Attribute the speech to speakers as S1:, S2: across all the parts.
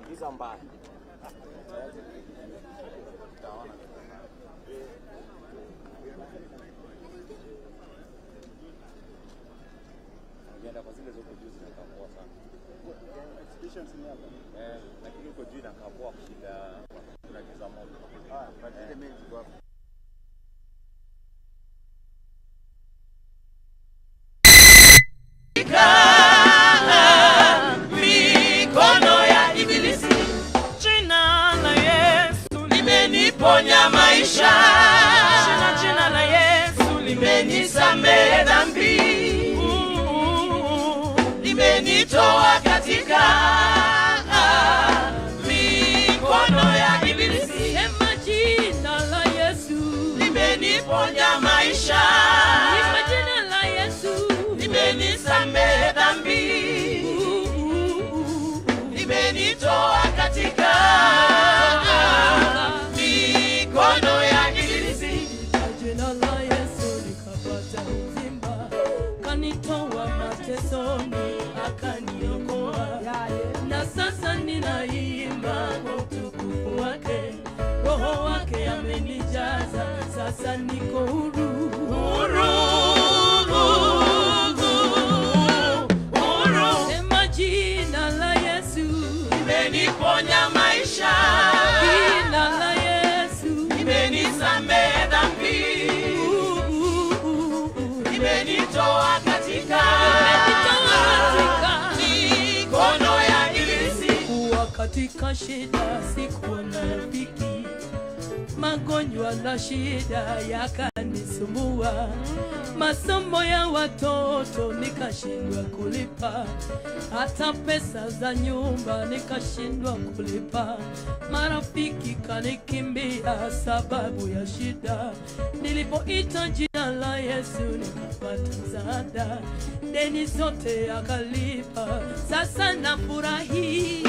S1: Giza mbaya. Ukienda kwa zile zoko juu zinakapoa sana. Exhibitions ni hapa. Lakini uko juu inakapoa kushinda kuna giza moja. But ile mechi kwa mikono ya ibilisi, jina la Yesu limeniponya maisha, jina la Yesu limenisamehe dhambi, limenitoa katika mikono ya ibilisi. Sema jina la Yesu limeniponya maisha, jina la Yesu limenisamehe dhambi, limenitoa katika mikono ya ibilisi. Jina la Yesu likapata uzima, kanitoa matesoni, akaniokoa. Na sasa ninaimba kwa utukufu wake, Roho wake amenijaza, sasa niko huru. Sema jina la Yesu limeniponya maisha, jina la Yesu limenisamehe dhambi, limenitoa katika mikono ya ibilisi. Kuwa katika shida sikuwa na rafiki, magonjwa na shida yakanisumbua, masomo ya watoto nikashindwa kulipa, hata pesa za nyumba nikashindwa kulipa, marafiki kanikimbia sababu ya shida. Nilipoita jina la Yesu nikapata msaada, deni zote akalipa, sasa nafurahi.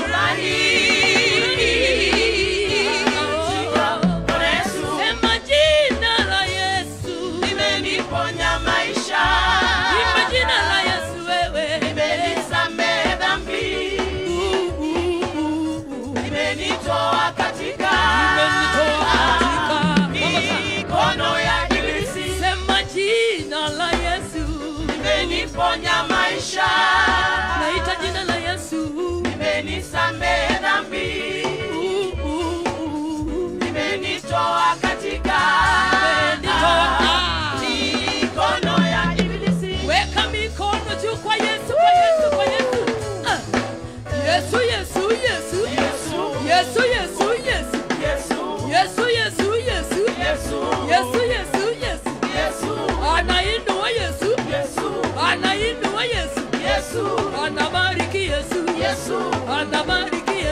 S1: Sema jina la Yesu limeniponya maisha, jina la Yesu wewe limenisamehe dhambi, limenitoa katika mikono ya ibilisi. Sema jina la Yesu limeniponya maisha, naita jina la Yesu limenisamehe dhambi, limenitoa katika mikono ya ibilisi. Weka mikono juu kwa Yesu, kwa Yesu, kwa Yesu. Yesu, Yesu, Yesu, Yesu, Yesu, Yesu, Yesu, Yesu, Yesu, Yesu, Yesu, Yesu, Yesu, Yesu. Anainua Yesu, Yesu, anainua Yesu, Yesu, anabariki Yesu, Yesu, anabariki Yesu.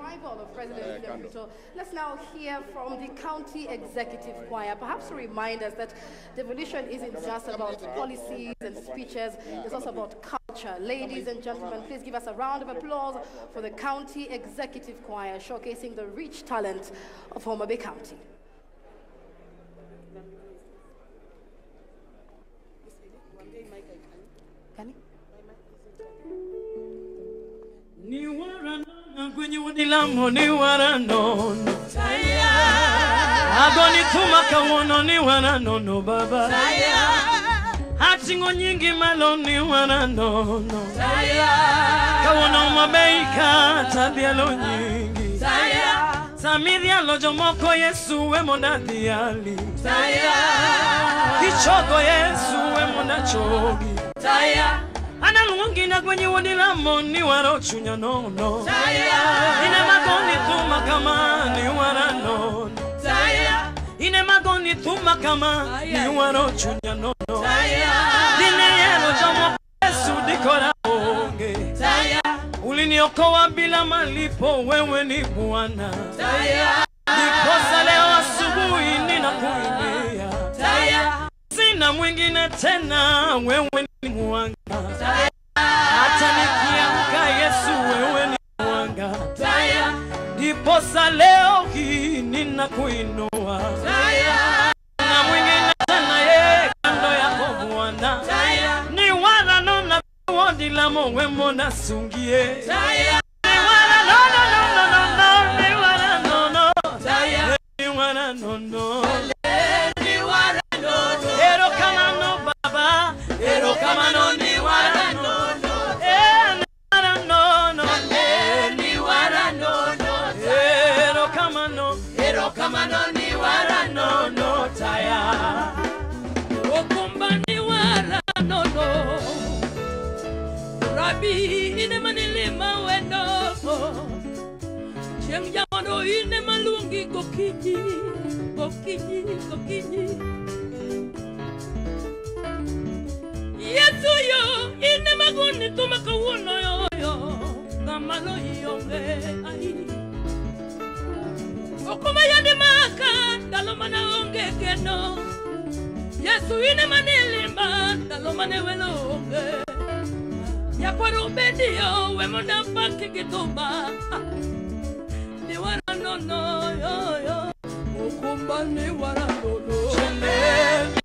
S2: arrival of President Devolution, let's now hear from the County Executive Choir. Perhaps to remind us that devolution isn't just about policies and speeches, it's also about culture. Ladies and gentlemen, please give us a round of applause for the County Executive Choir, showcasing the rich talent of Homa Bay County.
S3: Ni warano kwenye wadilamu ni warano Saya Agoni tumaka wono ni warano no baba Saya Hatingo nyingi malo ni warano Saya Kawono mabeika tabialo nyingi Saya Samiria lojo moko Yesu we mona diali Saya Kichoko Yesu we mona chogi Saya Ana lungi na kwenye wadilamo ni waro chunya nono Saya Ine magoni tuma kama ni wara nono Saya Ine magoni tuma kama ni waro chunya nono Saya Dine yelo jomo Yesu dikora onge Saya Uliniokoa bila malipo wewe ni Bwana Saya Nikosa leo asubuhi ninakuimbia Saya Sina mwingine tena wewe ni Moranga Hata nikiamka Yesu wewe ni Moranga Ndiposa leo hii ninakuinua Na mwingine tena ye kando yako Bwana Ni wala nona wadilamo we mona sungie Ni wala no Ni wala no Ni wala no Ero kama no baba Ero kama no ni wara no Ni wara no Ni wara no Ero kama no ni wara no Taya Okumba ni wara no Rabi ine manilima wendo Cheng yamano ine malungi kokinyi Yesu yo ine maguni tumaka wono yo Kamalo yonge ai Okuma yande maka dalomana onge keno Yesu ine manilima dalomane welonge Yakwaro bendio we monda paki kituba Ni wara no yo Okumba ni wara no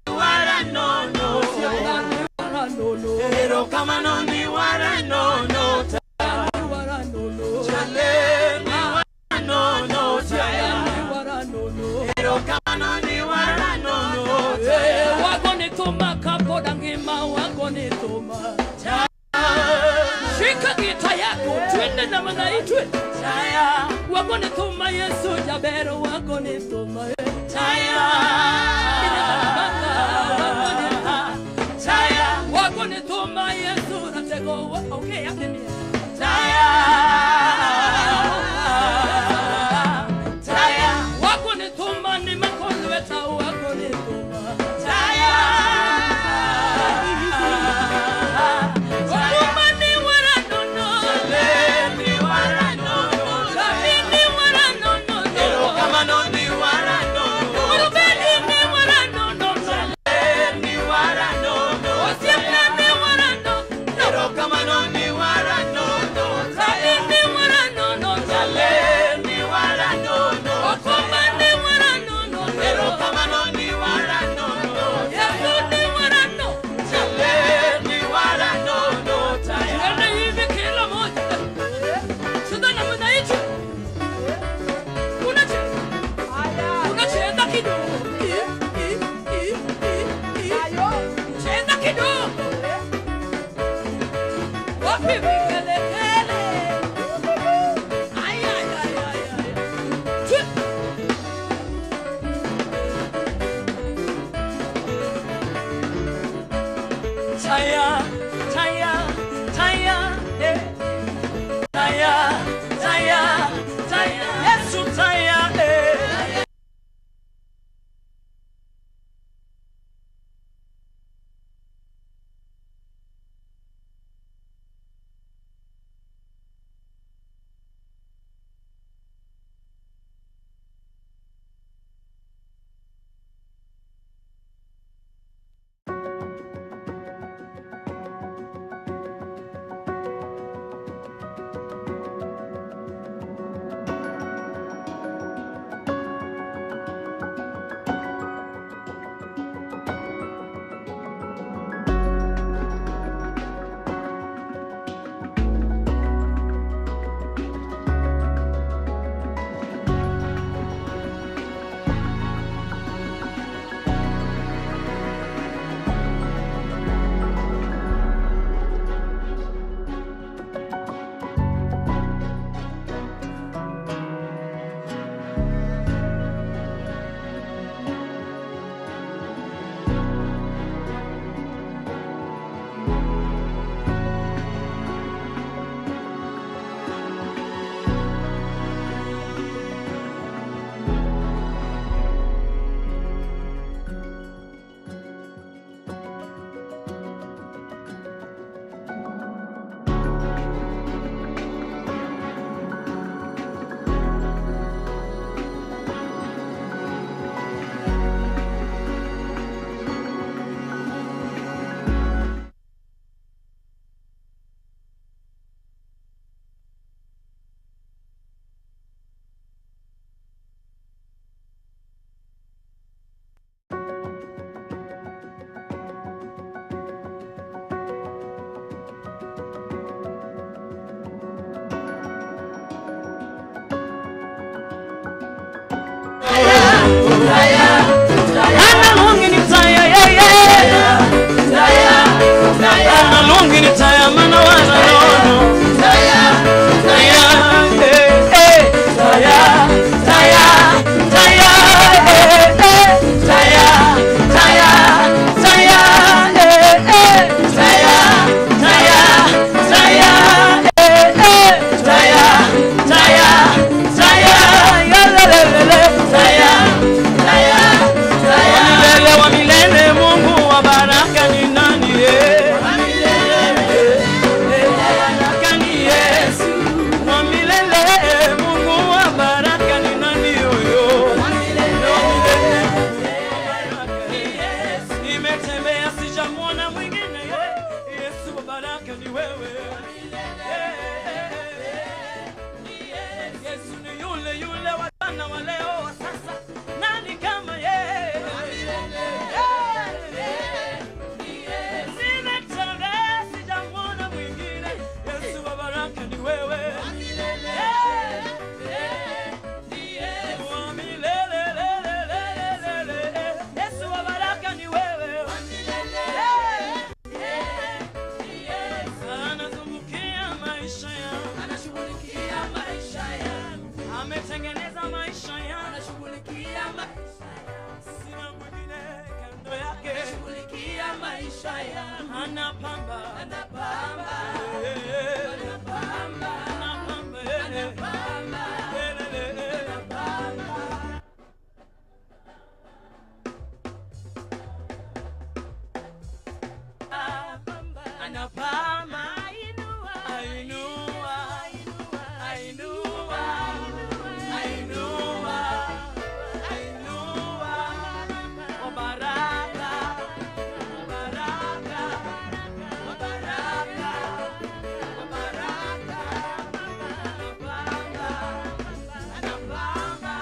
S3: Ni wara no Ero kama no ni wara no Ni wara no Chale ni wara no Ero kama no ni wara no Wagoni tuma kapo dangima wagoni tuma Shika gita yako twende na mga itwe Chaya Wagoni tuma Yesu jabero wagoni tuma Chaya Chaya Wagoni tuma Yesu natego okay akini Chaya Chaya Wagoni tuma ni makondo weta wagoni tuma Chaya Ni wara no jana wa leo wa sasa, nani kama yeye? Nimechoka sijamwona mwingine, Yesu wa baraka ni wewe. Yesu wa baraka ni wewe. Anazungukia maisha yangu, anashughulikia maisha yangu, ametengeneza maisha yangu, anashughulikia maisha yangu, sina mwingine kando yake, anashughulikia maisha yangu, anapamba, anapamba, anapamba, anapamba, anapamba. Anapamba, ainua, ainua, ainua, ainua, ainua, wa baraka, wa baraka, wa baraka, wa baraka, anapamba,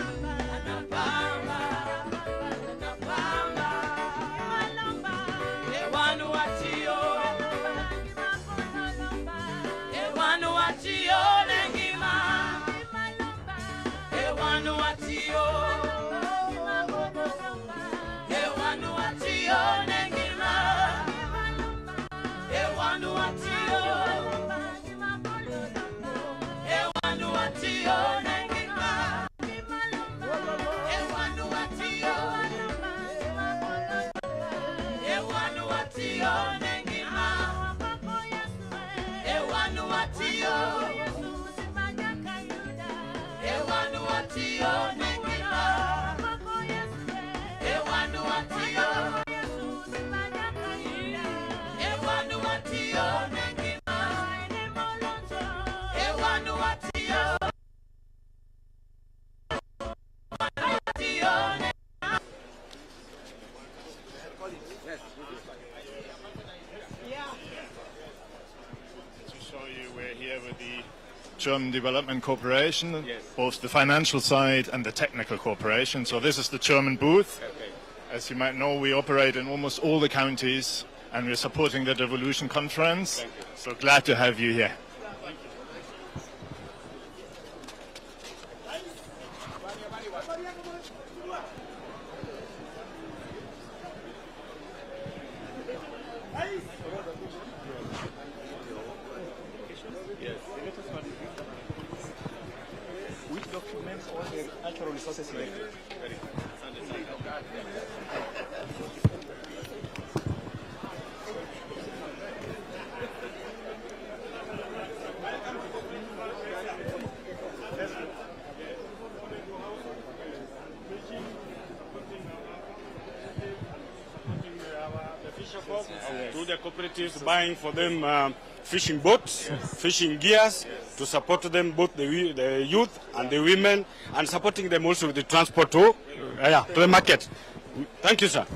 S3: anapamba, anapamba, anapamba, ewanu watio. Ewanu watio nengima, ewanu watio, ewanu watio nengima, ewanu watio, ewanu watio nengima, ewanu watio, ewanu watio nengima. Ewanu watio, ewanu watio nengima, ewanu watio, ewanu watio nengima, ewanu watio, watio nengima.
S4: We're here with the German Development Corporation, both the financial side and the technical cooperation. So this is the German booth. As you might know, we operate in almost all the counties, and we're supporting the Devolution conference. So glad to have you here.
S5: To the cooperatives, buying for them fishing boats, fishing gears, to support them, both the youth and the women, and supporting them also with the transport to the market. Thank you, sir.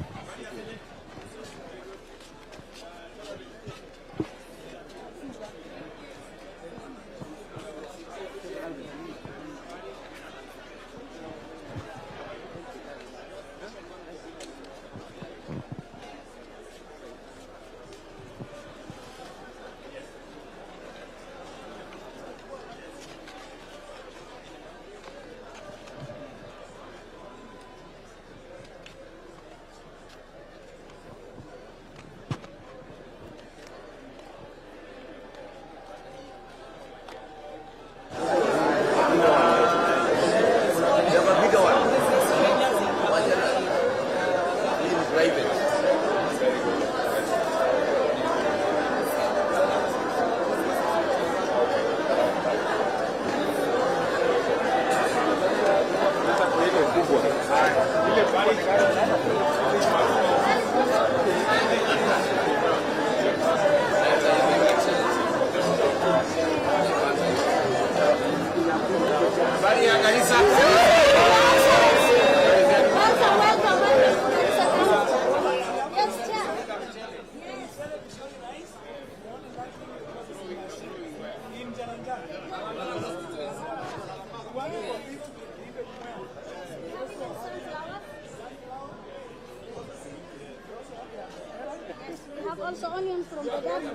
S6: also onions from Gaddafi.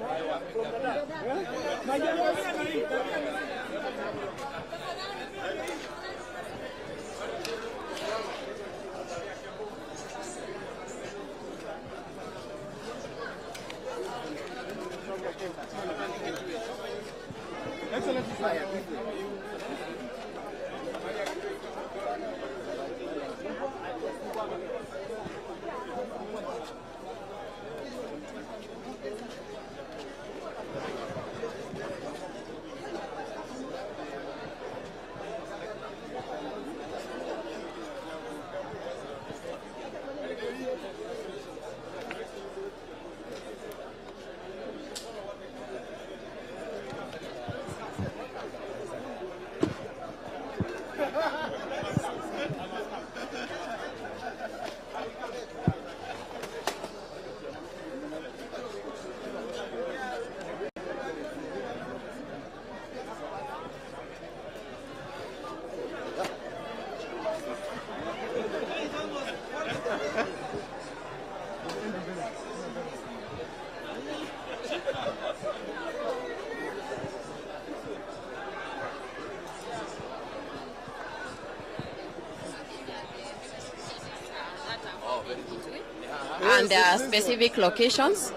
S7: And there are specific locations,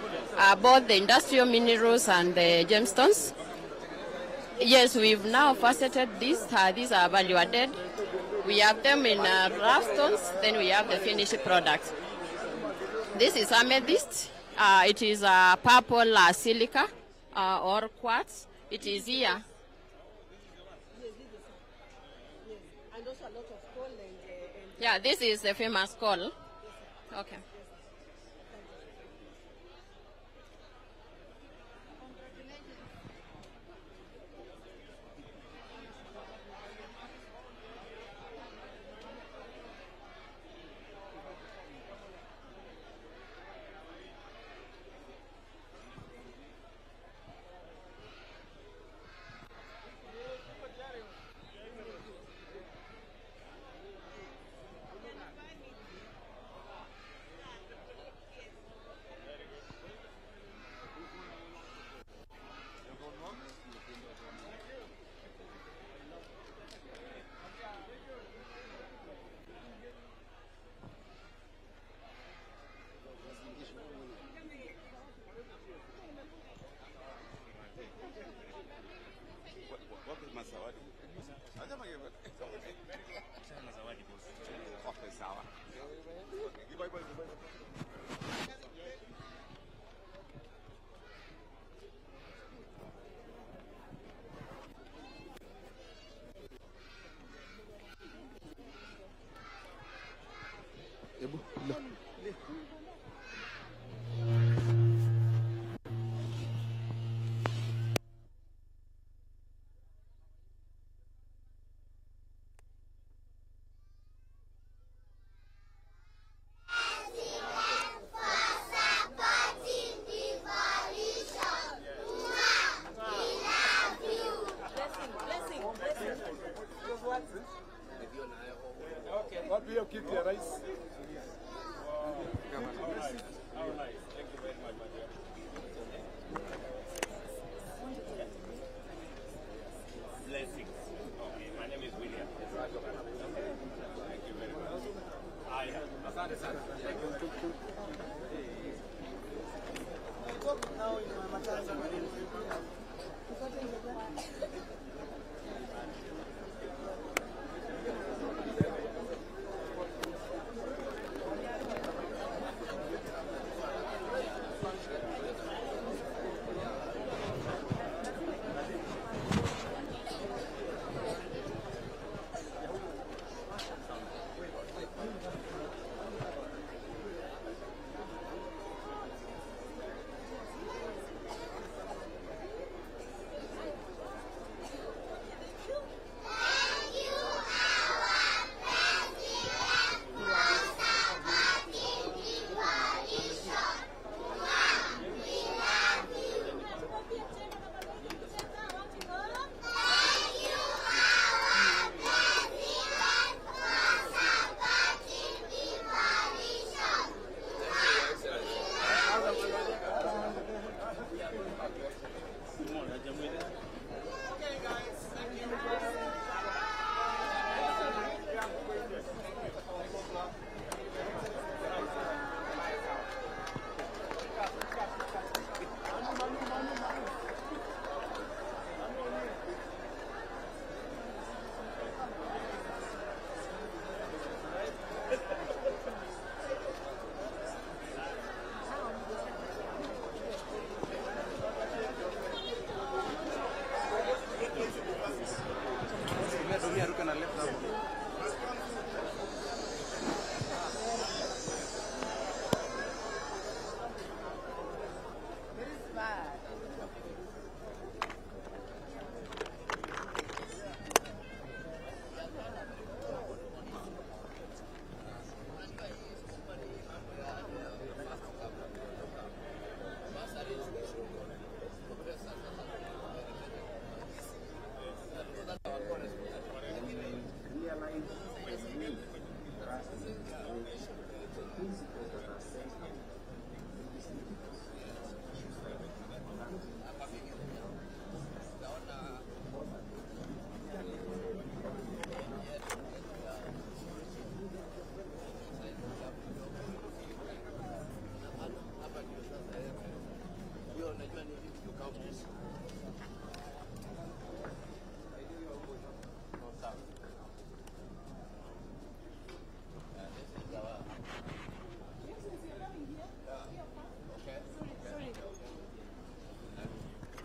S7: both the industrial minerals and the gemstones. Yes, we've now faceted these. These are value added. We have them in rough stones, then we have the finished product. This is amethyst. It is purple silica or quartz. It is here. Yeah, this is the famous coal. Okay.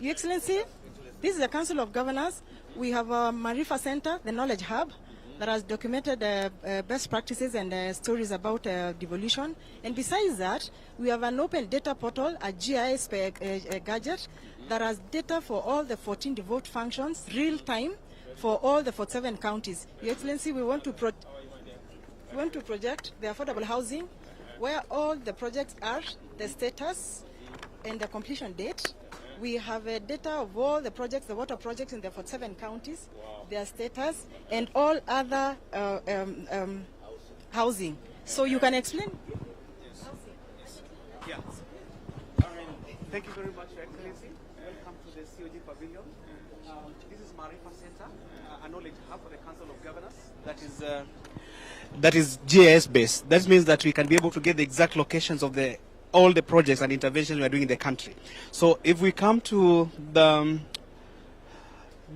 S6: Your Excellency, this is the Council of Governors. We have a Marifa Center, the Knowledge Hub, that has documented best practices and stories about devolution. And besides that, we have an open data portal, a GIS gadget, that has data for all the 14 devolved functions, real time, for all the 47 counties. Your Excellency, we want to project the affordable housing, where all the projects are, the status, and the completion date. We have data of all the projects, the water projects in the 47 counties, their status, and all other housing. So you can explain?
S8: Yes. Thank you very much, Your Excellency. Welcome to the COG Pavilion. This is Marifa Center, a knowledge hub for the Council of Governors. That is GIS based. That means that we can be able to get the exact locations of all the projects and interventions we are doing in the country. So if we come to the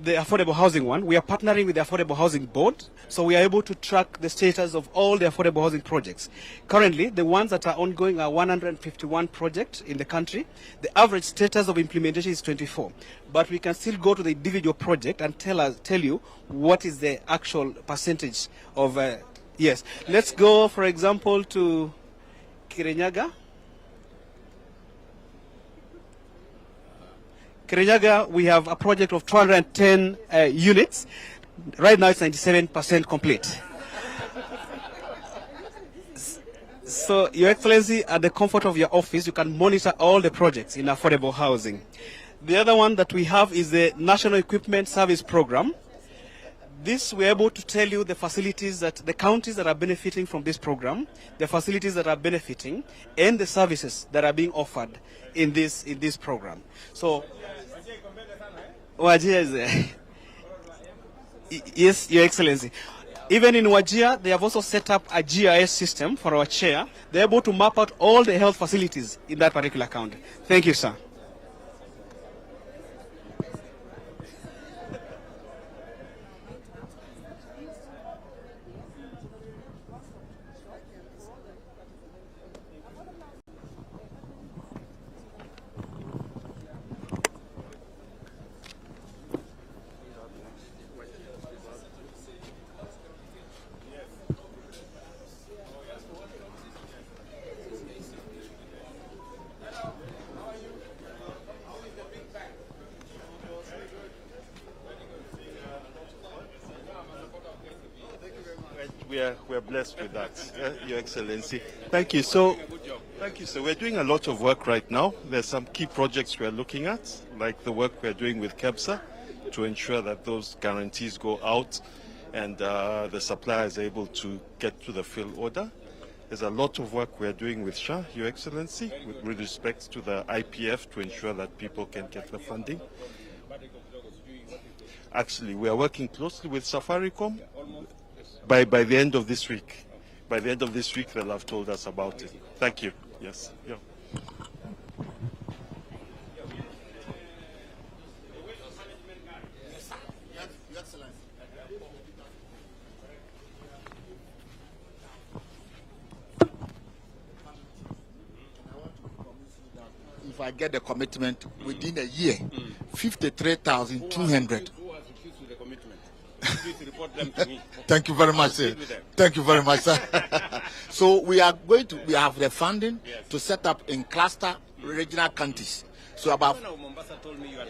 S8: affordable housing one, we are partnering with the Affordable Housing Board, so we are able to track the status of all the affordable housing projects. Currently, the ones that are ongoing are 151 projects in the country. The average status of implementation is 24, but we can still go to the individual project and tell you what is the actual percentage of. Yes, let's go, for example, to Kirinyaga. Kirinyaga, we have a project of 210 units. Right now it's 97% complete. So, Your Excellency, at the comfort of your office, you can monitor all the projects in affordable housing. The other one that we have is the National Equipment Service Program. This, we're able to tell you the facilities that the counties that are benefiting from this program, the facilities that are benefiting, and the services that are being offered in this program. So, Wajir is yes, Your Excellency. Even in Wajir, they have also set up a GIS system for our chair. They're able to map out all the health facilities in that particular county. Thank you, sir.
S9: We are blessed with that, Your Excellency. Thank you. So, thank you. So, we're doing a lot of work right now. There's some key projects we're looking at, like the work we're doing with KEBSA, to ensure that those guarantees go out and the supplier is able to get to the fill order. There's a lot of work we're doing with SHA, Your Excellency, with respect to the IPF to ensure that people can get the funding. Actually, we are working closely with Safaricom. By the end of this week. By the end of this week, they'll have told us about it. Thank you. Yes. Yeah.
S10: If I get the commitment within a year, 53,200.
S5: Report them to me.
S10: Thank you very much, sir. Thank you very much, sir. So we have the funding to set up in cluster regional counties. So about
S5: Mombasa told me you are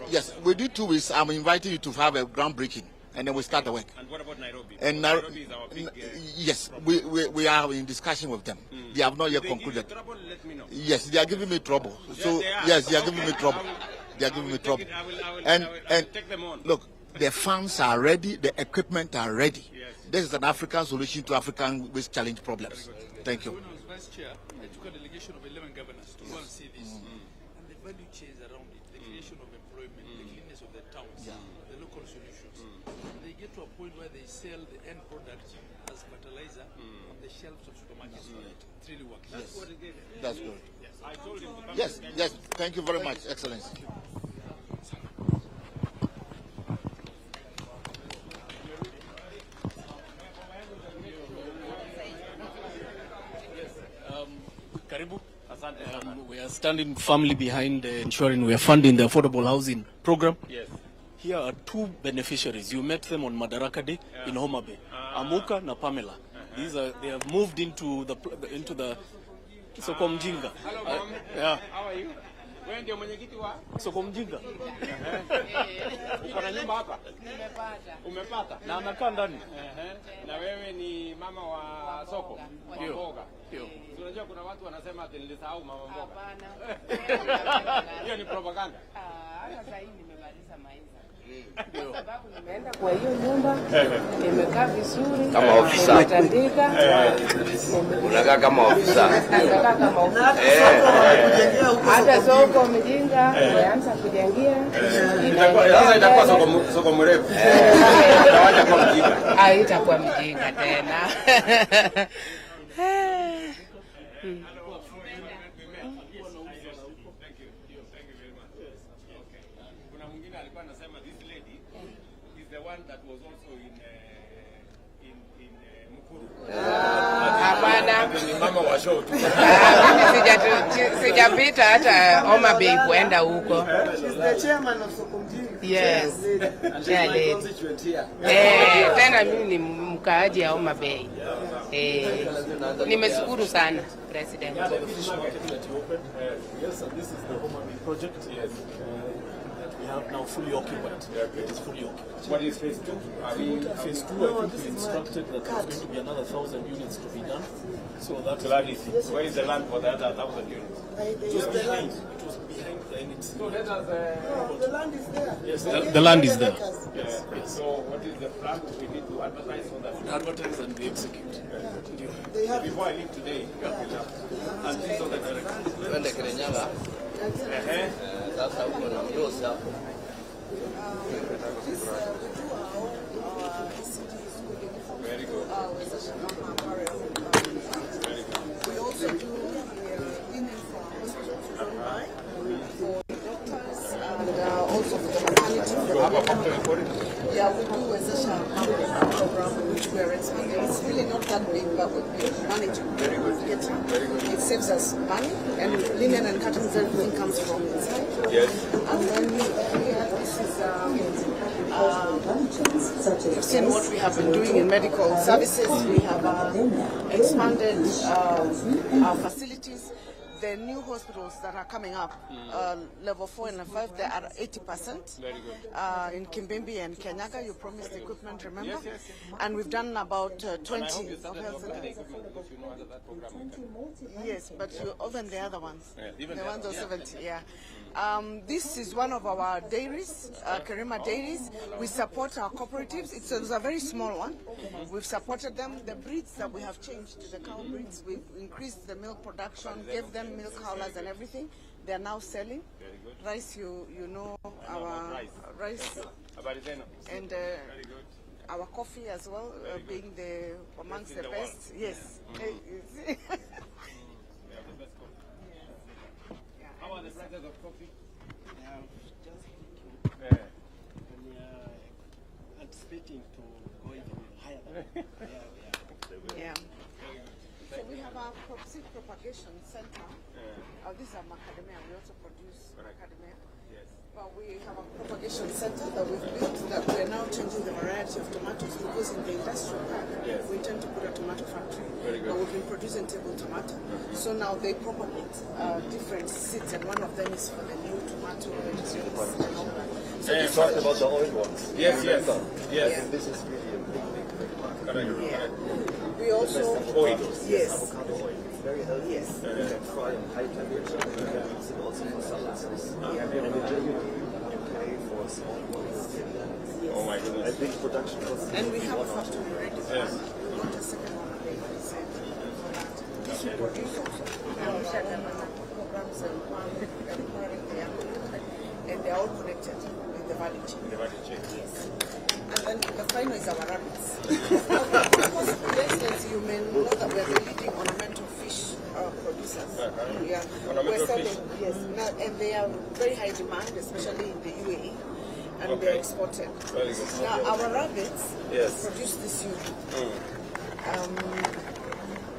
S10: yes, we do 2 weeks. I'm inviting you to have a groundbreaking, and then we start the work.
S5: And what about Nairobi?
S10: And
S5: Nairobi is our big
S10: yes, we are in discussion with them. They have not yet concluded.
S5: Trouble, let me know.
S10: Yes, they are giving me trouble. So yes, they are giving me trouble. They are giving me trouble. I will
S5: take them on.
S10: Look, the funds are ready, the equipment are ready. Yes. This is an African solution to African waste challenge problems. Thank you.
S11: When I was vice chair, I took a delegation of 11 governors to go and see this. And the value chains around it, the creation of employment, the cleanness of the towns, the local solutions. They get to a point where they sell the end product as fertilizer on the shelves of supermarkets. It really works.
S10: Yes. That's good. Yes. I told him. Yes, yes. Thank you very much, Excellency.
S5: Karibu. Asante.
S12: We are standing firmly behind ensuring we are funding the affordable housing program.
S5: Yes.
S12: Here are two beneficiaries. You met them on Madaraka Day in Homa Bay. Amuka na Pamela. They have moved into the Soko Mjinga.
S5: Yeah. How are you? Wewe ndio mwenyekiti wa
S12: Soko Mjinga.
S5: Kuna nyumba hapa?
S7: Nimepata.
S5: Umepata?
S12: Na anakaa ndani.
S5: Na wewe ni mama wa soko?
S12: Ndio.
S5: Mboga.
S12: Ndio.
S5: Unajua kuna watu wanasema ati nilisahau mama mboga.
S7: Hapana.
S5: Hiyo ni propaganda.
S7: Sasa hii nimemaliza maiza.
S5: Ndio.
S7: Sababu nimeenda kwa hiyo nyumba, nimekaa vizuri.
S13: Kama ofisa.
S7: Nimetandika.
S13: Unakaa kama ofisa.
S7: Nakaa kama ofisa. Hata soko Mjinga nimeanza kujengia.
S5: Sasa itakuwa soko mrefu. Itawacha kwa Mjinga.
S7: Haitakuwa Mjinga tena. Hapana.
S5: Ni mama wa show tu.
S7: Sijapita hata Homa Bay kuenda huko.
S14: The chairman of Sokomjinga.
S7: Yes. Tena mimi ni mkaaji ya Homa Bay. Nimeshukuru sana President.
S12: Yes, and this is the Homa Bay project. Yes. We have now fully occupied. It is fully occupied.
S5: What is phase 2?
S12: Phase 2, I think we instructed that there's going to be another 1,000 units to be done. So that
S5: where is the land for the other 1,000 units?
S12: It was behind. It was behind the NHC.
S5: So let us.
S14: The land is there.
S12: Yes, the land is there.
S5: Yes. So what is the plan? We need to advertise on that.
S12: Advertise and we execute.
S5: Before I leave today, and these are the directions.
S13: Twende Kirinyaga. Sasa huko na mdosi hapo.
S5: Very good.
S14: We also do women from hospitals for doctors and also for the maternity. Yeah, we do Wezesha program which we are expanding. It's really not that big, but we manage very good. It saves us money, and linen and curtains, everything comes from inside.
S5: Yes.
S14: And then here, this is you've seen what we have been doing in medical services. We have expanded our facilities. The new hospitals that are coming up, level 4 and 5, they are 80%.
S5: Very good.
S14: In Kimbimbi and Kenyaga, you promised equipment, remember? Yes. And we've done about 20 of health centers. Yes, but even the other ones, the ones of 70, yeah. This is one of our dairies, Karima Dairies. We support our cooperatives. It's a very small one. We've supported them. The breeds that we have changed, the cow breeds, we've increased the milk production, gave them milk howlers and everything. They are now selling.
S5: Very good.
S14: Rice, you know our rice. And our coffee as well, being amongst the best. Yes.
S5: How are the prices of coffee?
S12: Anticipating to go even higher.
S14: Yeah. So we have our seed propagation center. This is our macadamia. We also produce macadamia.
S5: Yes.
S14: But we have a propagation center that we've built that we're now changing the variety of tomatoes because in the industrial park we intend to put a tomato factory. But we've been producing table tomato. So now they propagate different seeds, and one of them is for the new tomato seeds and all that. So
S5: you
S14: talked
S5: about
S14: the old ones.
S5: Yes, yes. Yes.
S14: Yeah.
S5: This is really a big
S14: Correct. Yeah. We also
S5: oils.
S14: Yes.
S15: Avocado oil. It's very healthy.
S14: Yes.
S15: You can fry in high temperature. You can use it also for salads. And in Germany, you pay for small ones.
S5: Oh my goodness.
S15: I think production costs.
S14: And we have a factory ready.
S5: Yes.
S14: We want a second one available for that. This will produce also. Programs and empowering the young people. And they are all connected with the value chain.
S5: The value chain.
S14: Yes. And then the final is our rabbits. Because for instance, you may know that we are the leading ornamental fish producers. Yeah.
S5: Ornamental fish?
S14: Yes. Now, and they are very high demand, especially in the UAE. And they're exported.
S5: Very good.
S14: Now, our rabbits
S5: Yes.
S14: produce this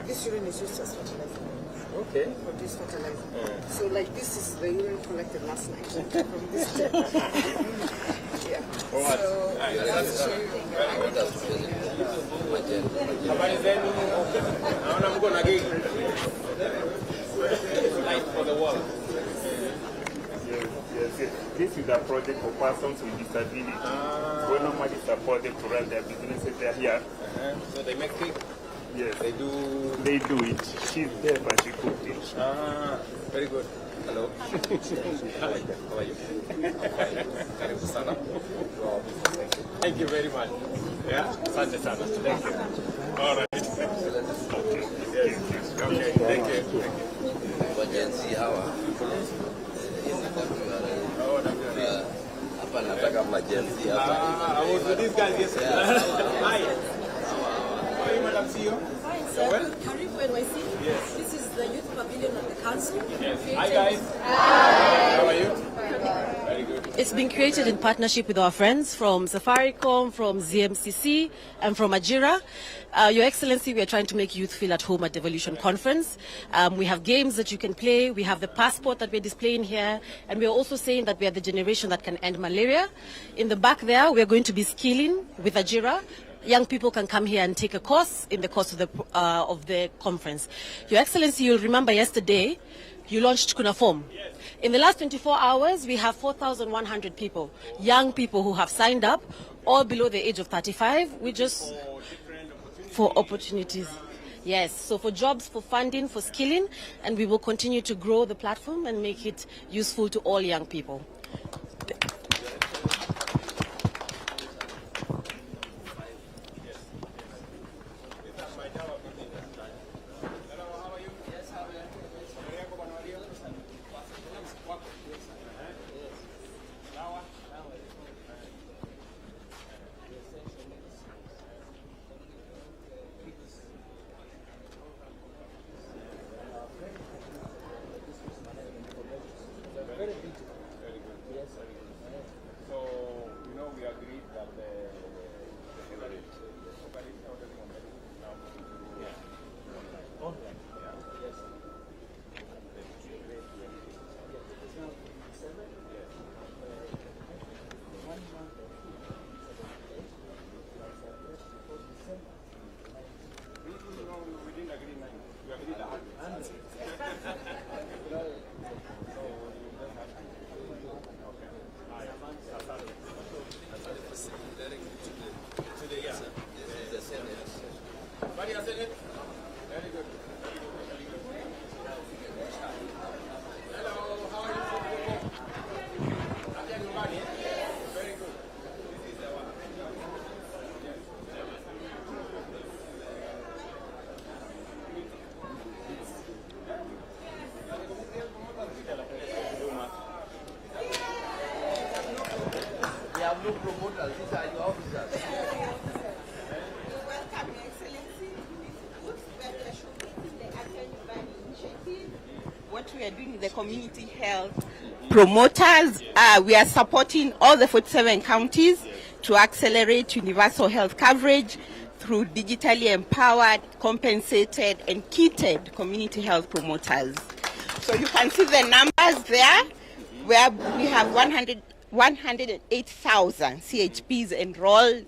S14: This urine is used as fertilizer.
S15: Okay.
S14: Produce fertilizer. So like this is the urine collected last night from this tip. Yeah.
S15: Alright.
S14: So that's to show you.
S15: Light for the world. Yes. This is a project for persons with disability. We normally support them to run their businesses. They're here. So they make cake? Yes. They do it. She's there, but she cooked it. Very good. Hello. How are you? Karibu sana. Thank you very much. Yeah? Asante sana. Thank you. All right. Okay. Thank you.
S13: Wajenzi hawa hapa nataka majenzi hapa.
S15: I was with these guys yesterday. Hi. How are you, Madam CEO?
S16: Fine, sir. Karibu NYC.
S15: Yes.
S16: This is the youth pavilion of the council.
S15: Yes. Hi, guys. Hi. How are you? Very good.
S16: It's been created in partnership with our friends from Safaricom, from ZMCC, and from Ajira. Your Excellency, we are trying to make youth feel at home at Devolution Conference. We have games that you can play. We have the passport that we're displaying here. And we are also saying that we are the generation that can end malaria. In the back there, we're going to be skilling with Ajira. Young people can come here and take a course in the course of the conference. Your Excellency, you'll remember yesterday, you launched Kunaform. In the last 24 hours, we have 4,100 people, young people who have signed up, all below the age of 35. We just for opportunities. Yes, so for jobs, for funding, for skilling, and we will continue to grow the platform and make it useful to all young people.
S17: We are doing the community health promoters. We are supporting all the 47 counties to accelerate universal health coverage through digitally empowered, compensated, and kitted community health promoters. So you can see the numbers there, where we have 108,000 CHPs enrolled,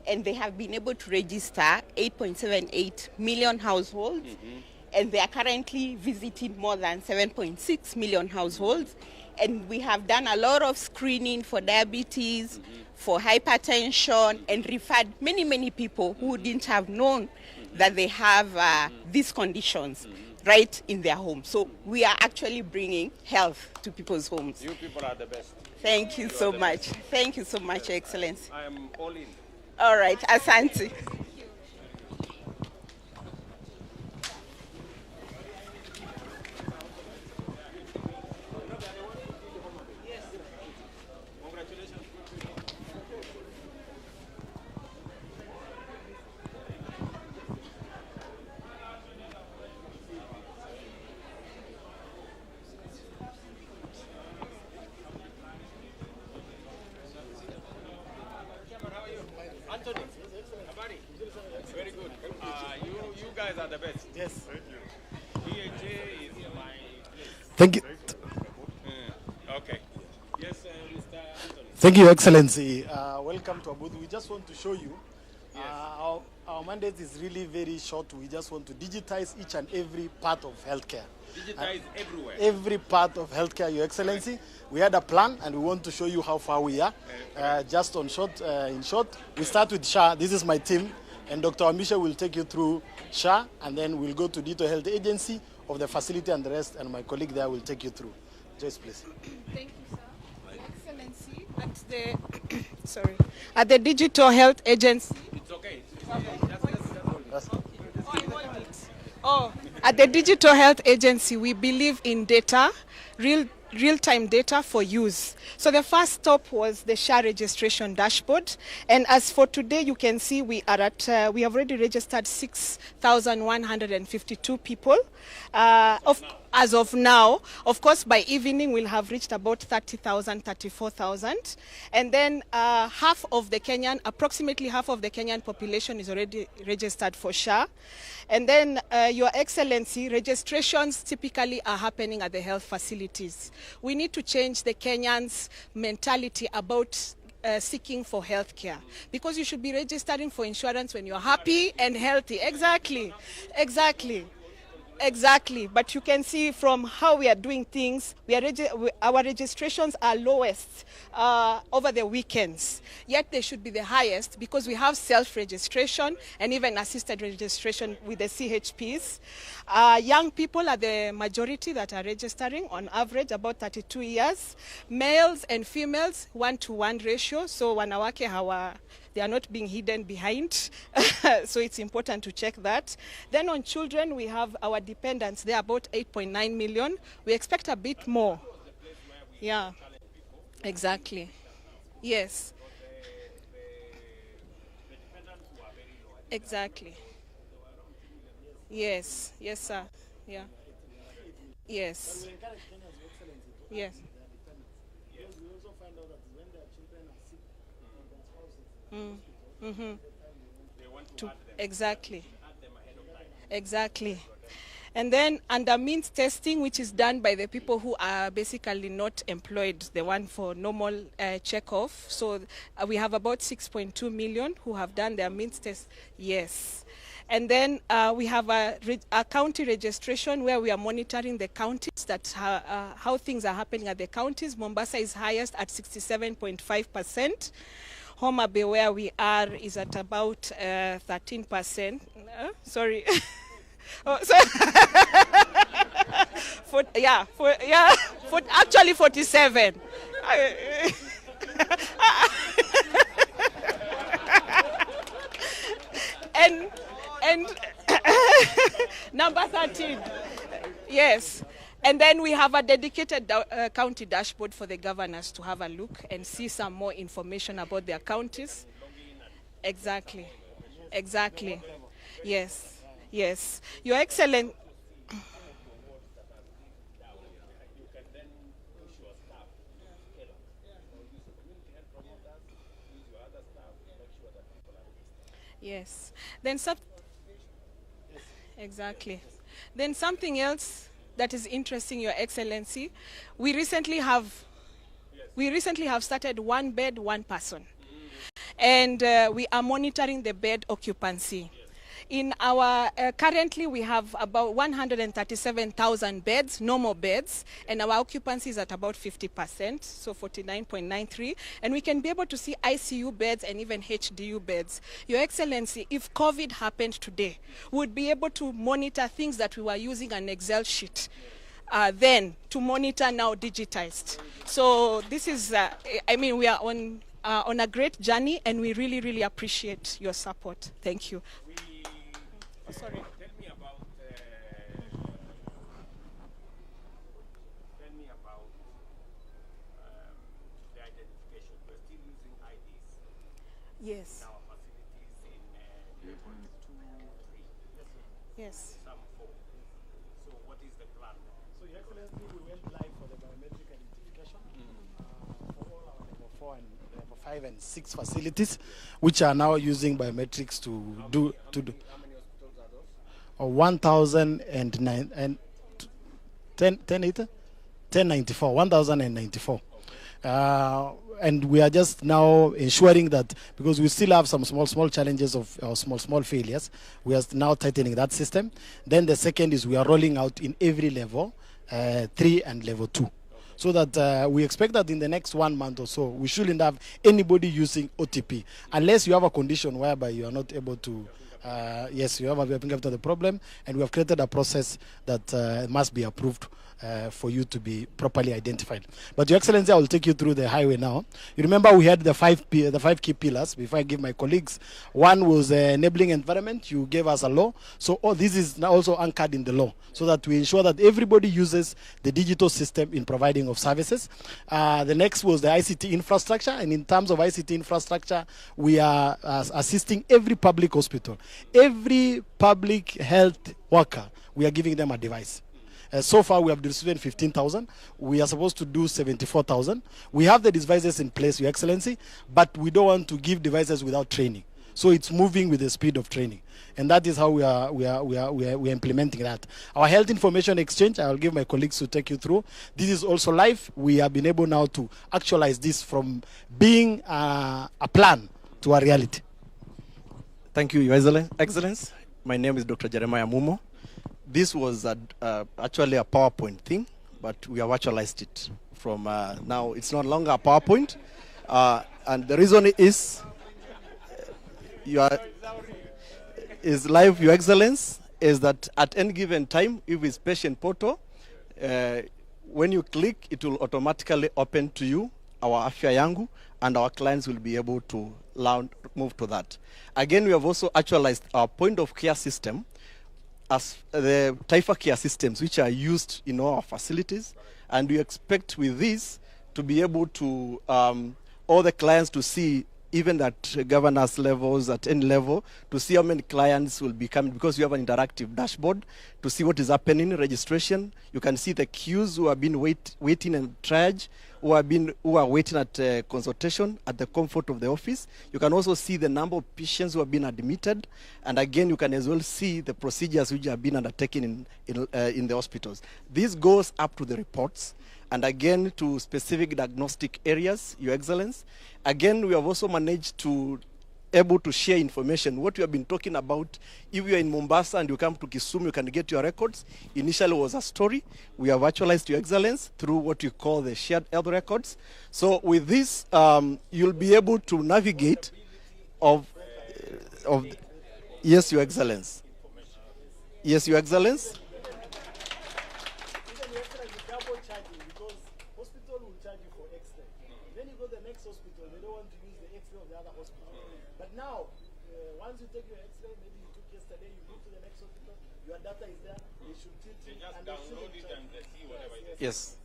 S17: and they have been able to register 8.78 million households. And they are currently visiting more than 7.6 million households. And we have done a lot of screening for diabetes, for hypertension, and referred many, many people who didn't have known that they have these conditions right in their home. So we are actually bringing health to people's homes.
S15: You people are the best.
S17: Thank you so much. Thank you so much, Your Excellency.
S15: I am all in.
S17: All right, Asante.
S15: Anthony, habari?
S18: guys are the best.
S19: Yes.
S18: Thank you. DHA is my place.
S19: Thank you.
S18: Okay. Yes, Mr. Anthony.
S19: Thank you, Excellency. Welcome to our booth. We just want to show you our mandate is really very short. We just want to digitize each and every part of healthcare.
S18: Digitize everywhere.
S19: Every part of healthcare, Your Excellency. Right. We had a plan, and we want to show you how far we are. Just in short, we start with SHA. This is my team, and Dr. Amisha will take you through SHA, and then we'll go to Digital Health Agency of the facility and the rest, and my colleague there will take you through. Joyce, please.
S14: Thank you, sir. Your Excellency, at the Digital Health Agency.
S18: It's okay.
S14: At the Digital Health Agency, we believe in data, real-time data for use. So the first stop was the SHA registration dashboard, and as for today, you can see we are at we have already registered 6,152 people. As of now, of course, by evening we'll have reached about 30,000, 34,000, and then approximately half of the Kenyan population is already registered for SHA. And then, Your Excellency, registrations typically are happening at the health facilities. We need to change the Kenyans' mentality about seeking for health care, because you should be registering for insurance when you're happy and healthy. Exactly. But you can see from how we are doing things, our registrations are lowest over the weekends. Yet they should be the highest because we have self-registration and even assisted registration with the CHPs. Young people are the majority that are registering, on average about 32 years. Males and females, 1-to-1 ratio. So wanawake they are not being hidden behind. So it's important to check that. Then on children, we have our dependents. They're about 8.9 million. We expect a bit more. Yeah, exactly. Yes. Exactly. Yes, sir. Yeah. Yes. Yes. Exactly. And then under means testing, which is done by the people who are basically not employed, the one for normal check-off. So we have about 6.2 million who have done their means test. Yes. And then we have a county registration where we are monitoring the counties, how things are happening at the counties. Mombasa is highest at 67.5%. Homa Bay, where we are, is at about 13%. Sorry. Actually 47. and number 13. Yes. And then we have a dedicated county dashboard for the governors to have a look and see some more information about their counties. Exactly. Yes. Your Excellency. Yes. Then exactly. Then something else that is interesting, Your Excellency, we recently have started one bed, one person, and we are monitoring the bed occupancy. In our currently we have about 137,000 beds, normal beds, and our occupancy is at about 50%, so 49.93, and we can be able to see ICU beds and even HDU beds. Your Excellency, if COVID happened today, we would be able to monitor things that we were using an Excel sheet then to monitor now digitized. So this is, we are on a great journey, and we really appreciate your support. Thank you. Sorry.
S18: Tell me about the identification. We're still using IDs.
S14: Yes.
S18: In our facilities in 2, 3.
S14: Yes.
S18: Some 4. So what is the plan?
S19: So, Your Excellency, we went live for the biometric identification for all our level 4 and level 5 and 6 facilities, which are now using biometrics to do. 1094. And we are just now ensuring that, because we still have some small challenges of small failures, we are now tightening that system. Then the second is we are rolling out in every level 3 and level 2. So that we expect that in the next 1 month or so, we shouldn't have anybody using OTP, unless you have a condition whereby you are not able to. Yes, you have a up to the problem, and we have created a process that must be approved for you to be properly identified. But Your Excellency, I will take you through the highway now. You remember we had the five key pillars. Before I give my colleagues, one was enabling environment. You gave us a law, so this is now also anchored in the law, so that we ensure that everybody uses the digital system in providing of services. The next was the ICT infrastructure, and in terms of ICT infrastructure, we are assisting every public hospital, every public health worker. We are giving them a device. So far, we have distributed 15,000. We are supposed to do 74,000. We have the devices in place, Your Excellency, but we don't want to give devices without training. So it's moving with the speed of training, and that is how we are implementing that. Our health information exchange, I will give my colleagues to take you through. This is also live. We have been able now to actualize this from being a plan to a reality.
S20: Thank you, Your Excellency. My name is Dr. Jeremiah Mumo. This was actually a PowerPoint thing, but we have actualized it from now. It's no longer a PowerPoint, and the reason is is live, Your Excellency, is that at any given time, if it's patient portal, when you click, it will automatically open to you our Afya Yangu, and our clients will be able to move to that. Again, we have also actualized our point of care system as the Taifa care systems, which are used in all our facilities, and we expect with this to be able to all the clients to see, even at governance levels, at any level, to see how many clients will be coming, because you have an interactive dashboard to see what is happening in registration. You can see the queues who have been waiting and triage, who are waiting at consultation at the comfort of the office. You can also see the number of patients who have been admitted, and again, you can as well see the procedures which have been undertaken in the hospitals. This goes up to the reports, and again to specific diagnostic areas, Your Excellency. Again, we have also managed to able to share information. What we have been talking about, if you are in Mombasa and you come to Kisumu, you can get your records. Initially was a story. We have actualized, Your Excellency, through what we call the shared health records. So with this, you'll be able to navigate yes, Your Excellency. Yes, Your Excellency. Yes,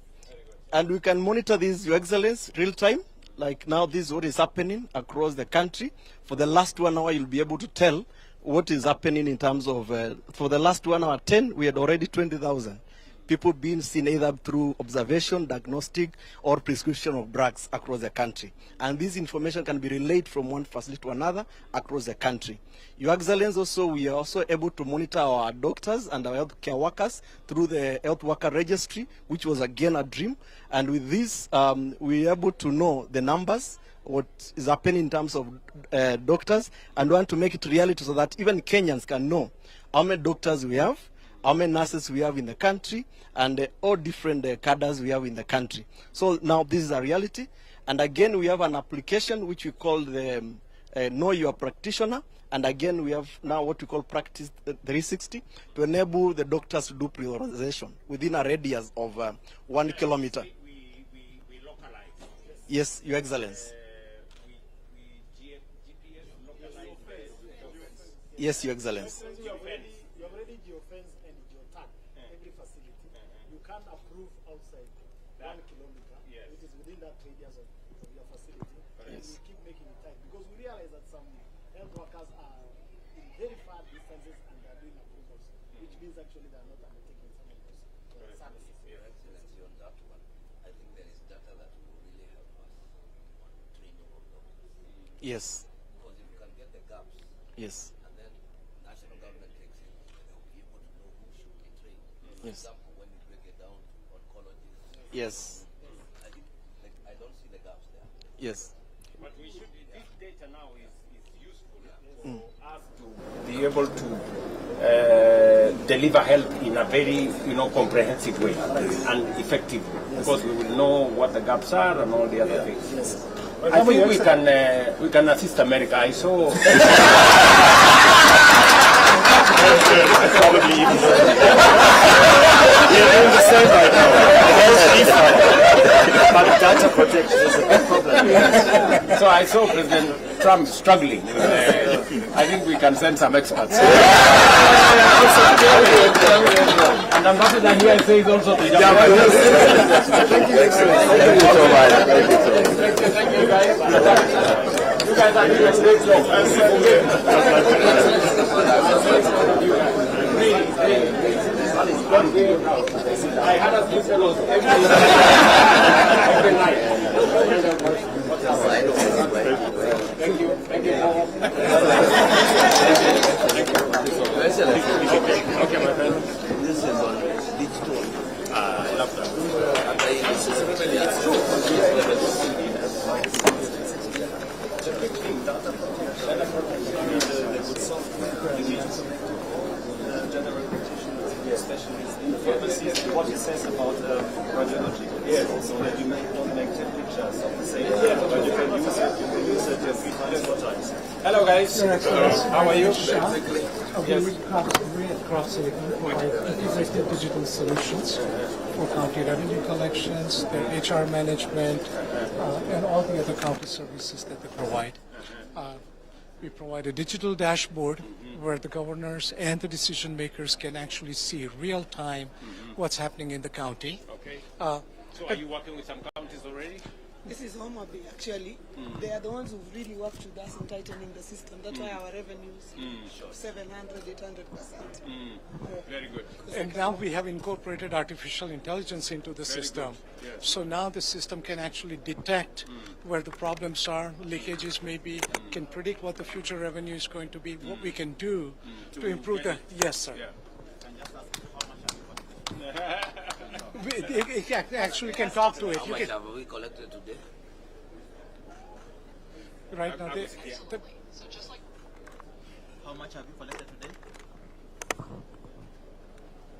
S20: and we can monitor this, Your Excellency, real time. Like now, this is what is happening across the country. For the last 1 hour, you'll be able to tell what is happening in terms of, for the last 1 hour, 10, we had already 20,000 people being seen either through observation, diagnostic, or prescription of drugs across the country. And this information can be relayed from one facility to another across the country. Your Excellency, also, we are also able to monitor our doctors and our health care workers through the health worker registry, which was again a dream. And with this, we are able to know the numbers, what is happening in terms of doctors, and want to make it reality so that even Kenyans can know how many doctors we have, how many nurses we have in the country, and all different cadres we have in the country. So now this is a reality. And again, we have an application which we call the Know Your Practitioner. And again, we have now what we call Practice 360 to enable the doctors to do prioritization within a radius of 1 kilometer.
S18: We localize.
S20: Yes, Your Excellency. Yes, Your Excellency.
S19: You have already geofence and geotag every facility. You can't approve outside 1 kilometer, which is within that radius of your facility. And we keep making it tight, because we realize that some health workers are in very far distances and they are doing approvals, which means actually they are not undertaking some of those services.
S13: Your Excellency, on that one, I think there is data that will really help us on training of doctors.
S20: Yes.
S13: Because if you can get the gaps,
S20: yes,
S13: and then national government takes it, they will give
S20: Yes.
S13: example, when you break it down to oncologists,
S20: Yes.
S13: I think I don't see the gaps there.
S20: Yes.
S18: But we should, this data now is useful
S20: Mm.
S18: for us to be able to deliver help in a very, comprehensive way and effective, because we will know what the gaps are and all the other things. I think we can assist America. I saw.
S5: Probably even we're doing the same right now. But data protection is a big problem.
S18: So I saw President Trump struggling. I think we can send some experts. And Ambassador here says also to jump.
S5: Thank you so much.
S18: Thank you guys. You guys are doing a great job. I had a few fellows every night. Thank you. Thank you. Okay, my friend.
S13: This is on digital.
S18: I love that.
S5: What it says about radiology. Yes. So that you don't make 10 pictures of the same thing, but you can use it 3 times, 4 times.
S18: Hello guys. How are you?
S21: Red Cross provide integrated digital solutions for county revenue collections, their HR management, and all the other county services that they provide. We provide a digital dashboard where the governors and the decision makers can actually see real time what's happening in the county.
S18: Okay. So are you working with some counties already?
S22: This is Homa Bay, actually. They are the ones who've really worked with us in tightening the system. That's why our revenues 700, 800%.
S18: Very good.
S21: And now we have incorporated artificial intelligence into the system.
S18: Yes.
S21: So now the system can actually detect where the problems are, leakages maybe, can predict what the future revenue is going to be, what we can do to improve the... Yes, sir. It actually can talk to it.
S13: How much have we collected today?
S21: Right now,
S23: How much have you collected today?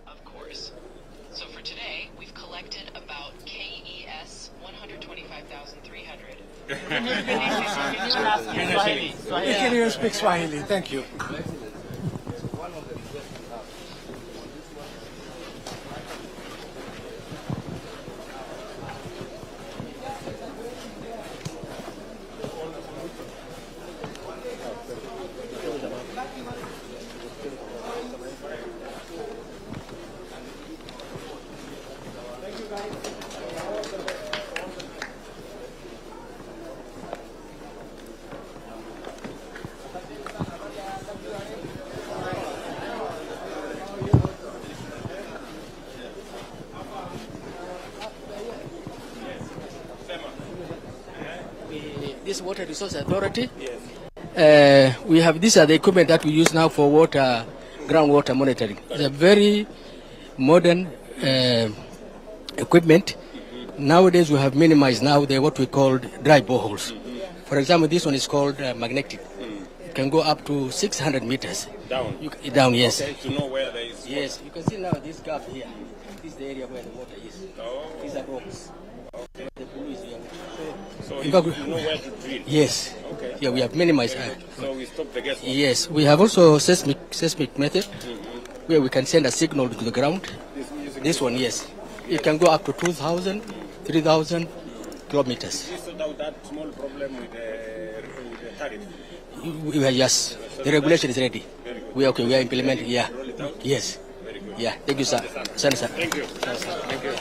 S24: Of course. So for today, we've collected about KES 125,300.
S21: You can even speak Swahili. Thank you.
S25: This Water Resource Authority. We have, these are the equipment that we use now for water, groundwater monitoring. It's a very modern equipment. Nowadays we have minimized now what we call dry boreholes. For example, this one is called magnetic. It can go up to 600 meters.
S18: Down?
S25: Down, yes.
S18: Okay, to know where there is.
S25: Yes, you can see now this gap here. This is the area where the water is.
S18: Oh.
S25: These are rocks.
S18: Okay.
S25: The blue is here.
S18: So
S25: In
S18: you
S25: fact,
S18: know where to drill?
S25: Yes.
S18: Okay.
S25: Yeah, we have minimized.
S18: So we stop the guesswork.
S25: Yes, we have also seismic method where we can send a signal to the ground. This one, yes. It can go up to 2,000, 3,000 kilometers.
S18: You sort out that small problem with the tariff?
S25: We are yes. The regulation is ready. We are okay. We are implementing. Yeah. Yes. Yeah. Thank you, sir. Sir.
S18: Thank you. Thank you.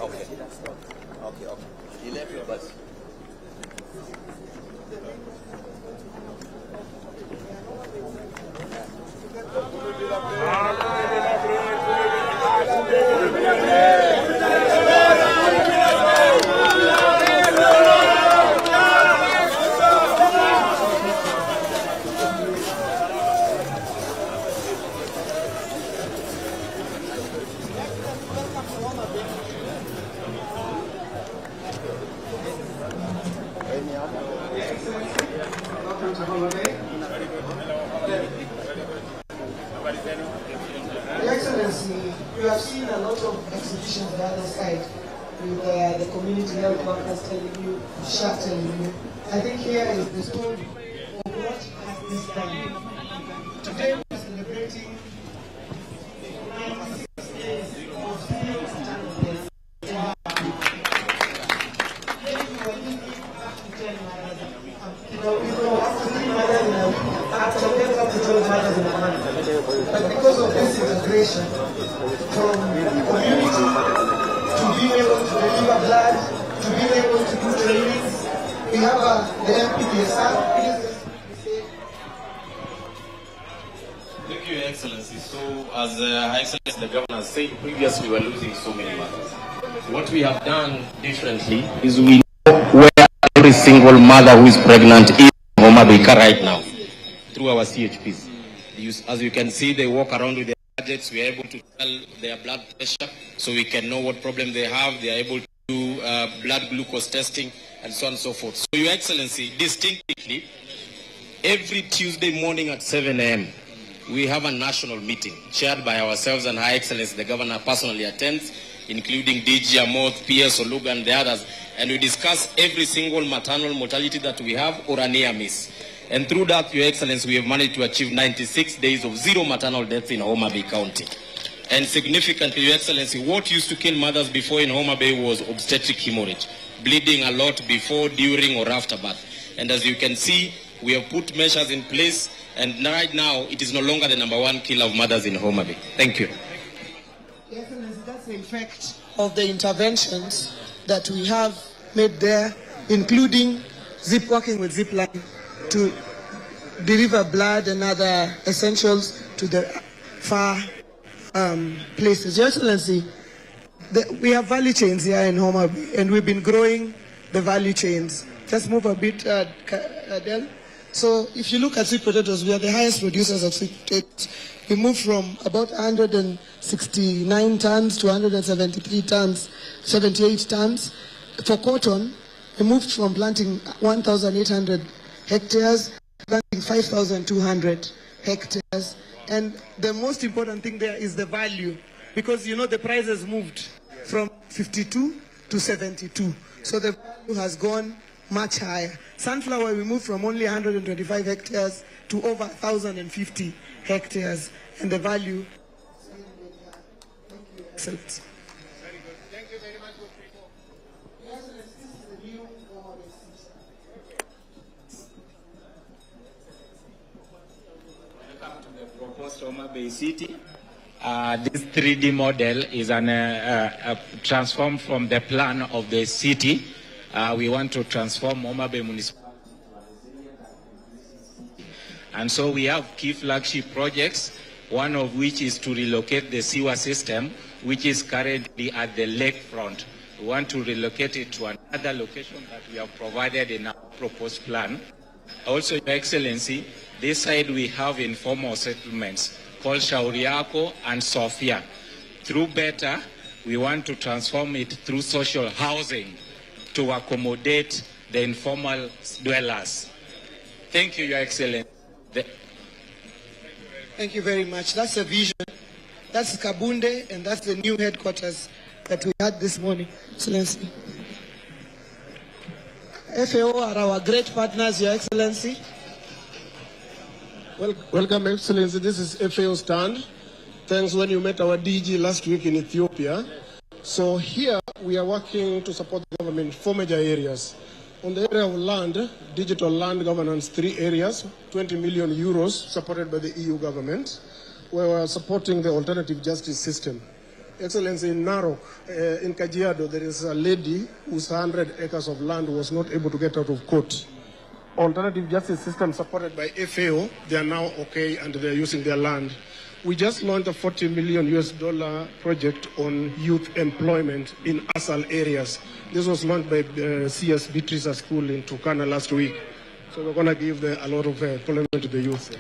S13: Okay. You left your bus.
S22: welcome to Homa Bay. Your Excellency, we have seen a lot of exhibitions the other side with the community health workers telling you, SHA telling you. I think here is the story of what has this done. Today we're celebrating 96 days of serious maternal death. But because of this integration, from community to being able to deliver blood, to being able to do trainings, we have the MPPSR.
S1: Thank you, Your Excellency. So, as Her Excellency the Governor said previously, we were losing so many mothers. What we have done differently is we know where every single mother who is pregnant is in Homa Bay right now through our CHPs. As you can see, they walk around with their gadgets. We are able to tell their blood pressure so we can know what problem they have. They are able to do blood glucose testing and so on and so forth. So, Your Excellency, distinctly, every Tuesday morning at 7 a.m., we have a national meeting chaired by ourselves, and Her Excellency the Governor personally attends, including DG Amoth, PS Oluga and the others, and we discuss every single maternal mortality that we have or a near miss. And through that, Your Excellency, we have managed to achieve 96 days of zero maternal deaths in Homa Bay County. And significantly, Your Excellency, what used to kill mothers before in Homa Bay was obstetric hemorrhage, bleeding a lot before, during, or after birth. And as you can see, we have put measures in place, and right now, it is no longer the #1 killer of mothers in Homa Bay. Thank you.
S22: Your Excellency, that's the effect of the interventions that we have made there, including working with Zipline to deliver blood and other essentials to the far places. Your Excellency, we have value chains here in Homa Bay, and we've been growing the value chains. Just move a bit, Adele. So if you look at sweet potatoes, we are the highest producers of sweet potatoes. We moved from about 169 tons to 173 tons, 78 tons. For cotton, we moved from planting 1,800 hectares, planting 5,200 hectares. And the most important thing there is the value, because you know the price has moved from 52 to 72. So the value has gone much higher. Sunflower, we moved from only 125 hectares to over 1,050 hectares, and the value. Excellent.
S2: Thank you very much.
S3: Welcome to the proposed Homa Bay City. This 3D model is transformed from the plan of the city. We want to transform Homa Bay municipality. And so we have key flagship projects, one of which is to relocate the sewer system, which is currently at the lakefront. We want to relocate it to another location that we have provided in our proposed plan. Also, Your Excellency, this side we have informal settlements called Shauriako and Sofia. Through BETA, we want to transform it through social housing to accommodate the informal dwellers. Thank you, Your Excellency.
S22: Thank you very much. That's a vision. That's Kabunde, and that's the new headquarters that we had this morning, Excellency. FAO are our great partners, Your Excellency.
S2: Welcome, Excellency. This is FAO stand. Thanks when you met our DG last week in Ethiopia. So here we are working to support the government in 4 major areas. On the area of land, digital land governance, 3 areas, 20 million euros supported by the EU government. We are supporting the alternative justice system. Excellency, in Narok, in Kajiado, there is a lady whose 100 acres of land was not able to get out of court. Alternative justice system supported by FAO, they are now okay and they are using their land. We just launched a $40 million project on youth employment in ASAL areas. This was launched by CS Beatrice School in Turkana last week. So we're going to give a lot of employment to the youth.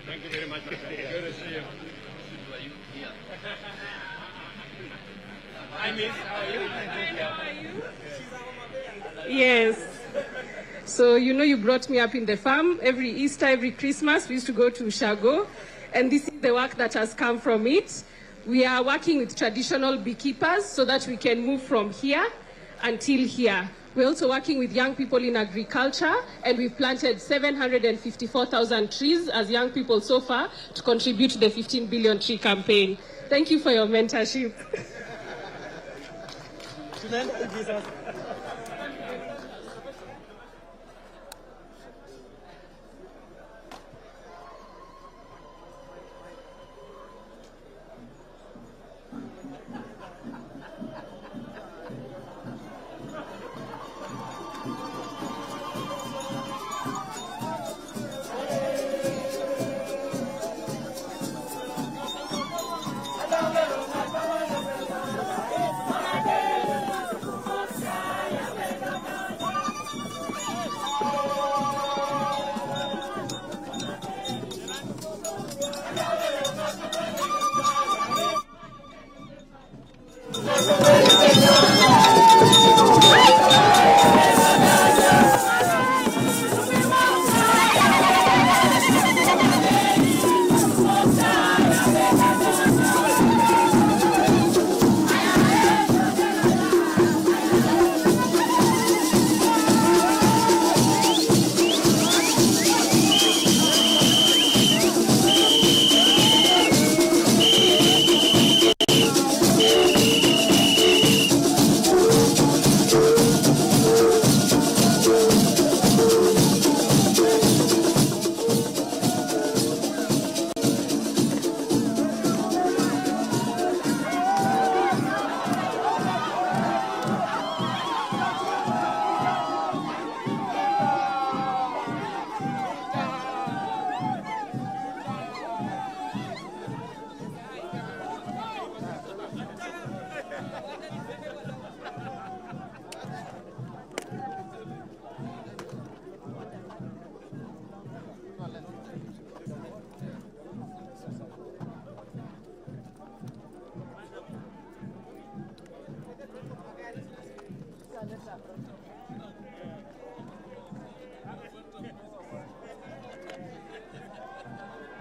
S2: Thank you very much.
S4: Yes. So, you know, you brought me up in the farm. Every Easter, every Christmas, we used to go to Ushago. And this is the work that has come from it. We are working with traditional beekeepers so that we can move from here until here. We're also working with young people in agriculture, and we've planted 754,000 trees as young people so far to contribute to the 15 billion tree campaign. Thank you for your mentorship.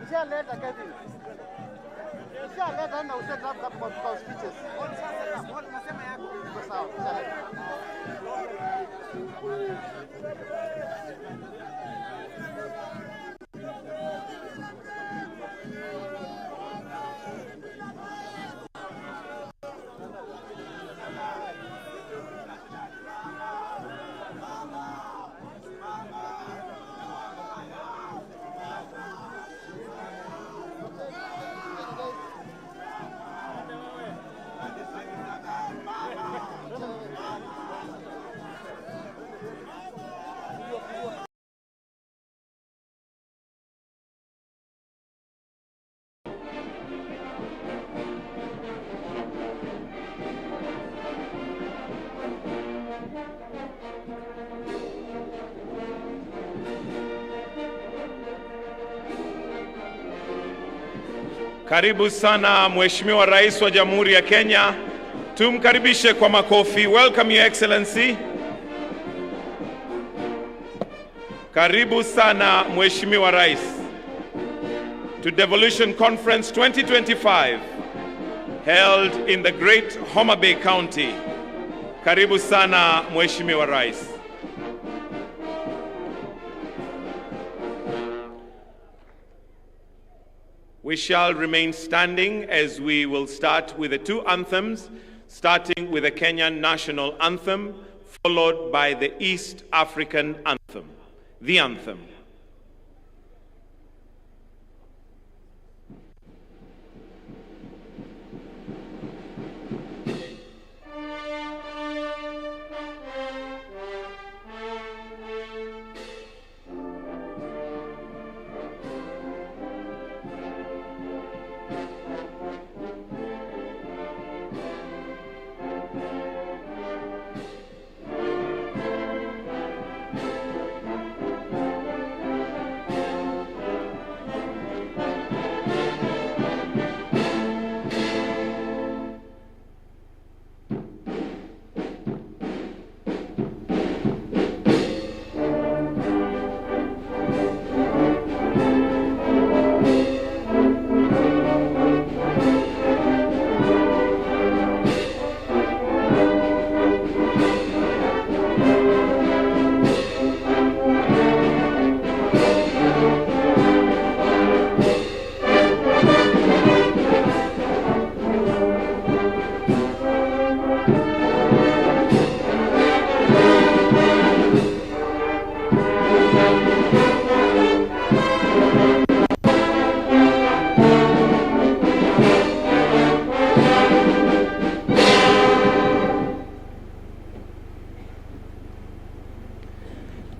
S19: Ushaleta Kevin. Ushaleta na ushaleta hapo kwa speeches. Unasema yako. Sawa, ushaleta.
S6: Karibu sana Mheshimiwa Rais wa Jamhuri ya Kenya. Tumkaribishe kwa makofi. Welcome Your Excellency. Karibu sana Mheshimiwa Rais to Devolution Conference 2025 held in the great Homa Bay County. Karibu sana Mheshimiwa Rais. We shall remain standing as we will start with the two anthems, starting with the Kenyan national anthem, followed by the East African anthem. The anthem.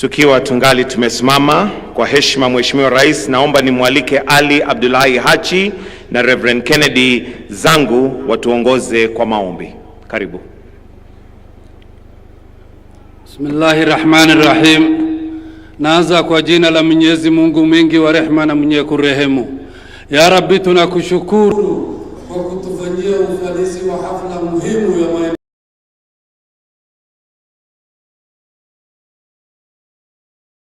S6: Tukiwa tungali tumesimama kwa heshima, Mheshimiwa Rais, naomba nimwalike Ali Abdullahi Hachi na Reverend Kennedy Zangu watuongoze kwa maombi. Karibu.
S7: Bismillahirrahmanirrahim. Naanza kwa jina la Mwenyezi Mungu mwingi wa rehema na mwenye kurehemu. Ya Rabbi, tunakushukuru kwa kutufanyia ufanisi wa hafla muhimu ya maendeleo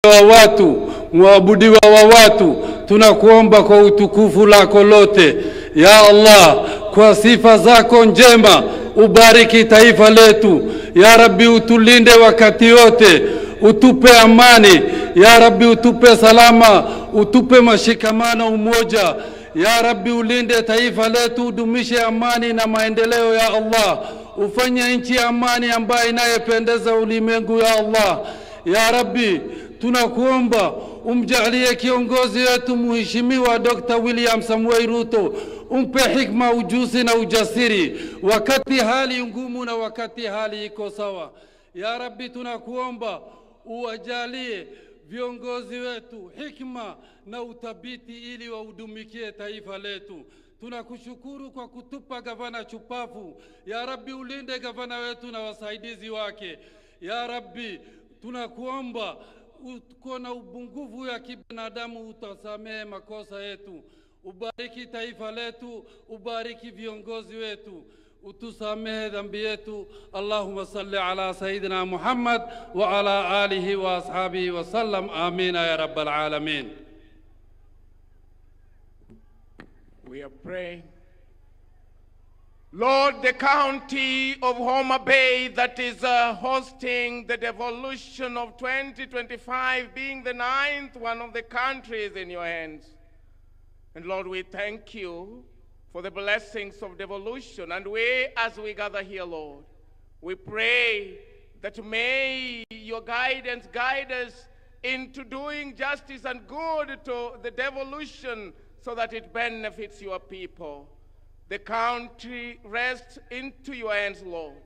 S7: wa watu, muabudiwa wa watu. Tunakuomba kwa utukufu lako lote, ya Allah, kwa sifa zako njema, ubariki taifa letu. Ya Rabbi, utulinde wakati wote, utupe amani. Ya Rabbi, utupe salama, utupe mashikamano, umoja. Ya Rabbi, ulinde taifa letu, udumishe amani na maendeleo. Ya Allah, ufanye nchi amani ambayo inayependeza ulimwengu. Ya Allah, ya Rabbi, tunakuomba umjalie kiongozi wetu Mheshimiwa Dr. William Samoei Ruto, umpe hikma, ujuzi na ujasiri wakati hali ngumu na wakati hali iko sawa. Ya Rabbi, tunakuomba uwajalie viongozi wetu hikma na utabiti ili waudumikie taifa letu. Tunakushukuru kwa kutupa gavana chupafu. Ya Rabbi, ulinde gavana wetu na wasaidizi wake. Ya Rabbi, tunakuomba uko na ubungufu ya kibinadamu, utasamehe makosa yetu. Ubariki taifa letu, ubariki viongozi wetu, utusamehe dhambi yetu. Allahumma salli ala Sayyidina Muhammad wa ala alihi wa ashabihi wa sallam. Amina ya Rabbal Alamin.
S6: We are praying. Lord, the county of Homa Bay that is hosting the Devolution of 2025, being the 9th one of the countries, in your hands. And Lord, we thank you for the blessings of devolution. And we, as we gather here, Lord, we pray that may your guidance guide us into doing justice and good to the devolution so that it benefits your people. The country rests into your hands, Lord.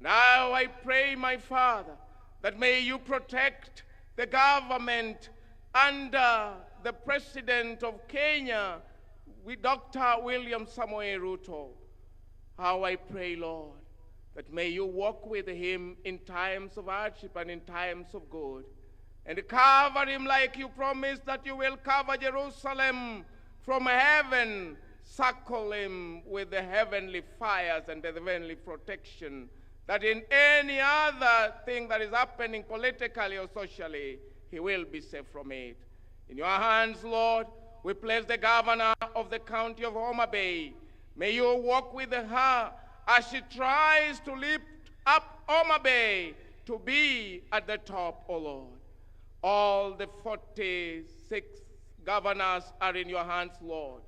S6: Now I pray, my Father, that may you protect the government under the President of Kenya, with Dr. William Samoei Ruto. How I pray, Lord, that may you walk with him in times of hardship and in times of good, and cover him like you promised that you will cover Jerusalem from heaven. Circle him with the heavenly fires and the heavenly protection, that in any other thing that is happening politically or socially, he will be safe from it. In your hands, Lord, we place the governor of the county of Homa Bay. May you walk with her as she tries to lift up Homa Bay to be at the top, O Lord. All the 46 governors are in your hands, Lord.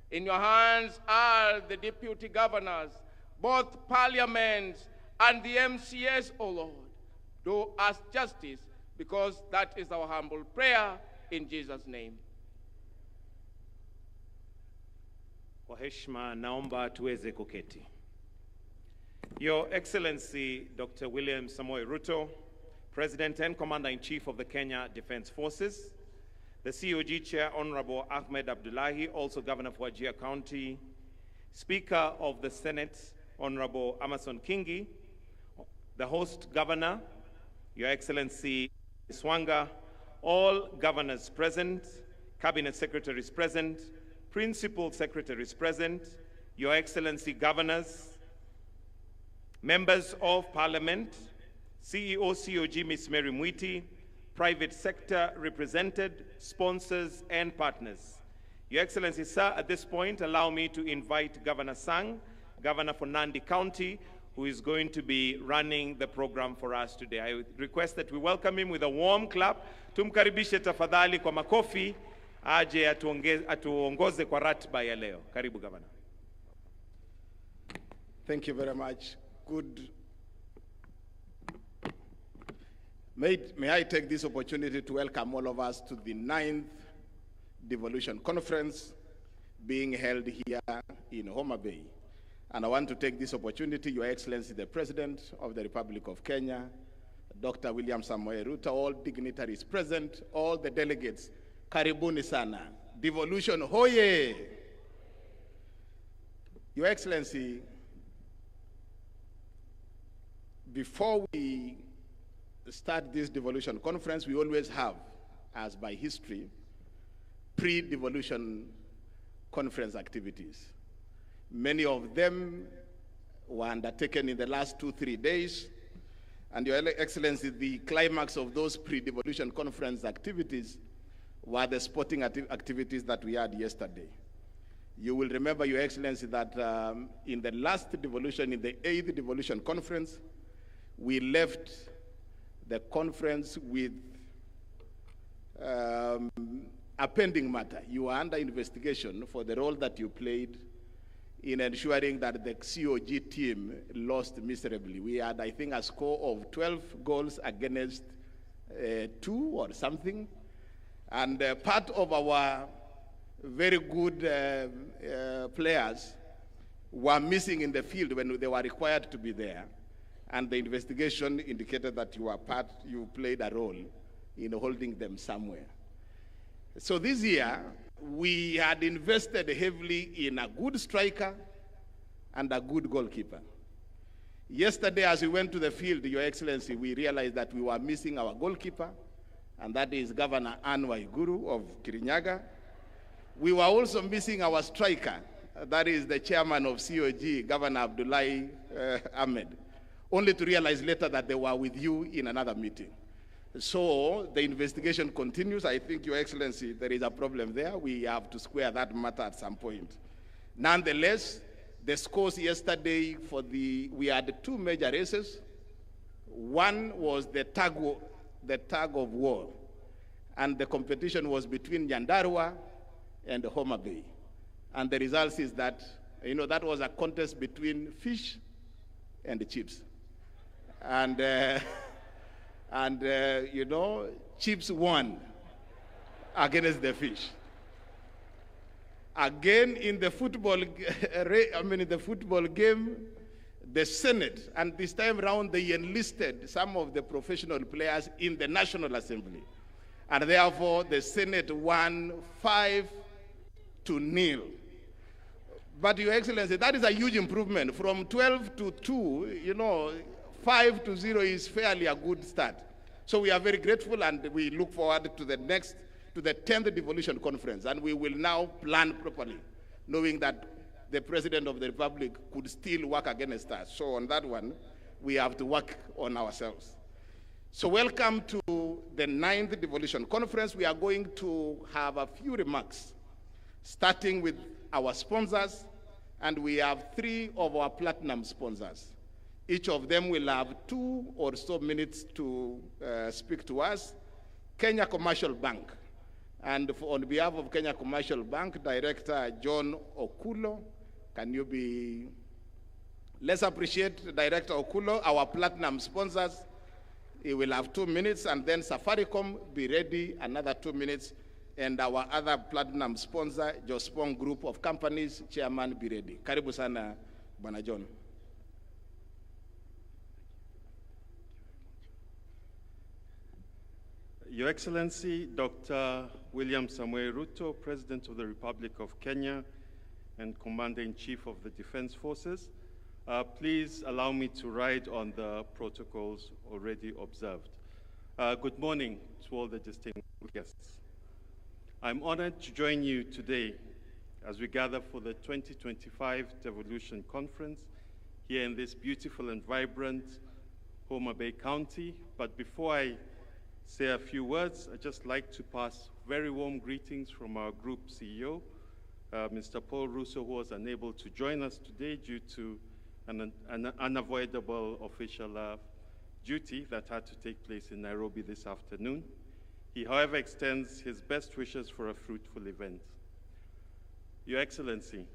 S6: In your hands are the deputy governors, both parliaments and the MCS, O Lord. Do us justice, because that is our humble prayer in Jesus' name.
S8: Kwa heshima naomba tuweze kuketi. Your Excellency Dr. William Samoei Ruto, President and Commander-in-Chief of the Kenya Defense Forces, the COG Chair, Honorable Ahmed Abdullahi, also Governor of Wajir County, Speaker of the Senate, Honorable Amason Kingi, the host governor, Your Excellency Swanga, all governors present, cabinet secretaries present, principal secretaries present, Your Excellency governors, members of parliament, CEO COG Ms. Mary Mwiti, private sector represented, sponsors and partners. Your Excellency, sir, at this point, allow me to invite Governor Sang, Governor for Nandi County, who is going to be running the program for us today. I request that we welcome him with a warm clap. Tumkaribishe tafadhali kwa makofi, aje atuongoze kwa ratiba ya leo. Karibu, Governor.
S9: Thank you very much. Good. May I take this opportunity to welcome all of us to the 9th Devolution Conference being held here in Homa Bay. And I want to take this opportunity, Your Excellency, the President of the Republic of Kenya, Dr. William Samoei Ruto, all dignitaries present, all the delegates, karibuni sana. Devolution, hoye! Your Excellency, before we start this devolution conference, we always have, as by history, pre-devolution conference activities. Many of them were undertaken in the last 2-3 days, and Your Excellency, the climax of those pre-devolution conference activities were the sporting activities that we had yesterday. You will remember, Your Excellency, that in the last devolution, in the 8th devolution conference, we left the conference with a pending matter. You are under investigation for the role that you played in ensuring that the COG team lost miserably. We had, I think, a score of 12 goals against 2 or something. And part of our very good players were missing in the field when they were required to be there. And the investigation indicated that you played a role in holding them somewhere. So this year, we had invested heavily in a good striker and a good goalkeeper. Yesterday, as we went to the field, Your Excellency, we realized that we were missing our goalkeeper, and that is Governor Anne Waiguru of Kirinyaga. We were also missing our striker, that is the chairman of COG, Governor Abdullahi Ahmed, only to realize later that they were with you in another meeting. So the investigation continues. I think, Your Excellency, there is a problem there. We have to square that matter at some point. Nonetheless, the scores yesterday we had 2 major races. One was the tug of war, and the competition was between Nyandarua and Homa Bay. And the result is that, that was a contest between fish and chips. And chips won against the fish. Again, in the football, game, the Senate, and this time around they enlisted some of the professional players in the National Assembly. And therefore, the Senate won 5-0. But, Your Excellency, that is a huge improvement. From 12-2, 5-0 is fairly a good start. So we are very grateful, and we look forward to the 10th devolution conference. And we will now plan properly, knowing that the President of the Republic could still work against us. So on that one, we have to work on ourselves. So welcome to the 9th devolution conference. We are going to have a few remarks, starting with our sponsors, and we have 3 of our platinum sponsors. Each of them will have 2 or so minutes to speak to us. Kenya Commercial Bank. And on behalf of Kenya Commercial Bank, Director John Okulo, can you be... Let's appreciate Director Okulo, our platinum sponsors. He will have 2 minutes, and then Safaricom, be ready, another 2 minutes. And our other platinum sponsor, Jospong Group of Companies, Chairman, be ready. Karibu sana, Bwana John.
S10: Your Excellency, Dr. William Samoei Ruto, President of the Republic of Kenya and Commander-in-Chief of the Defense Forces, please allow me to ride on the protocols already observed. Good morning to all the distinguished guests. I'm honored to join you today as we gather for the 2025 Devolution Conference here in this beautiful and vibrant Homa Bay County. But before I say a few words, I'd just like to pass very warm greetings from our group CEO, Mr. Paul Russo, who was unable to join us today due to an unavoidable official duty that had to take place in Nairobi this afternoon. He, however, extends his best wishes for a fruitful event. Your Excellency,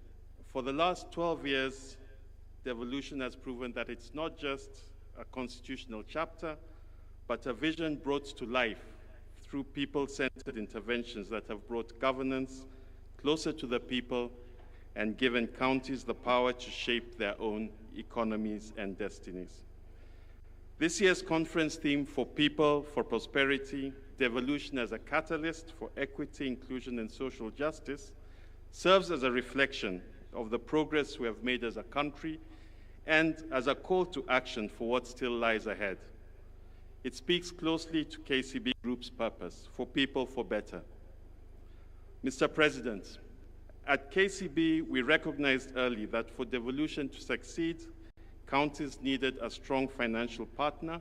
S10: for the last 12 years, Devolution has proven that it's not just a constitutional chapter, but a vision brought to life through people-centered interventions that have brought governance closer to the people and given counties the power to shape their own economies and destinies. This year's conference theme, For People, for Prosperity, Devolution as a Catalyst for Equity, Inclusion, and Social Justice, serves as a reflection of the progress we have made as a country and as a call to action for what still lies ahead. It speaks closely to KCB Group's purpose, for people, for better. Mr. President, at KCB, we recognized early that for devolution to succeed, counties needed a strong financial partner,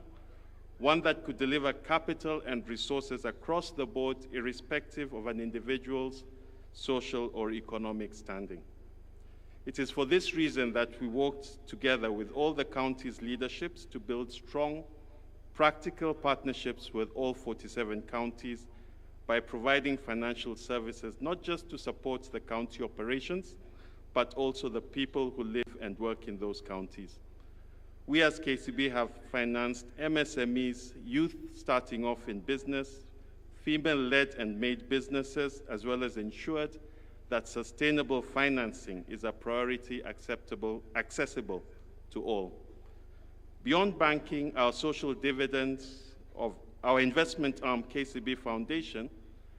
S10: one that could deliver capital and resources across the board, irrespective of an individual's social or economic standing. It is for this reason that we worked together with all the counties' leaderships to build strong, practical partnerships with all 47 counties by providing financial services, not just to support the county operations, but also the people who live and work in those counties. We as KCB have financed MSMEs, youth starting off in business, female-led and made businesses, as well as ensured that sustainable financing is a priority accessible to all. Beyond banking, our social dividends of our investment arm, KCB Foundation,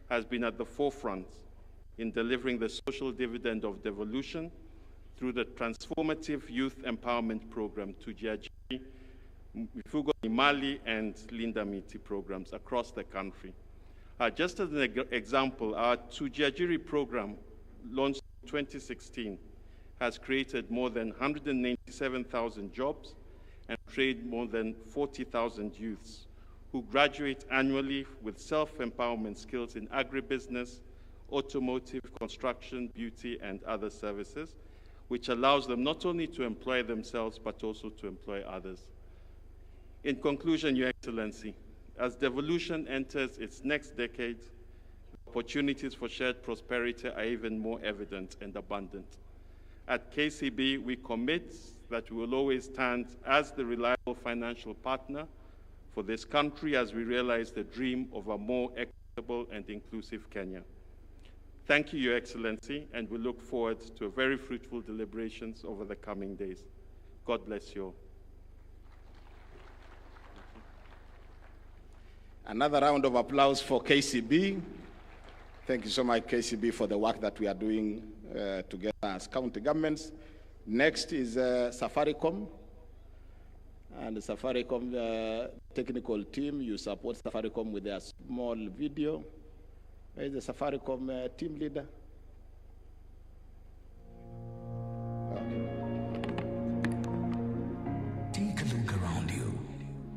S10: has been at the forefront in delivering the social dividend of devolution through the transformative youth empowerment program, Tujiajiri, Mifugo Imali, and Linda Miti programs across the country. Just as an example, our Tujiajiri program, launched in 2016, has created more than 197,000 jobs and trained more than 40,000 youths who graduate annually with self-empowerment skills in agribusiness, automotive, construction, beauty, and other services, which allows them not only to employ themselves, but also to employ others. In conclusion, Your Excellency, as devolution enters its next decade, opportunities for shared prosperity are even more evident and abundant. At KCB, we commit that we will always stand as the reliable financial partner for this country as we realize the dream of a more equitable and inclusive Kenya. Thank you, Your Excellency, and we look forward to very fruitful deliberations over the coming days. God bless you all.
S9: Another round of applause for KCB. Thank you so much, KCB, for the work that we are doing together as county governments. Next is Safaricom. And the Safaricom technical team, you support Safaricom with a small video. Where is the Safaricom team leader?
S11: Take a look around you.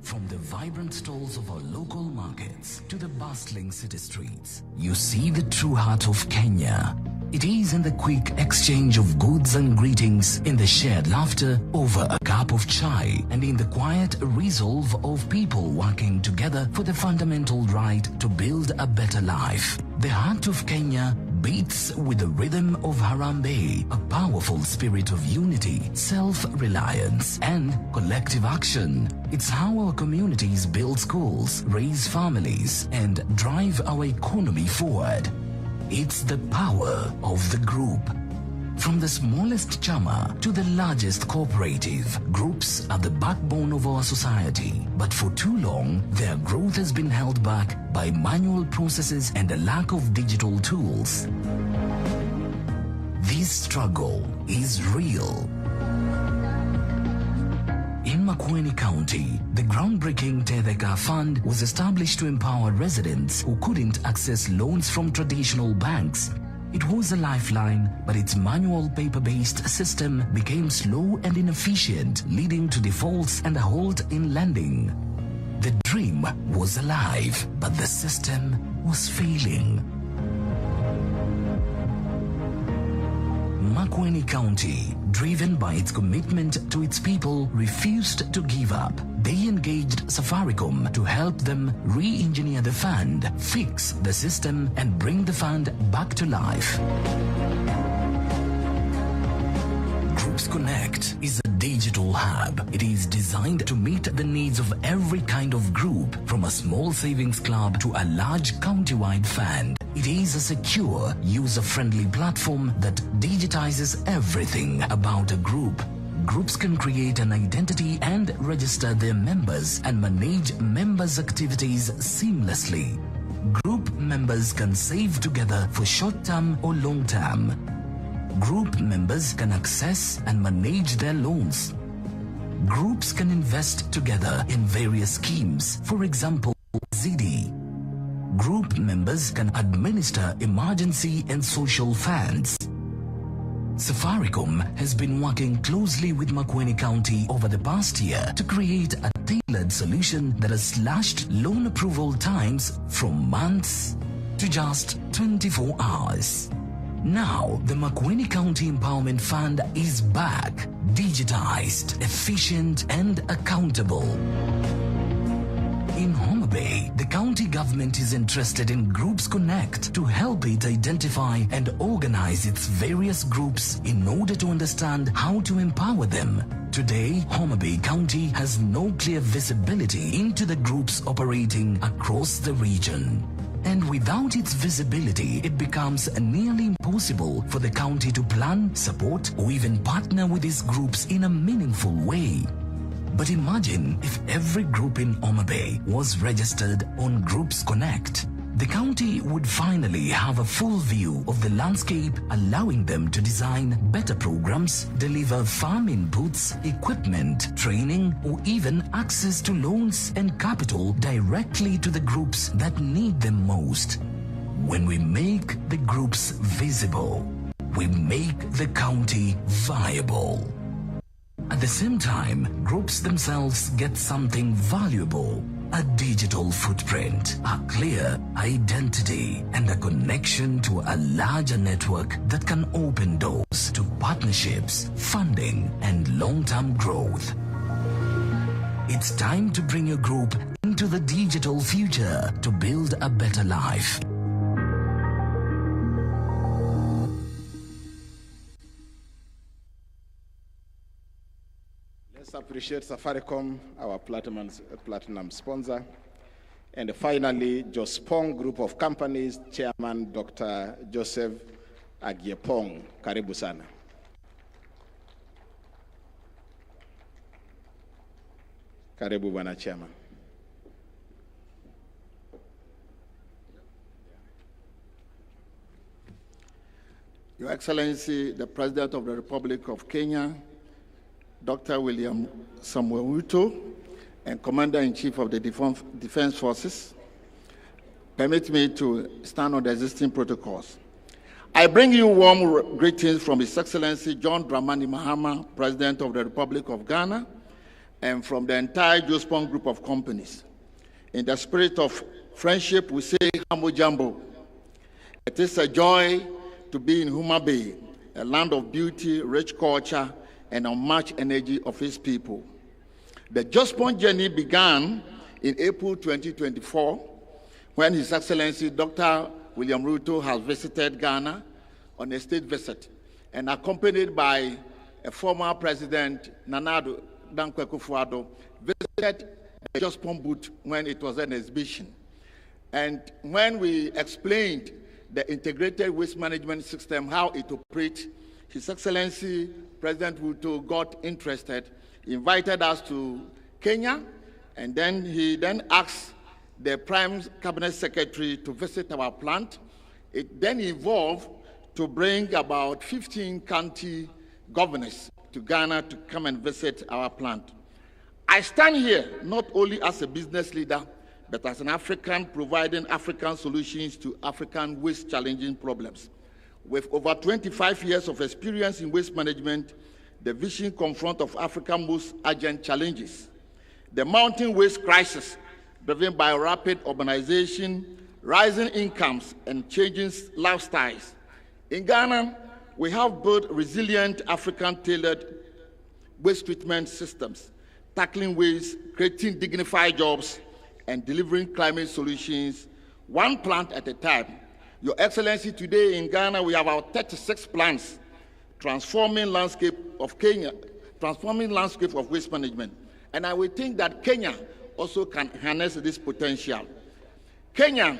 S11: From the vibrant stalls of our local markets to the bustling city streets, you see the true heart of Kenya. It is in the quick exchange of goods and greetings, in the shared laughter over a cup of chai, and in the quiet resolve of people working together for the fundamental right to build a better life. The heart of Kenya beats with the rhythm of Harambee, a powerful spirit of unity, self-reliance, and collective action. It's how our communities build schools, raise families, and drive our economy forward. It's the power of the group. From the smallest chama to the largest cooperative, groups are the backbone of our society. But for too long, their growth has been held back by manual processes and a lack of digital tools. This struggle is real. In Makueni County, the groundbreaking Tetheka Fund was established to empower residents who couldn't access loans from traditional banks. It was a lifeline, but its manual paper-based system became slow and inefficient, leading to defaults and a halt in lending. The dream was alive, but the system was failing. Makueni County, driven by its commitment to its people, refused to give up. They engaged Safaricom to help them re-engineer the fund, fix the system, and bring the fund back to life. Groups Connect is a digital hub. It is designed to meet the needs of every kind of group, from a small savings club to a large county-wide fund. It is a secure, user-friendly platform that digitizes everything about a group. groups can create an identity and register their members and manage members' activities seamlessly. Group members can save together for short-term or long-term. Group members can access and manage their loans. Groups can invest together in various schemes, for example, ZD. Group members can administer emergency and social funds. Safaricom has been working closely with Makueni County over the past year to create a tailored solution that has slashed loan approval times from months to just 24 hours. Now, the Makueni County Empowerment Fund is back, digitized, efficient, and accountable. In Homa Bay, the county government is interested in Groups Connect to help it identify and organize its various groups in order to understand how to empower them. Today, Homa Bay County has no clear visibility into the groups operating across the region. And without its visibility, it becomes nearly impossible for the county to plan, support, or even partner with these groups in a meaningful way. But imagine if every group in Homa Bay was registered on Groups Connect. The county would finally have a full view of the landscape, allowing them to design better programs, deliver farm inputs, equipment, training, or even access to loans and capital directly to the groups that need them most. When we make the groups visible, we make the county viable. At the same time, groups themselves get something valuable: a digital footprint, a clear identity, and a connection to a larger network that can open doors to partnerships, funding, and long-term growth. It's time to bring your group into the digital future to build a better life.
S9: Let's appreciate Safaricom, our platinum sponsor. And finally, Jospong Group of Companies, Chairman Dr. Joseph Agiepong. Karibu sana. Karibu Bwana Chairman.
S12: Your Excellency, the President of the Republic of Kenya, Dr. William Samuel Ruto, and Commander-in-Chief of the Defense Forces, permit me to stand on the existing protocols. I bring you warm greetings from His Excellency John Dramani Mahama, President of the Republic of Ghana, and from the entire Jospong Group of Companies. In the spirit of friendship, we say Hambo Jambo. It is a joy to be in Homa Bay, a land of beauty, rich culture, and unmatched energy of its people. The Jospong journey began in April 2024 when His Excellency Dr. William Ruto has visited Ghana on a state visit and accompanied by a former President Nana Addo Dankwa Akufo-Addo visited the Jospong booth when it was an exhibition. And when we explained the integrated waste management system, how it operates, His Excellency President Ruto got interested, invited us to Kenya, and then he asked the Prime Cabinet Secretary to visit our plant. It then evolved to bring about 15 county governors to Ghana to come and visit our plant. I stand here not only as a business leader, but as an African providing African solutions to African waste challenging problems. With over 25 years of experience in waste management, the vision confront of Africa's most urgent challenges. The mounting waste crisis, driven by rapid urbanization, rising incomes, and changing lifestyles. In Ghana, we have built resilient African-tailored waste treatment systems, tackling waste, creating dignified jobs, and delivering climate solutions, one plant at a time. Your Excellency, today in Ghana, we have our 36 plants transforming landscape of Kenya, transforming landscape of waste management. And I would think that Kenya also can harness this potential. Kenya,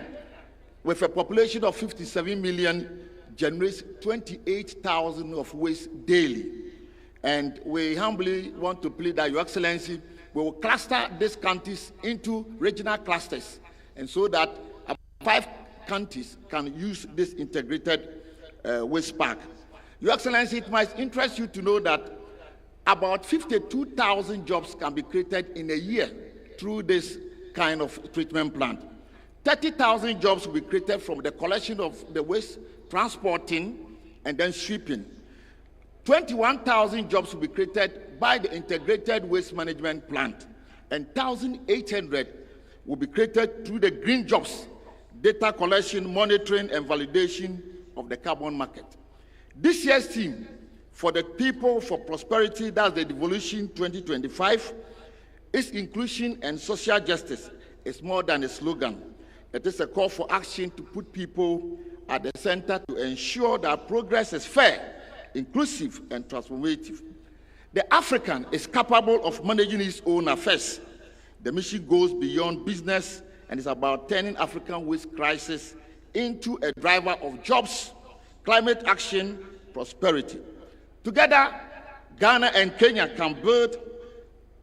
S12: with a population of 57 million, generates 28,000 of waste daily. And we humbly want to plead that, Your Excellency, we will cluster these counties into regional clusters, and so that 5 counties can use this integrated waste park. Your Excellency, it might interest you to know that about 52,000 jobs can be created in a year through this kind of treatment plant. 30,000 jobs will be created from the collection of the waste, transporting, and then sweeping. 21,000 jobs will be created by the integrated waste management plant, and 1,800 will be created through the green jobs, data collection, monitoring, and validation of the carbon market. This year's theme for the People for Prosperity, that's the Devolution 2025, is inclusion and social justice. It's more than a slogan. It is a call for action to put people at the center to ensure that progress is fair, inclusive, and transformative. The African is capable of managing his own affairs. The mission goes beyond business and is about turning African waste crisis into a driver of jobs, climate action, prosperity. Together, Ghana and Kenya can build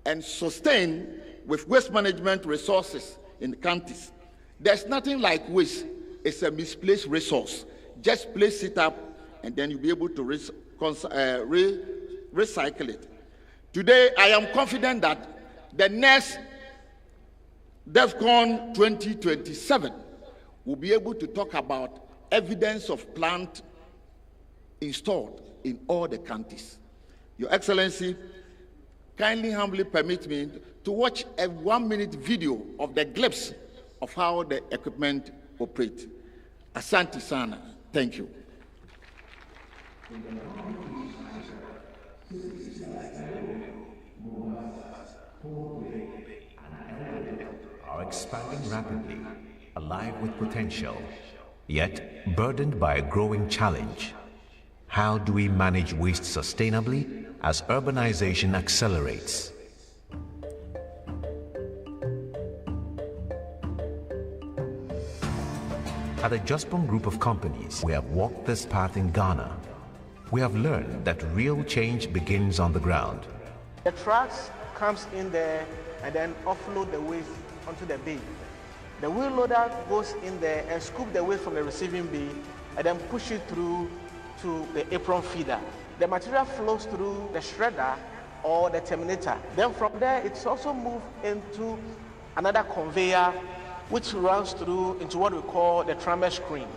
S12: and sustain with waste management resources in the countries. There's nothing like waste. It's a misplaced resource. Just place it up, and then you'll be able to recycle it. Today, I am confident that the next DEFCON 2027 will be able to talk about evidence of plant installed in all the countries. Your Excellency, kindly humbly permit me to watch a 1-minute video of the glimpse of how the equipment operates. Asante sana. Thank you.
S14: Are expanding rapidly, alive with potential, yet burdened by a growing challenge. How do we manage waste sustainably as urbanization accelerates? At the Jospong Group of companies, we have walked this path in Ghana. We have learned that real change begins on the ground.
S15: The trucks comes in there and then offload the waste onto the bin. The wheel loader goes in there and scoop the waste from the receiving bin and then push it through to the apron feeder. The material flows through the shredder or the terminator. Then from there, it's also moved into another conveyor which runs through into what we call the trammer screen.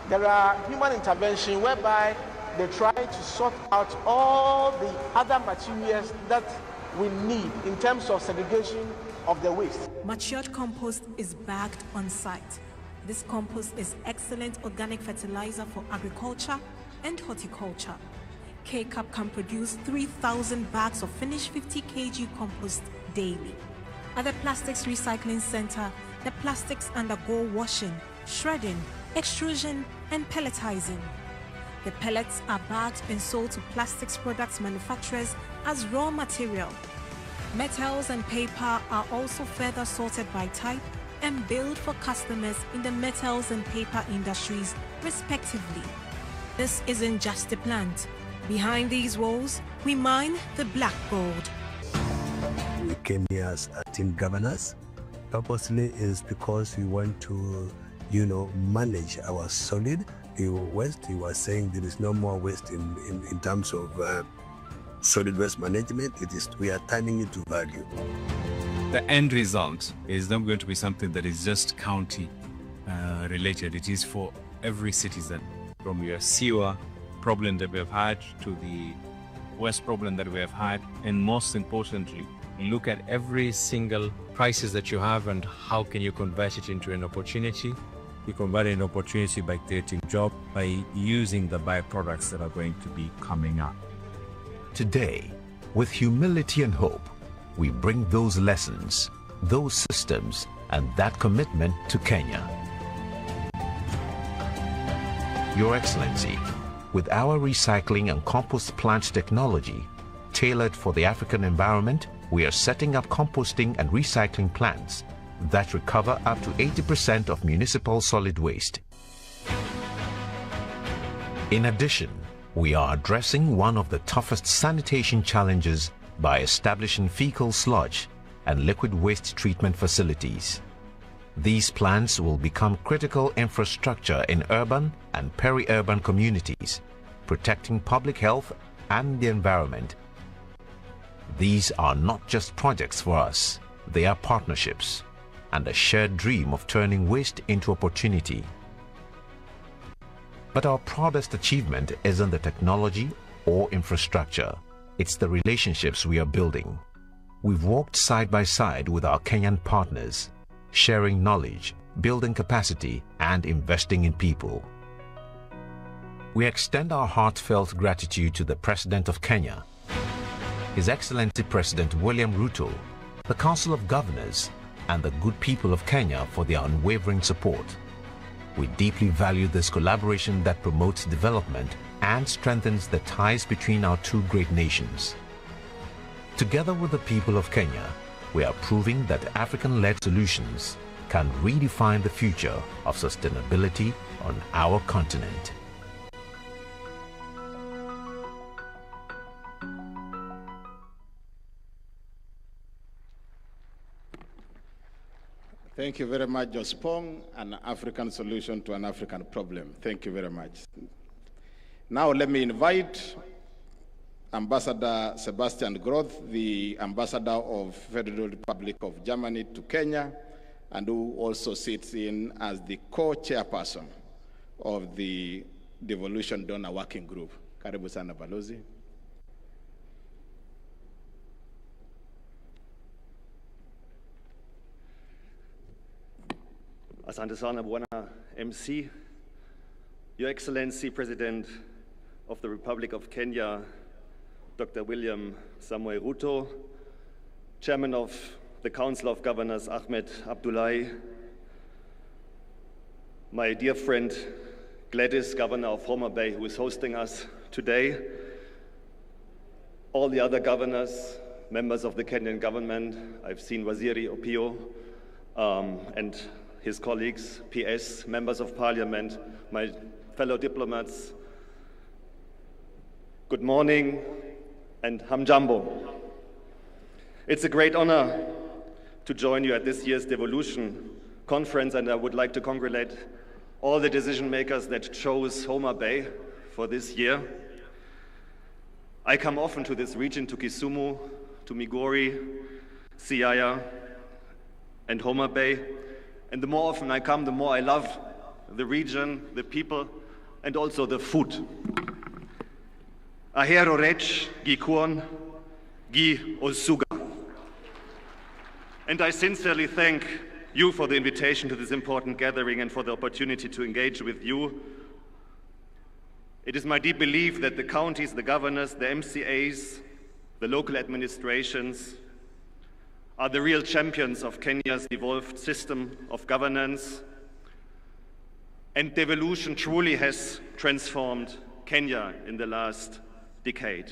S15: There are human intervention whereby they try to sort out all the other materials that we need in terms of segregation of the waste.
S16: Matured compost is bagged on site. This compost is excellent organic fertilizer for agriculture and horticulture. K-Cup can produce 3,000 bags of finished 50 kg compost daily. At the Plastics Recycling Center, the plastics undergo washing, shredding, extrusion, and pelletizing. The pellets are bagged and sold to plastics products manufacturers as raw material. Metals and paper are also further sorted by type and billed for customers in the metals and paper industries, respectively. This isn't just a plant. Behind these walls, we mine the black gold.
S17: We came here as team governors. Purposely is because we want to, manage our solid waste. He was saying there is no more waste in terms of solid waste management. We are turning it to value.
S20: The end result is not going to be something that is just county related. It is for every citizen, from your sewer problem that we have had to the waste problem that we have had, and most importantly, look at every single crisis that you have and how can you convert it into an opportunity. You convert an opportunity by creating jobs, by using the byproducts that are going to be coming up.
S14: Today, with humility and hope, we bring those lessons, those systems, and that commitment to Kenya. Your Excellency, with our recycling and compost plant technology, tailored for the African environment, we are setting up composting and recycling plants that recover up to 80% of municipal solid waste. In addition, we are addressing one of the toughest sanitation challenges by establishing fecal sludge and liquid waste treatment facilities. These plants will become critical infrastructure in urban and peri-urban communities, protecting public health and the environment. These are not just projects for us, they are partnerships and a shared dream of turning waste into opportunity. But our proudest achievement isn't the technology or infrastructure, it's the relationships we are building. We've walked side by side with our Kenyan partners, sharing knowledge, building capacity, and investing in people. We extend our heartfelt gratitude to the President of Kenya, His Excellency President William Ruto, the Council of Governors, and the good people of Kenya for their unwavering support. We deeply value this collaboration that promotes development and strengthens the ties between our two great nations. Together with the people of Kenya, we are proving that African-led solutions can redefine the future of sustainability on our continent.
S9: Thank you very much, Jospong, an African solution to an African problem. Thank you very much. Now let me invite Ambassador Sebastian Groth, the Ambassador of Federal Republic of Germany to Kenya, and who also sits in as the co-chairperson of the Devolution Donor Working Group. Karibu sana Balozi.
S5: Asante sana Bwana MC, Your Excellency President of the Republic of Kenya, Dr. William Samoei Ruto, Chairman of the Council of Governors Ahmed Abdullahi, my dear friend Gladys, Governor of Homa Bay, who is hosting us today, all the other governors, members of the Kenyan government. I've seen Waziri Opio and his colleagues, PS, members of parliament, my fellow diplomats. Good morning and hamjambo. It's a great honor to join you at this year's Devolution conference, and I would like to congratulate all the decision makers that chose Homa Bay for this year. I come often to this region, to Kisumu, to Migori, Siaya, and Homa Bay. And the more often I come, the more I love the region, the people, and also the food. Ahero rech, gi kuon, gi osuga. And I sincerely thank you for the invitation to this important gathering and for the opportunity to engage with you. It is my deep belief that the counties, the governors, the MCAs, the local administrations, are the real champions of Kenya's evolved system of governance. And devolution truly has transformed Kenya in the last decade,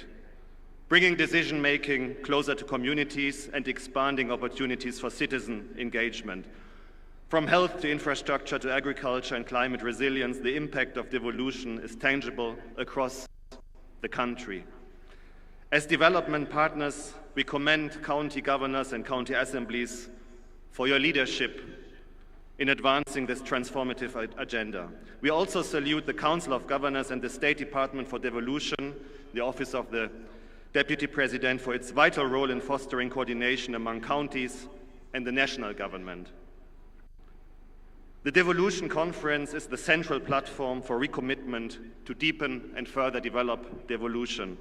S5: bringing decision-making closer to communities and expanding opportunities for citizen engagement. From health to infrastructure to agriculture and climate resilience, the impact of devolution is tangible across the country. As development partners, we commend county governors and county assemblies for your leadership in advancing this transformative agenda. We also salute the Council of Governors and the State Department for Devolution, the Office of the Deputy President, for its vital role in fostering coordination among counties and the national government. The Devolution Conference is the central platform for recommitment to deepen and further develop devolution.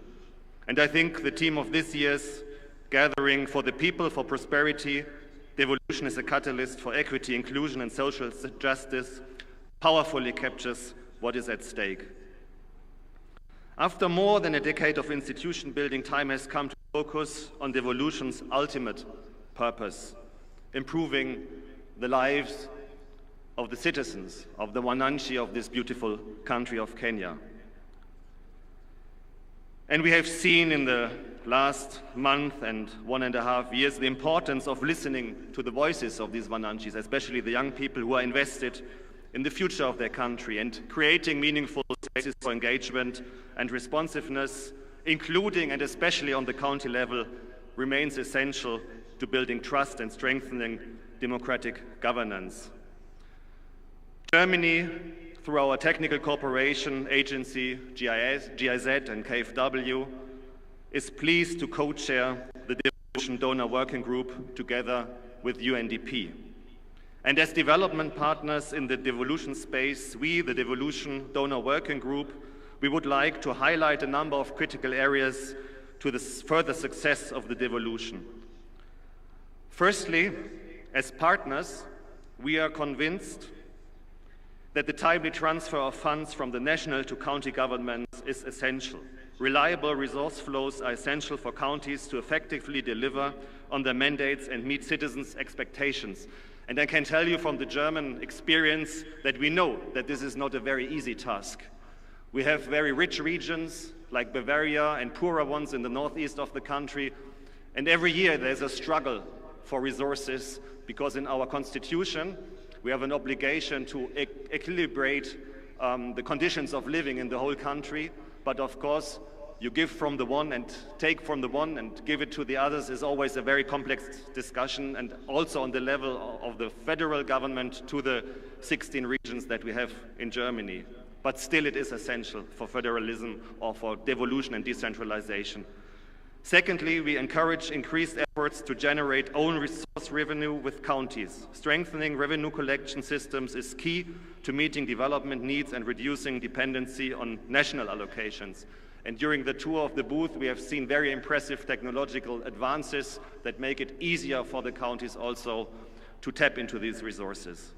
S5: And I think the theme of this year's gathering, For the People, for Prosperity, Devolution is a catalyst for equity, inclusion, and social justice, powerfully captures what is at stake. After more than a decade of institution building, time has come to focus on devolution's ultimate purpose, improving the lives of the citizens of the Wananchi of this beautiful country of Kenya. And we have seen in the last month and 1.5 years the importance of listening to the voices of these Wananchis, especially the young people who are invested in the future of their country, and creating meaningful spaces for engagement and responsiveness, including and especially on the county level, remains essential to building trust and strengthening democratic governance. Germany, through our technical cooperation agency, GIZ and KfW, is pleased to co-chair the Devolution Donor Working Group together with UNDP. And as development partners in the devolution space, we, the Devolution Donor Working Group, we would like to highlight a number of critical areas to the further success of the devolution. Firstly, as partners, we are convinced that the timely transfer of funds from the national to county governments is essential. Reliable resource flows are essential for counties to effectively deliver on their mandates and meet citizens' expectations. And I can tell you from the German experience that we know that this is not a very easy task. We have very rich regions like Bavaria and poorer ones in the northeast of the country. And every year there's a struggle for resources because in our constitution, we have an obligation to equilibrate the conditions of living in the whole country. But of course, you give from the one and take from the one and give it to the others is always a very complex discussion, and also on the level of the federal government to the 16 regions that we have in Germany. But still it is essential for federalism or for devolution and decentralization. Secondly, we encourage increased efforts to generate own resource revenue with counties. Strengthening revenue collection systems is key to meeting development needs and reducing dependency on national allocations. And during the tour of the booth, we have seen very impressive technological advances that make it easier for the counties also to tap into these resources.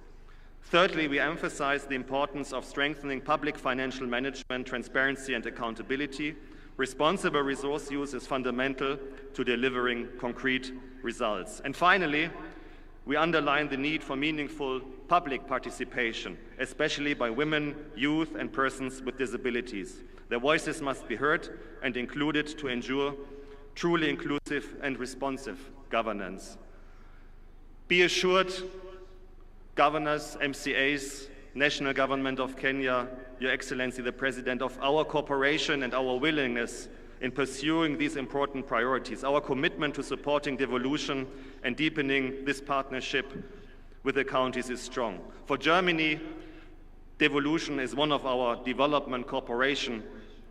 S5: Thirdly, we emphasize the importance of strengthening public financial management, transparency and accountability. Responsible resource use is fundamental to delivering concrete results. And finally, we underline the need for meaningful public participation, especially by women, youth and persons with disabilities. Their voices must be heard and included to ensure truly inclusive and responsive governance. Be assured, governors, MCAs, National Government of Kenya, Your Excellency the President, of our cooperation and our willingness in pursuing these important priorities. Our commitment to supporting devolution and deepening this partnership with the counties is strong. For Germany, devolution is one of our development cooperation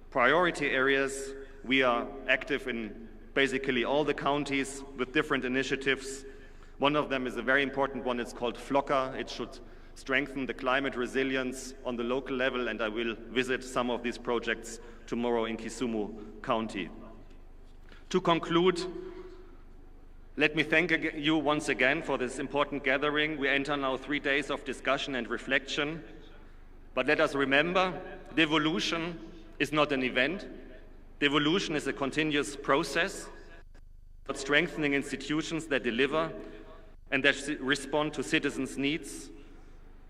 S5: priority areas. We are active in basically all the counties with different initiatives. One of them is a very important one. It's called FLOCA. It should strengthen the climate resilience on the local level, and I will visit some of these projects tomorrow in Kisumu County. To conclude, let me thank you once again for this important gathering. We enter now 3 days of discussion and reflection. But let us remember, devolution is not an event. Devolution is a continuous process about strengthening institutions that deliver and that respond to citizens' needs,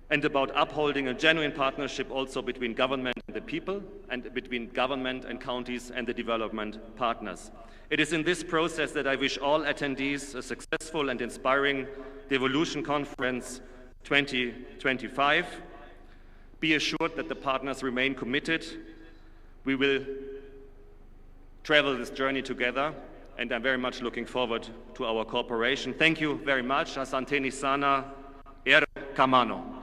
S5: and about upholding a genuine partnership also between government and the people, and between government and counties and the development partners. It is in this process that I wish all attendees a successful and inspiring Devolution Conference 2025. Be assured that the partners remain committed. We will travel this journey together, and I'm very much looking forward to our cooperation. Thank you very much. Asanteni sana. Kamano.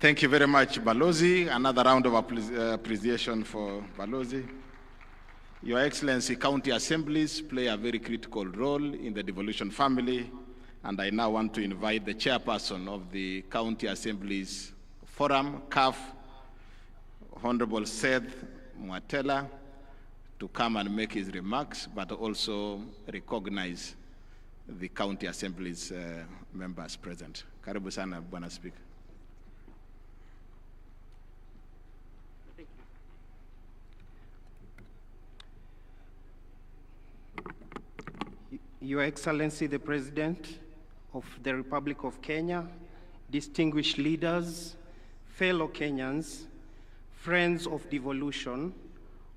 S9: Thank you very much, Balozi. Another round of appreciation for Balozi. Your Excellency, county assemblies play a very critical role in the devolution family, and I now want to invite the chairperson of the County Assemblies Forum, CAF, Honorable Seth Mwatela, to come and make his remarks, but also recognize the county assemblies members present. Karibu sana, Bwana Speaker.
S18: Your Excellency, the President of the Republic of Kenya, distinguished leaders, fellow Kenyans, friends of devolution,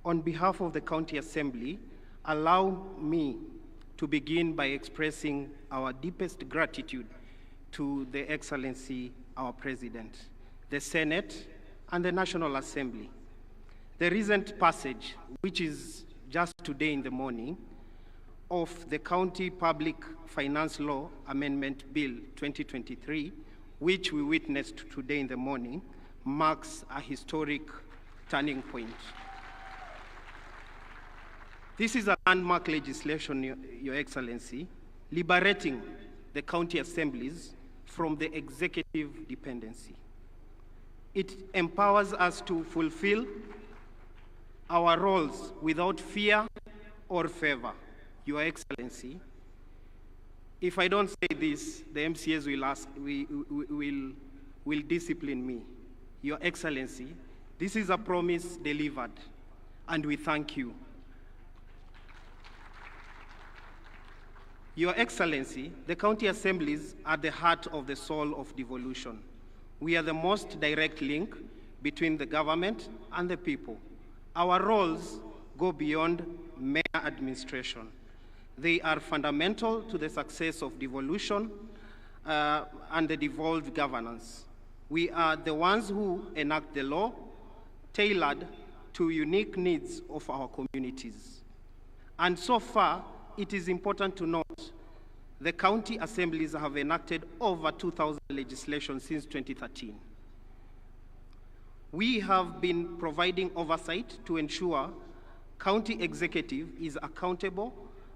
S18: on behalf of the County Assembly, allow me to begin by expressing our deepest gratitude to the Excellency, our President, the Senate, and the National Assembly. The recent passage, which is just today in the morning, of the County Public Finance Law Amendment Bill 2023, which we witnessed today in the morning, marks a historic turning point. This is a landmark legislation, Your Excellency, liberating the county assemblies from the executive dependency. It empowers us to fulfill our roles without fear or favor. Your Excellency, if I don't say this, the MCAs will discipline me. Your Excellency, this is a promise delivered, and we thank you. Your Excellency, the county assemblies are the heart of the soul of devolution. We are the most direct link between the government and the people. Our roles go beyond mere administration. They are fundamental to the success of devolution and the devolved governance. We are the ones who enact the law tailored to unique needs of our communities. And so far, it is important to note the county assemblies have enacted over 2,000 legislation since 2013. We have been providing oversight to ensure county executive is accountable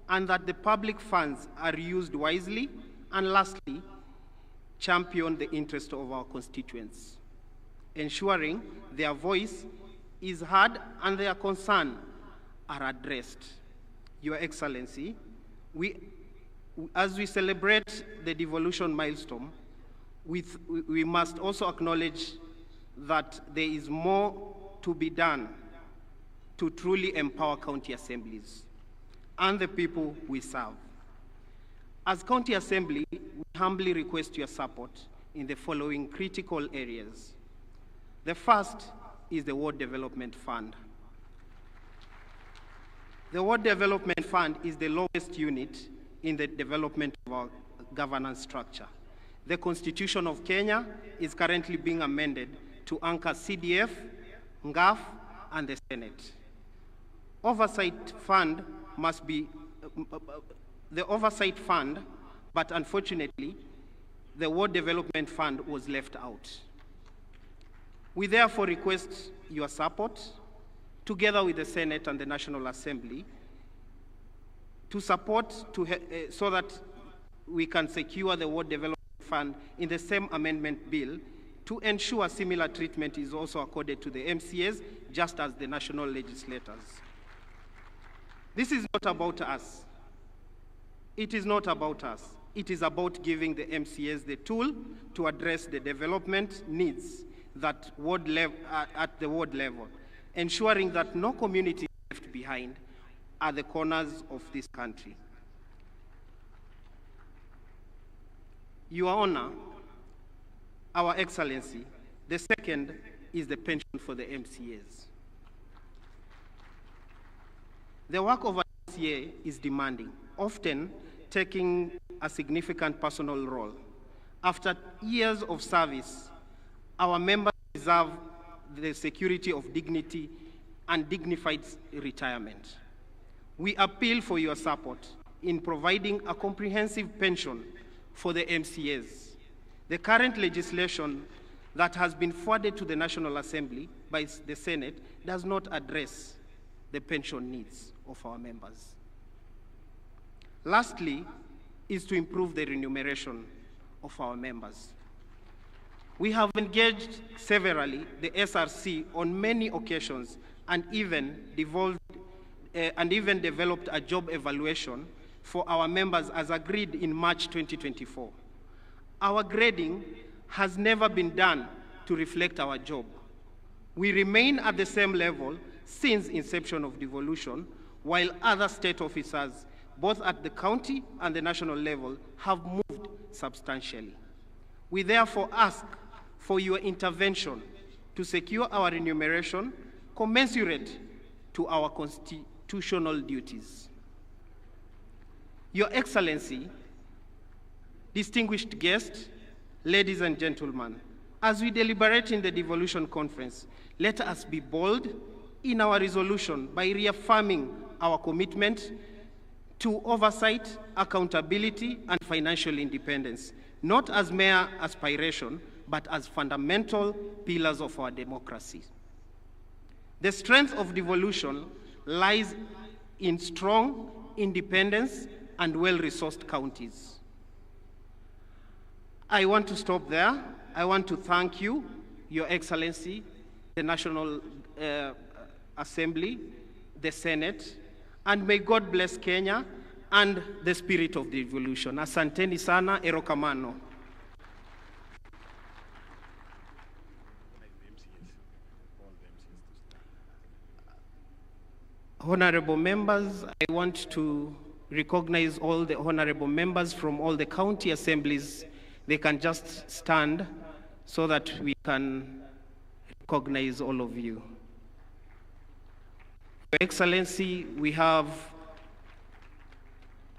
S18: and that the public funds are used wisely, and lastly, champion the interest of our constituents, ensuring their voice is heard and their concerns are addressed. Your Excellency, as we celebrate the devolution milestone, we must also acknowledge that there is more to be done to truly empower county assemblies and the people we serve. As County Assembly, we humbly request your support in the following critical areas. The first is the Ward Development Fund. The Ward Development Fund is the lowest unit in the development of our governance structure. The Constitution of Kenya is currently being amended to anchor CDF, NGAF, and the Senate. Oversight fund must be the oversight fund, but unfortunately, the Ward Development Fund was left out. We therefore request your support, together with the Senate and the National Assembly, to support so that we can secure the Ward Development Fund in the same amendment bill to ensure similar treatment is also accorded to the MCAs, just as the national legislators. This is not about us. It is not about us. It is about giving the MCAs the tool to address the development needs at the ward level, ensuring that no community is left behind at the corners of this country. Your Honor, Our Excellency, the second is the pension for the MCAs. The work of an MCA is demanding, often taking a significant personal role. After years of service, our members deserve the security of dignity and dignified retirement. We appeal for your support in providing a comprehensive pension for the MCAs. The current legislation that has been forwarded to the National Assembly by the Senate does not address the pension needs of our members. Lastly, is to improve the remuneration of our members. We have engaged severally the SRC on many occasions and even developed a job evaluation for our members as agreed in March 2024. Our grading has never been done to reflect our job. We remain at the same level since inception of devolution, while other state officers, both at the county and the national level, have moved substantially. We therefore ask for your intervention to secure our remuneration commensurate to our constitutional duties. Your Excellency, distinguished guests, ladies and gentlemen, as we deliberate in the Devolution Conference, let us be bold in our resolution by reaffirming our commitment to oversight, accountability, and financial independence, not as mere aspiration, but as fundamental pillars of our democracy. The strength of devolution lies in strong, independence, and well-resourced counties. I want to stop there. I want to thank you, Your Excellency, the National Assembly, the Senate, and may God bless Kenya and the spirit of devolution. Asanteni sana, erokamano. Honorable members, I want to recognize all the honorable members from all the county assemblies. They can just stand so that we can recognize all of you. Your Excellency,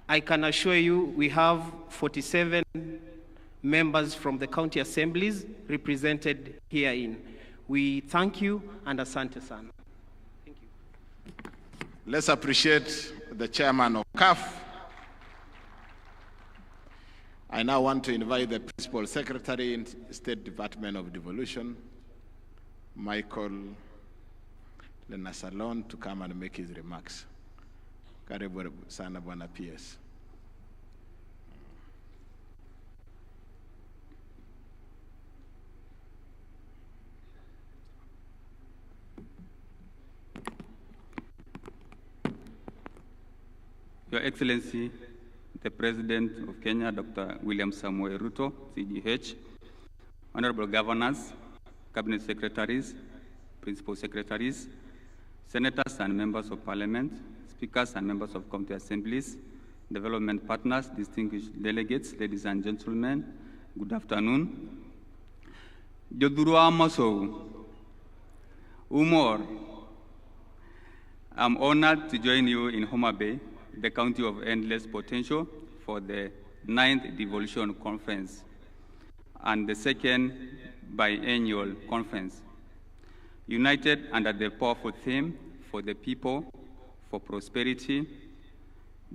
S18: I can assure you, we have 47 members from the county assemblies represented herein. We thank you and asante sana. Thank you.
S9: Let's appreciate the chairman of CAF. I now want to invite the Principal Secretary in State Department of Devolution, Michael Lenasalon, to come and make his remarks. Karibu sana Bwana PS.
S13: Your Excellency, the President of Kenya, Dr. William Samoei Ruto, CGH, Honorable Governors, Cabinet Secretaries, Principal Secretaries, Senators and Members of Parliament, Speakers and Members of County Assemblies, Development Partners, distinguished delegates, ladies and gentlemen, good afternoon. Jodurua Maso, Umor, I'm honored to join you in Homa Bay, the county of endless potential, for the 9th Devolution Conference and the 2nd biennial conference. United under the powerful theme, for the people, for prosperity,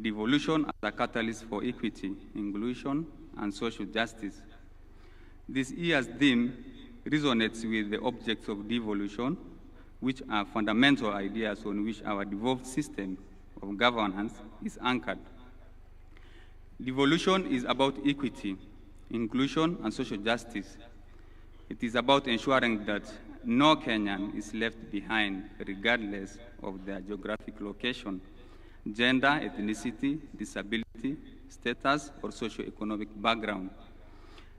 S13: devolution as a catalyst for equity, inclusion, and social justice. This year's theme resonates with the objects of devolution, which are fundamental ideas on which our devolved system of governance is anchored. Devolution is about equity, inclusion, and social justice. It is about ensuring that no Kenyan is left behind, regardless of their geographic location, gender, ethnicity, disability, status, or socio-economic background.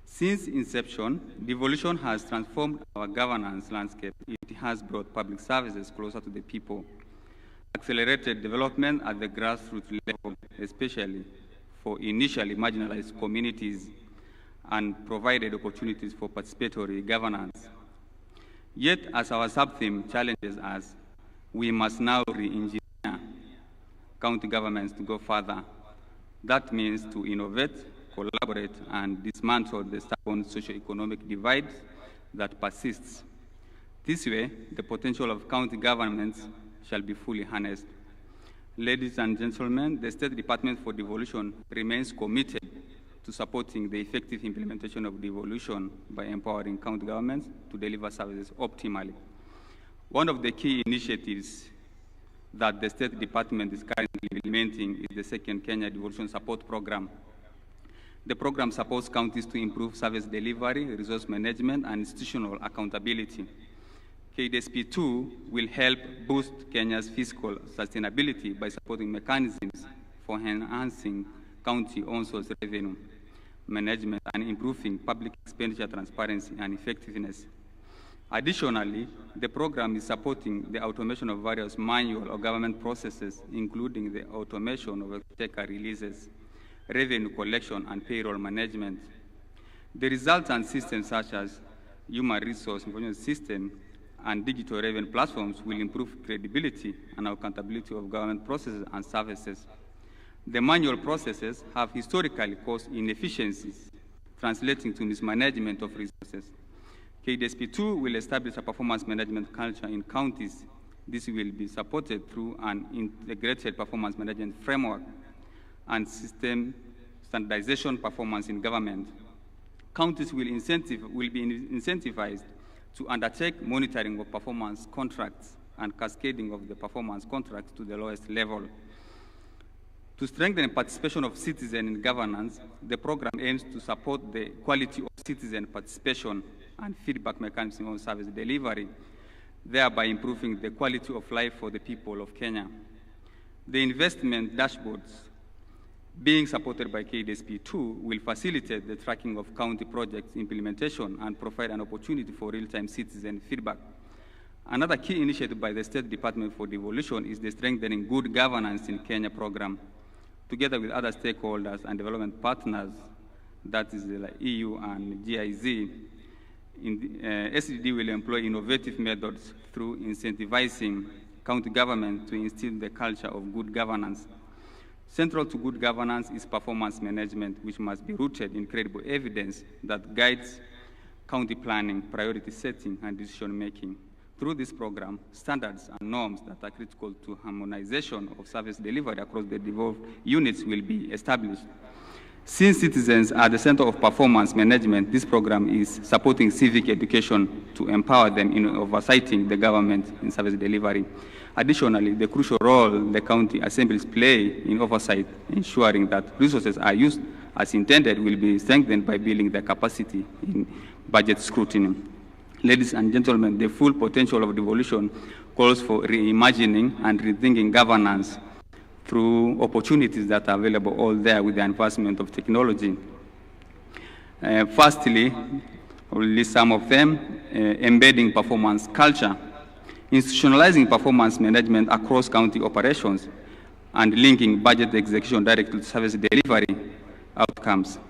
S13: Since inception, devolution has transformed our governance landscape. It has brought public services closer to the people, accelerated development at the grassroots level, especially for initially marginalized communities, and provided opportunities for participatory governance. Yet, as our sub-theme challenges us, we must now re-engineer county governments to go further. That means to innovate, collaborate, and dismantle the stubborn socio-economic divide that persists. This way, the potential of county governments shall be fully harnessed. Ladies and gentlemen, the State Department for Devolution remains committed to supporting the effective implementation of devolution by empowering county governments to deliver services optimally. One of the key initiatives that the State Department is currently implementing is the second Kenya Devolution Support Program. The program supports counties to improve service delivery, resource management, and institutional accountability. KDSP2 will help boost Kenya's fiscal sustainability by supporting mechanisms for enhancing county-owned source revenue management and improving public expenditure transparency and effectiveness. Additionally, the program is supporting the automation of various manual or government processes, including the automation of exchequer releases, revenue collection, and payroll management. The resultant systems such as human resource information system and digital revenue platforms will improve credibility and accountability of government processes and services. The manual processes have historically caused inefficiencies, translating to mismanagement of resources. KDSP2 will establish a performance management culture in counties. This will be supported through an integrated performance management framework and system standardization performance in government. Counties will be incentivized to undertake monitoring of performance contracts and cascading of the performance contracts to the lowest level. To strengthen participation of citizens in governance, the program aims to support the quality of citizen participation and feedback mechanism on service delivery, thereby improving the quality of life for the people of Kenya. The investment dashboards being supported by KDSP2 will facilitate the tracking of county projects implementation and provide an opportunity for real-time citizen feedback. Another key initiative by the State Department for Devolution is the Strengthening Good Governance in Kenya program. Together with other stakeholders and development partners, that is the EU and GIZ, SDD will employ innovative methods through incentivizing county government to instill the culture of good governance. Central to good governance is performance management, which must be rooted in credible evidence that guides county planning, priority setting, and decision-making. Through this program, standards and norms that are critical to harmonization of service delivery across the devolved units will be established. Since citizens are the center of performance management, this program is supporting civic education to empower them in oversighting the government in service delivery. Additionally, the crucial role the county assemblies play in oversight, ensuring that resources are used as intended, will be strengthened by building their capacity in budget scrutiny. Ladies and gentlemen, the full potential of devolution calls for reimagining and rethinking governance through opportunities that are available all there with the advancement of technology. Firstly, I will list some of them: embedding performance culture, institutionalizing performance management across county operations, and linking budget execution directly to service delivery outcomes.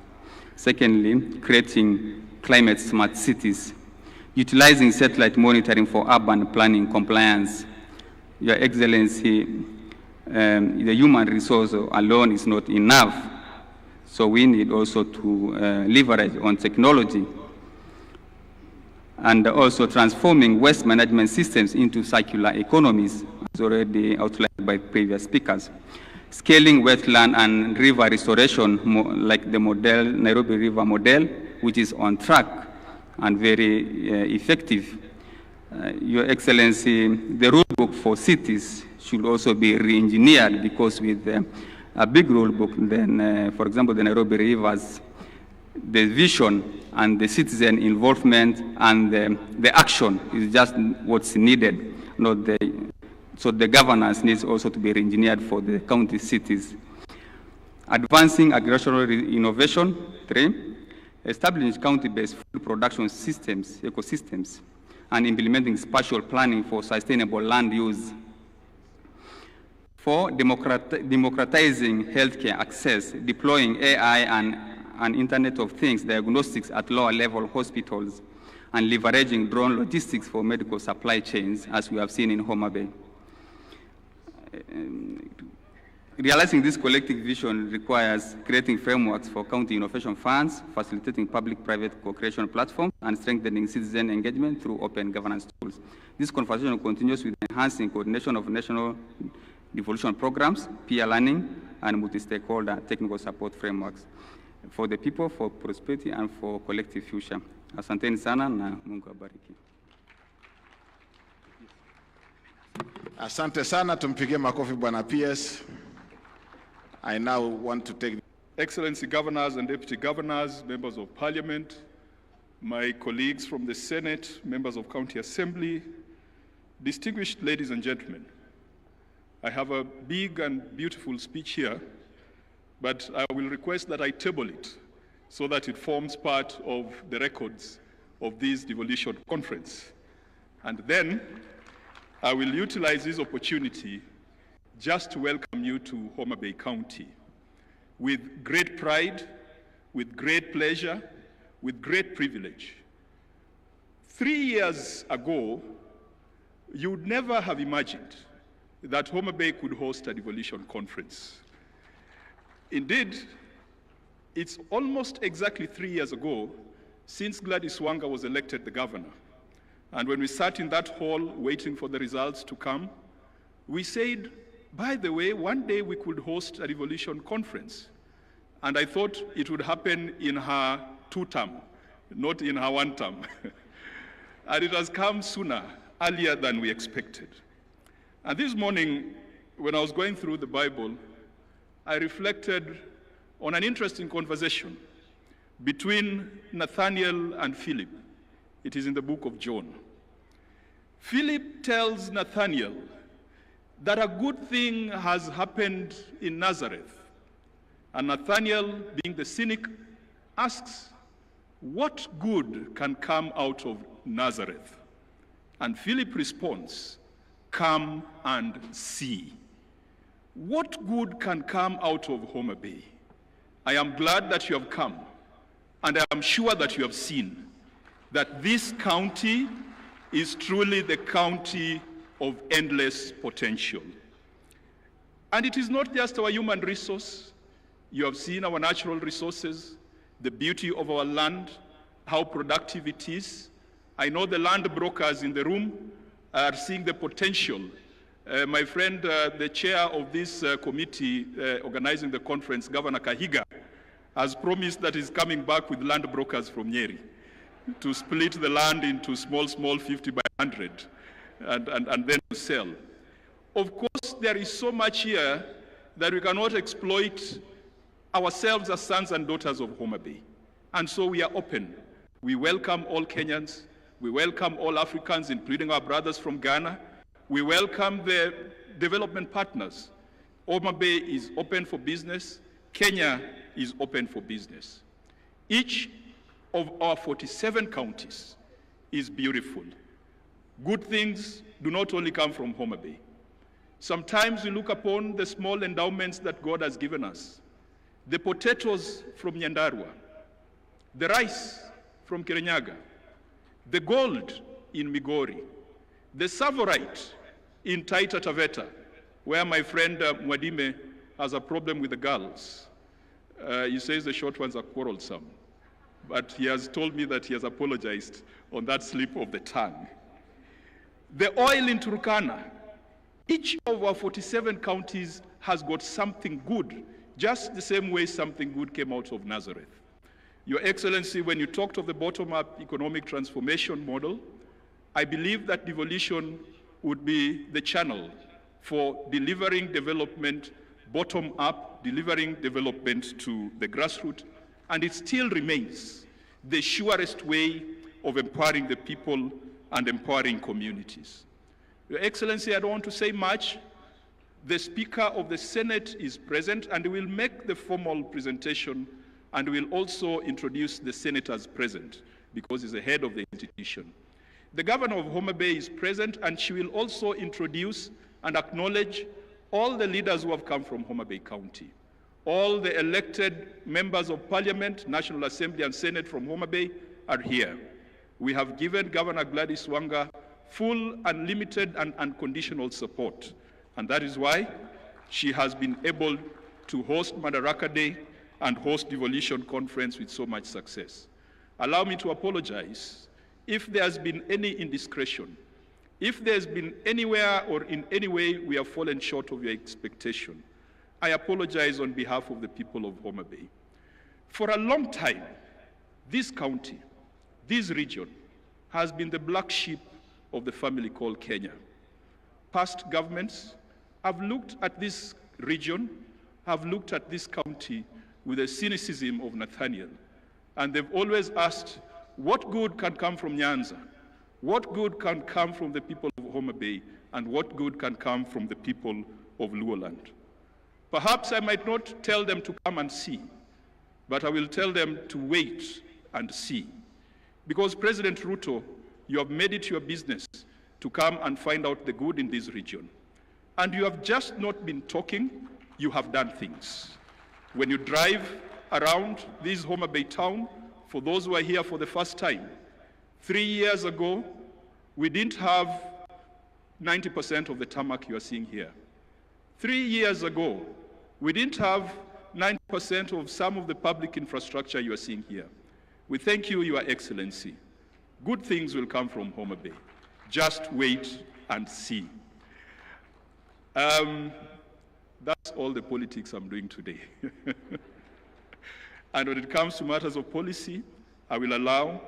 S13: Secondly, creating climate-smart cities, utilizing satellite monitoring for urban planning compliance. Your Excellency, the human resource alone is not enough, so we need also to leverage on technology, and also transforming waste management systems into circular economies, as already outlined by previous speakers. Scaling wetland and river restoration, like the model, Nairobi River model, which is on track and very effective. Your Excellency, the rule book for cities should also be re-engineered, because with a big rule book, then, for example, the Nairobi Rivers, the vision and the citizen involvement and the action is just what's needed. So the governance needs also to be re-engineered for the county cities. Advancing agricultural innovation. 3. Establishing county-based food production systems, ecosystems, and implementing spatial planning for sustainable land use. 4. Democratizing healthcare access, deploying AI and Internet of Things diagnostics at lower-level hospitals, and leveraging drone logistics for medical supply chains, as we have seen in Homa Bay. Realizing this collective vision requires creating frameworks for county innovation funds, facilitating public-private co-creation platforms, and strengthening citizen engagement through open governance tools. This conversation continues with enhancing coordination of national devolution programs, peer learning, and multi-stakeholder technical support frameworks for the people, for prosperity, and for collective future. Asanteni sana na Mungu abariki.
S9: Asante sana, tumpigie makofi Bwana PS. I now want to take...
S1: Excellency Governors and Deputy Governors, Members of Parliament, my colleagues from the Senate, Members of County Assembly, distinguished ladies and gentlemen, I have a big and beautiful speech here, but I will request that I table it so that it forms part of the records of this devolution conference. And then I will utilize this opportunity just to welcome you to Homa Bay County with great pride, with great pleasure, with great privilege. 3 years ago, you would never have imagined that Homa Bay could host a devolution conference. Indeed, it's almost exactly 3 years ago since Gladys Wanga was elected the governor. And when we sat in that hall waiting for the results to come, we said, by the way, one day we could host a Devolution conference. And I thought it would happen in her 2-term, not in her 1-term. And it has come sooner, earlier than we expected. And this morning, when I was going through the Bible, I reflected on an interesting conversation between Nathaniel and Philip. It is in the book of John. Philip tells Nathaniel that a good thing has happened in Nazareth. And Nathaniel, being the cynic, asks, what good can come out of Nazareth? And Philip responds, come and see. What good can come out of Homa Bay? I am glad that you have come, and I am sure that you have seen that this county is truly the county of endless potential. And it is not just our human resource. You have seen our natural resources, the beauty of our land, how productive it is. I know the land brokers in the room are seeing the potential. My friend, the chair of this committee organizing the conference, Governor Kahiga, has promised that he's coming back with land brokers from Nyeri to split the land into small 50 by 100 and then to sell. Of course, there is so much here that we cannot exploit ourselves as sons and daughters of Homa Bay. And so we are open. We welcome all Kenyans. We welcome all Africans, including our brothers from Ghana. We welcome the development partners. Homa Bay is open for business. Kenya is open for business. Each of our 47 counties is beautiful. Good things do not only come from Homa Bay. Sometimes we look upon the small endowments that God has given us. The potatoes from Nyandarua, the rice from Kirinyaga, the gold in Migori, the savorite in Taita Taveta, where my friend Mwadime has a problem with the girls. He says the short ones are quarrelsome, but he has told me that he has apologized on that slip of the tongue. The oil in Turkana, each of our 47 counties has got something good, just the same way something good came out of Nazareth. Your Excellency, when you talked of the bottom-up economic transformation model, I believe that devolution would be the channel for delivering development bottom-up, delivering development to the grassroots, and it still remains the surest way of empowering the people and empowering communities. Your Excellency, I don't want to say much. The Speaker of the Senate is present and will make the formal presentation and will also introduce the senators present because he's the head of the institution. The Governor of Homa Bay is present and she will also introduce and acknowledge all the leaders who have come from Homa Bay County. All the elected members of Parliament, National Assembly and Senate from Homa Bay are here. We have given Governor Gladys Wanga full, unlimited and unconditional support. And that is why she has been able to host Madaraka Day and host Devolution Conference with so much success. Allow me to apologize if there has been any indiscretion, if there's been anywhere or in any way we have fallen short of your expectation. I apologize on behalf of the people of Homa Bay. For a long time, this county, this region, has been the black sheep of the family called Kenya. Past governments have looked at this region, have looked at this county with the cynicism of Nathaniel, and they've always asked, what good can come from Nyanza? What good can come from the people of Homa Bay? And what good can come from the people of Luoland? Perhaps I might not tell them to come and see, but I will tell them to wait and see. Because President Ruto, you have made it your business to come and find out the good in this region. And you have just not been talking, you have done things. When you drive around this Homa Bay town, for those who are here for the first time, 3 years ago, we didn't have 90% of the tarmac you are seeing here. 3 years ago, we didn't have 90% of some of the public infrastructure you are seeing here. We thank you, Your Excellency. Good things will come from Homa Bay. Just wait and see. That's all the politics I'm doing today. And when it comes to matters of policy, I will allow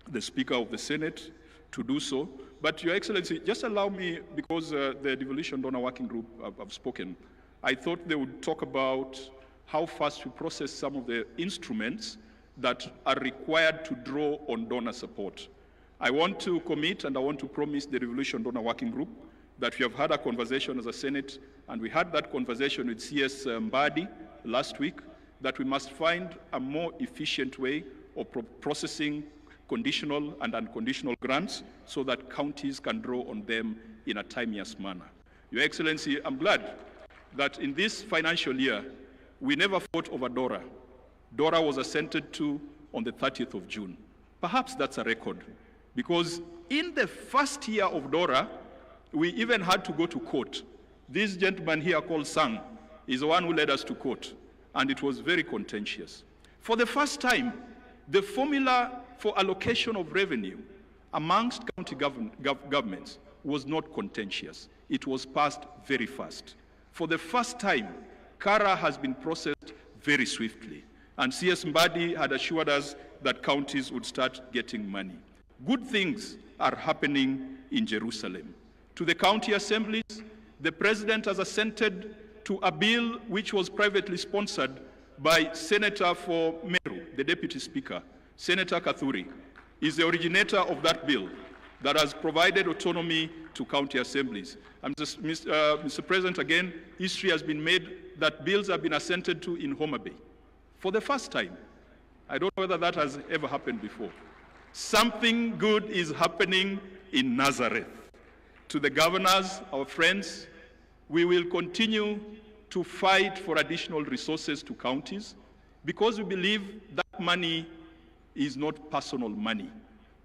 S1: the Speaker of the Senate to do so. But Your Excellency, just allow me, because the Devolution Donor Working Group have spoken, I thought they would talk about how fast we process some of the instruments that are required to draw on donor support. I want to commit and I want to promise the Devolution Donor Working Group that we have had a conversation as a Senate, and we had that conversation with CS Mbadi last week, that we must find a more efficient way of processing conditional and unconditional grants so that counties can draw on them in a timeous manner. Your Excellency, I'm glad that in this financial year, we never fought over DORA. DORA was assented to on the 30th of June. Perhaps that's a record, because in the first year of DORA, we even had to go to court. This gentleman here called Sang is the one who led us to court, and it was very contentious. For the first time, the formula for allocation of revenue amongst county governments was not contentious. It was passed very fast. For the first time, CARA has been processed very swiftly, and CS Mbadi had assured us that counties would start getting money. Good things are happening in Jerusalem. To the county assemblies, the President has assented to a bill which was privately sponsored by Senator for Meru, the Deputy Speaker. Senator Kathuri is the originator of that bill that has provided autonomy to county assemblies. Mr. President, again, history has been made that bills have been assented to in Homa Bay for the first time. I don't know whether that has ever happened before. Something good is happening in Nazareth. To the governors, our friends, we will continue to fight for additional resources to counties, because we believe that money is not personal money.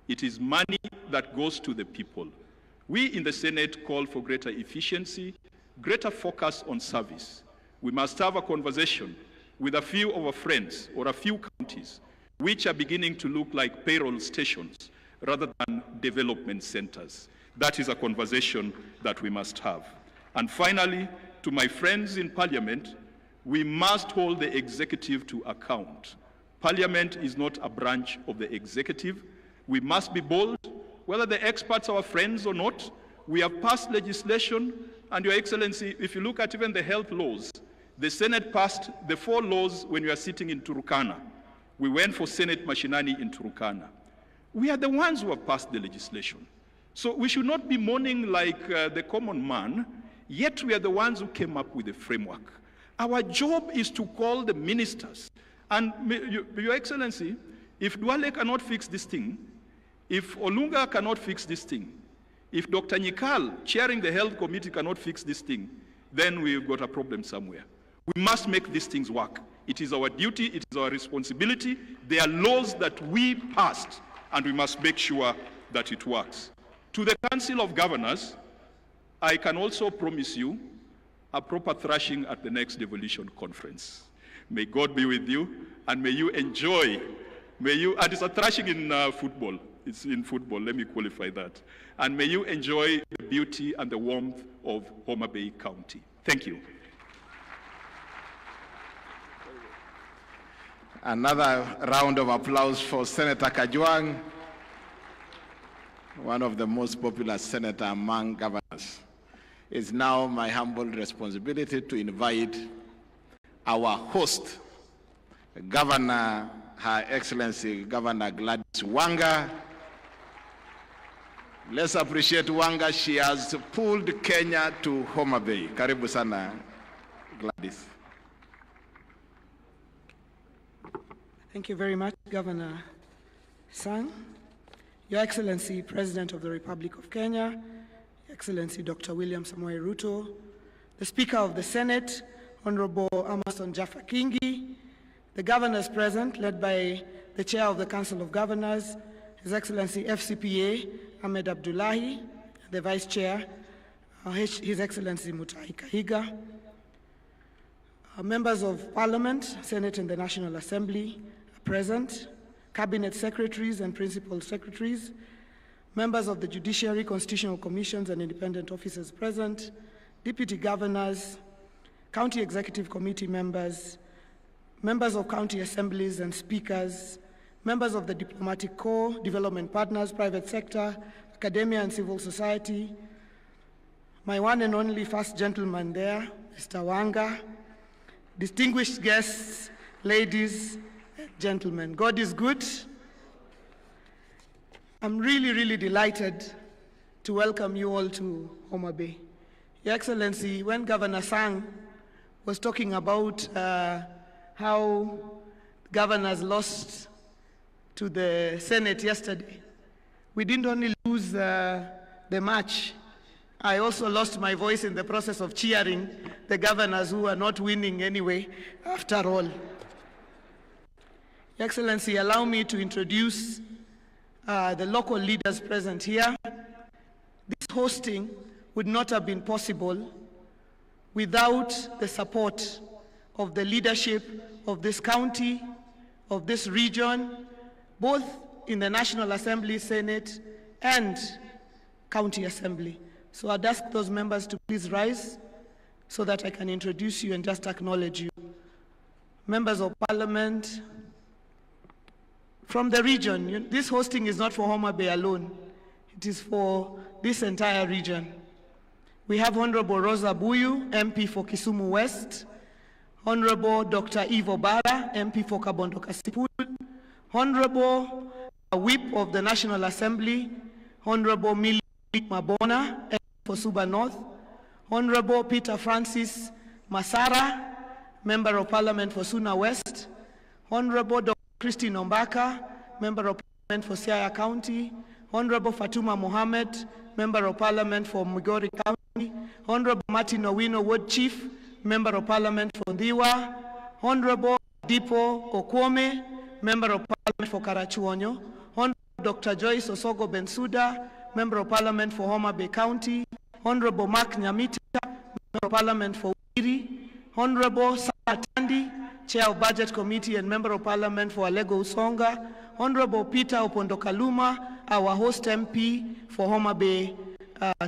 S1: It is money that goes to the people. We in the Senate call for greater efficiency, greater focus on service. We must have a conversation with a few of our friends or a few counties which are beginning to look like payroll stations rather than development centers. That is a conversation that we must have. And finally, to my friends in Parliament, we must hold the executive to account. Parliament is not a branch of the executive. We must be bold, whether the experts are our friends or not. We have passed legislation, and Your Excellency, if you look at even the health laws, the Senate passed the 4 laws when we were sitting in Turkana. We went for Senate Mashinani in Turkana. We are the ones who have passed the legislation. So we should not be mourning like the common man, yet we are the ones who came up with the framework. Our job is to call the ministers. And Your Excellency, if Duale cannot fix this thing, if Olunga cannot fix this thing, if Dr. Nyikal, chairing the health committee, cannot fix this thing, then we've got a problem somewhere. We must make these things work. It is our duty, it is our responsibility. They are laws that we passed, and we must make sure that it works. To the Council of Governors, I can also promise you a proper thrashing at the next Devolution Conference. May God be with you, and may you enjoy, and it's a thrashing in football. It's in football, let me qualify that. And may you enjoy the beauty and the warmth of Homa Bay County. Thank you.
S9: Another round of applause for Senator Kajwang, one of the most popular senators among governors. It's now my humble responsibility to invite our host, Governor, Her Excellency Governor Gladys Wanga. Let's appreciate Wanga. She has pulled Kenya to Homa Bay. Karibu sana, Gladys.
S3: Thank you very much, Governor Sang. Your Excellency, President of the Republic of Kenya, Your Excellency Dr. William Samoei Ruto, the Speaker of the Senate, Honorable Amason Jaffa Kingi, the governors present, led by the Chair of the Council of Governors, His Excellency FCPA Ahmed Abdullahi, the Vice Chair, His Excellency Mutahi Kahiga, Members of Parliament, Senate and the National Assembly are present, Cabinet Secretaries and Principal Secretaries, members of the Judiciary, Constitutional Commissions and Independent Officers present, Deputy Governors, County Executive Committee members, members of county assemblies and speakers, members of the Diplomatic Corps, development partners, private sector, academia and civil society, my one and only first gentleman there, Mr. Wanga, distinguished guests, ladies and gentlemen. God is good. I'm really, really delighted to welcome you all to Homa Bay. Your Excellency, when Governor Sang was talking about how governors lost to the Senate yesterday, we didn't only lose the match, I also lost my voice in the process of cheering the governors who are not winning anyway, after all. Your Excellency, allow me to introduce the local leaders present here. This hosting would not have been possible without the support of the leadership of this county, of this region, both in the National Assembly, Senate, and County Assembly. So I'd ask those members to please rise so that I can introduce you and just acknowledge you. Members of Parliament from the region, this hosting is not for Homa Bay alone. It is for this entire region. We have Honorable Rosa Buyu, MP for Kisumu West, Honorable Dr. Ivo Bara, MP for Kabondo Kasipul, Honorable Whip of the National Assembly, Honorable Millie Mabona, MP for Suba North, Honorable Peter Francis Masara, Member of Parliament for Suna West, Honorable Dr. Christine Ombaka, Member of Parliament for Siaya County, Honorable Fatuma Mohammed, Member of Parliament for Migori County, Honorable Martin Owino, Ward Chief, Member of Parliament for Ndiwa, Honorable Dipo Okwome, Member of Parliament for Karachuonyo, Honorable Dr. Joyce Osogo Bensuda, Member of Parliament for Homa Bay County, Honorable Mark Nyamita, Member of Parliament for Wiri, Honorable Sarah Tandi, Chair of Budget Committee and Member of Parliament for Alego Usonga, Honorable Peter Opondokaluma, our host MP for Homa Bay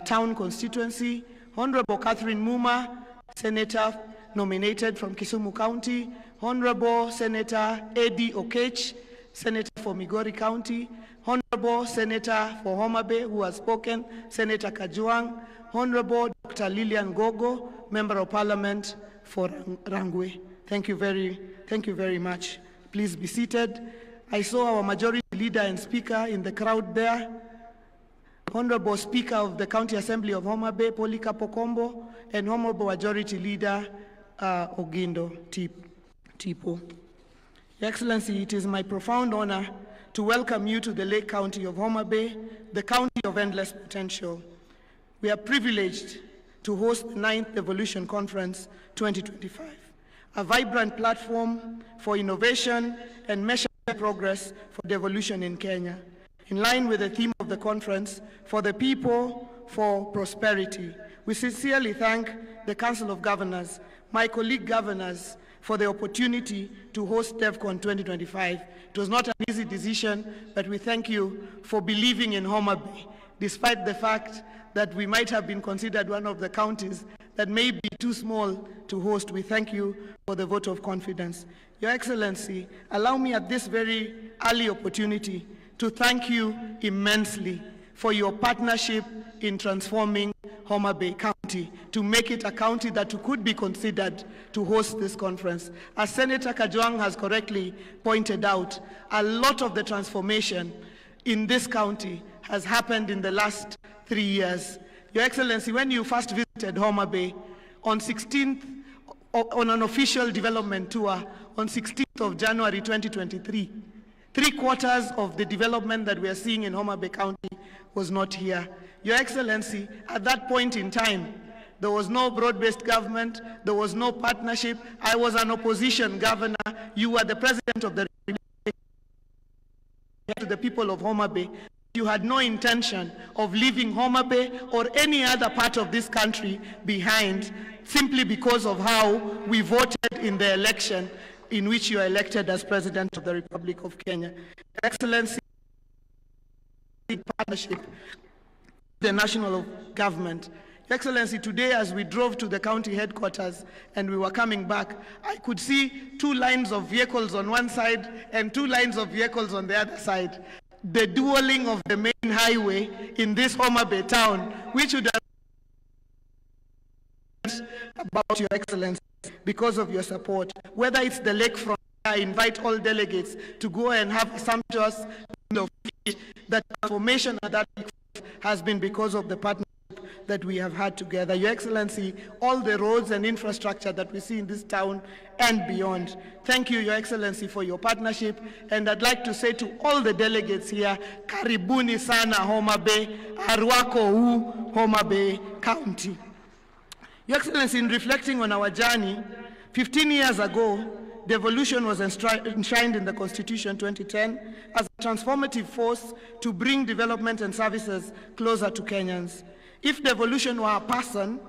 S3: Town Constituency, Honorable Catherine Muma, Senator nominated from Kisumu County, Honorable Senator Eddie Okech, Senator for Migori County, Honorable Senator for Homa Bay, who has spoken, Senator Kajuang, Honorable Dr. Lillian Gogo, Member of Parliament for Rangwe. Thank you very much. Please be seated. I saw our majority leader and speaker in the crowd there. Honorable Speaker of the County Assembly of Homa Bay, Polika Pokombo, and Honorable Majority Leader Ogindo Tipo. Your Excellency, it is my profound honor to welcome you to the Lake County of Homa Bay, the county of endless potential. We are privileged to host the 9th Devolution Conference 2025, a vibrant platform for innovation and measuring progress for devolution in Kenya. In line with the theme of the conference, for the people, for prosperity, we sincerely thank the Council of Governors, my colleague governors, for the opportunity to host DevCon 2025. It was not an easy decision, but we thank you for believing in Homa Bay, despite the fact that we might have been considered one of the counties that may be too small to host. We thank you for the vote of confidence. Your Excellency, allow me at this very early opportunity to thank you immensely for your partnership in transforming Homa Bay County to make it a county that could be considered to host this conference. As Senator Kajuang has correctly pointed out, a lot of the transformation in this county has happened in the last 3 years. Your Excellency, when you first visited Homa Bay on 16th, on an official development tour on 16th of January 2023, 3/4 of the development that we are seeing in Homa Bay County was not here. Your Excellency, at that point in time, there was no broad-based government, there was no partnership. I was an opposition governor. You were the president of the Republic. To the people of Homa Bay, you had no intention of leaving Homa Bay or any other part of this country behind simply because of how we voted in the election in which you are elected as President of the Republic of Kenya. Excellency, partnership with the national government. Excellency, today as we drove to the county headquarters and we were coming back, I could see 2 lines of vehicles on one side and 2 lines of vehicles on the other side. The dueling of the main highway in this Homa Bay town, which would have about your Excellency because of your support. Whether it's the lakefront, I invite all delegates to go and have a sumptuous meal of fish. The transformation of that has been because of the partnership that we have had together. Your Excellency, all the roads and infrastructure that we see in this town and beyond. Thank you, Your Excellency, for your partnership. And I'd like to say to all the delegates here, karibuni sana Homa Bay, arwako u Homa Bay County. Your Excellency, in reflecting on our journey, 15 years ago, devolution was enshrined in the Constitution 2010 as a transformative force to bring development and services closer to Kenyans. If devolution were a person,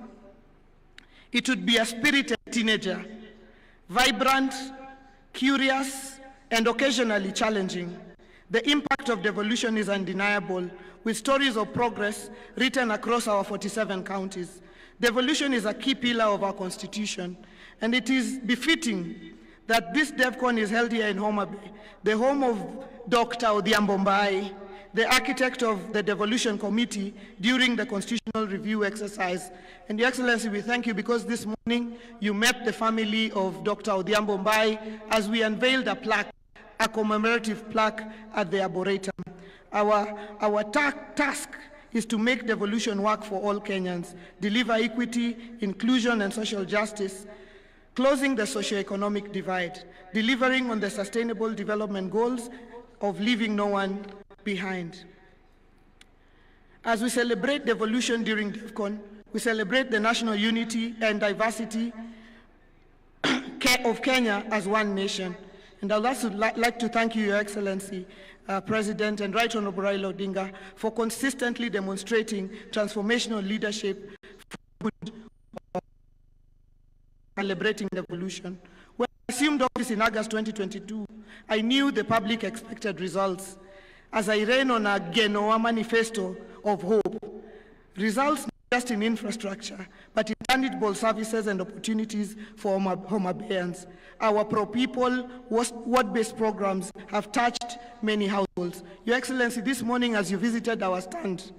S3: it would be a spirited teenager, vibrant, curious, and occasionally challenging. The impact of devolution is undeniable, with stories of progress written across our 47 counties. Devolution is a key pillar of our Constitution, and it is befitting that this DevCon is held here in Homa Bay, the home of Dr. Odhiambo Mbai, the architect of the Devolution Committee during the constitutional review exercise. And Your Excellency, we thank you because this morning you met the family of Dr. Odhiambo Mbai as we unveiled a plaque, a commemorative plaque at the Arboretum. Our task is to make devolution work for all Kenyans, deliver equity, inclusion, and social justice, closing the socio-economic divide, delivering on the sustainable development goals of leaving no one behind. As we celebrate devolution during DevCon, we celebrate the national unity and diversity of Kenya as one nation. And I'd also like to thank you, Your Excellency, President and Right Honorable Raila Odinga, for consistently demonstrating transformational leadership for celebrating devolution. When I assumed office in August 2022, I knew the public expected results as I ran on a Genoa manifesto of hope. Results not just in infrastructure, but in tangible services and opportunities for Homa Bayans. Our pro-people, word-based programs have touched many households. Your Excellency, this morning as you visited our stand,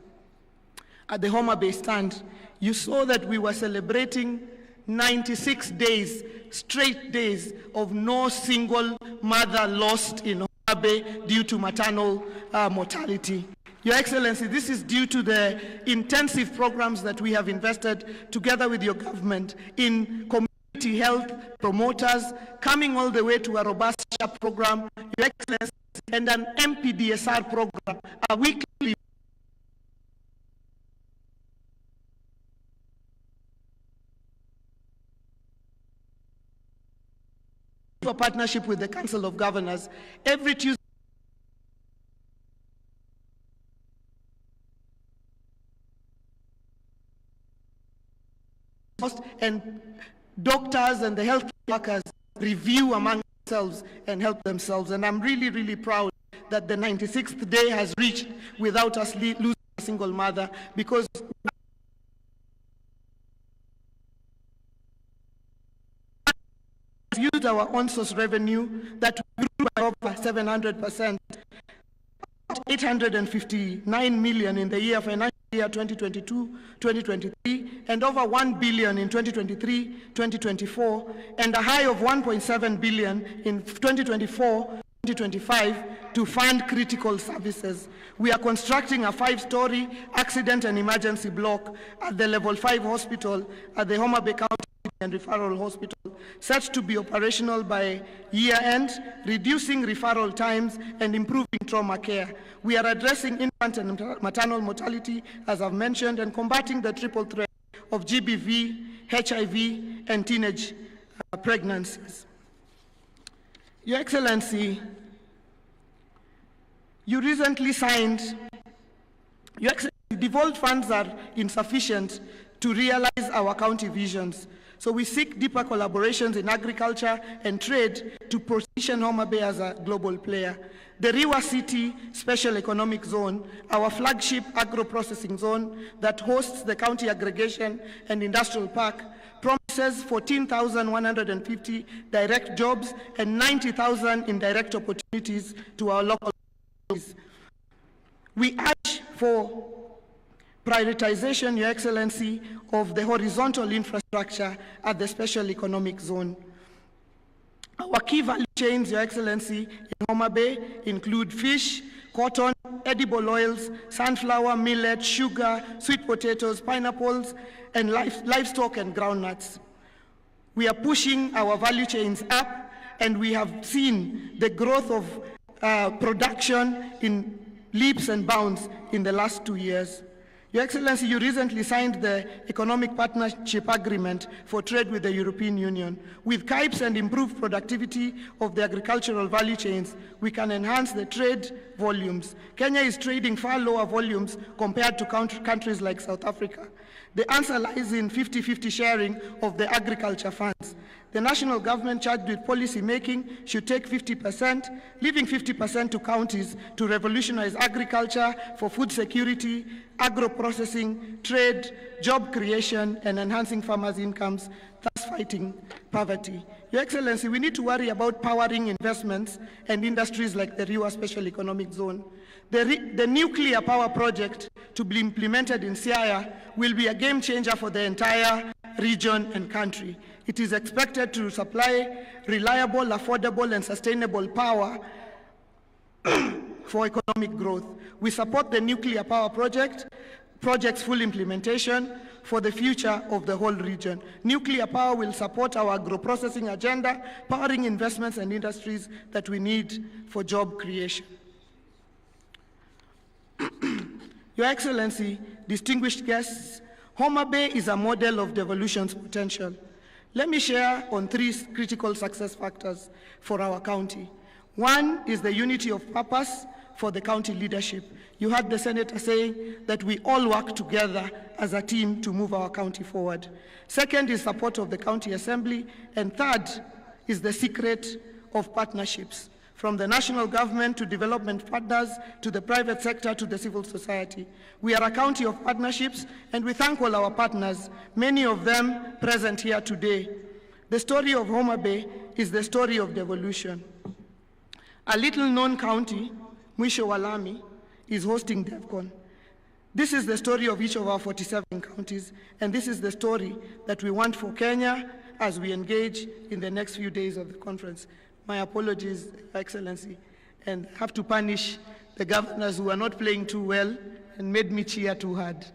S3: at the Homa Bay stand, you saw that we were celebrating 96 days, straight days of no single mother lost in Homa Bay due to maternal mortality. Your Excellency, this is due to the intensive programs that we have invested together with your government in community health promoters, coming all the way to a robust SHAP program, Your Excellency, and an MPDSR program, a weekly a partnership with the Council of Governors. Every Tuesday, and doctors and the health workers review among themselves and help themselves. And I'm really, really proud that the 96th day has reached without us losing a single mother, because we used our on-source revenue that grew by over 700%, 859 million in the year financial year 2022-2023, and over 1 billion in 2023-2024, and a high of 1.7 billion in 2024-2025 to fund critical services. We are constructing a 5-story accident and emergency block at the level 5 hospital at the Homa Bay County and Referral Hospital, set to be operational by year end, reducing referral times and improving trauma care. We are addressing infant and maternal mortality, as I've mentioned, and combating the triple threat of GBV, HIV, and teenage pregnancies. Your Excellency, you recently signed Your Excellency, devolved funds are insufficient to realize our county visions. So we seek deeper collaborations in agriculture and trade to position Homa Bay as a global player. The Riwa City Special Economic Zone, our flagship agro-processing zone that hosts the county aggregation and industrial park, promises 14,150 direct jobs and 90,000 indirect opportunities to our local communities. We urge for prioritization, Your Excellency, of the horizontal infrastructure at the Special Economic Zone. Our key value chains, Your Excellency, in Homa Bay include fish, cotton, edible oils, sunflower, millet, sugar, sweet potatoes, pineapples, and livestock and groundnuts. We are pushing our value chains up, and we have seen the growth of production in leaps and bounds in the last 2 years. Your Excellency, you recently signed the Economic Partnership Agreement for trade with the European Union. With CAIPs and improved productivity of the agricultural value chains, we can enhance the trade volumes. Kenya is trading far lower volumes compared to countries like South Africa. The answer lies in 50-50 sharing of the agriculture funds. The national government charged with policy making should take 50%, leaving 50% to counties to revolutionize agriculture for food security, agro-processing, trade, job creation, and enhancing farmers' incomes, thus fighting poverty. Your Excellency, we need to worry about powering investments and industries like the Riwa Special Economic Zone. The nuclear power project to be implemented in Siaya will be a game changer for the entire region and country. It is expected to supply reliable, affordable, and sustainable power for economic growth. We support the nuclear power project's full implementation for the future of the whole region. Nuclear power will support our agro-processing agenda, powering investments and industries that we need for job creation. Your Excellency, distinguished guests, Homa Bay is a model of devolution's potential. Let me share on 3 critical success factors for our county. One is the unity of purpose for the county leadership. You heard the Senator saying that we all work together as a team to move our county forward. Second is support of the county assembly. And third is the secret of partnerships, from the national government to development partners, to the private sector, to the civil society. We are a county of partnerships, and we thank all our partners, many of them present here today. The story of Homa Bay is the story of devolution. A little-known county, Mwisho wa Lami, is hosting DevCon. This is the story of each of our 47 counties, and this is the story that we want for Kenya as we engage in the next few days of the conference. My apologies, Your Excellency, and have to punish the governors who are not playing too well and made me cheer too hard.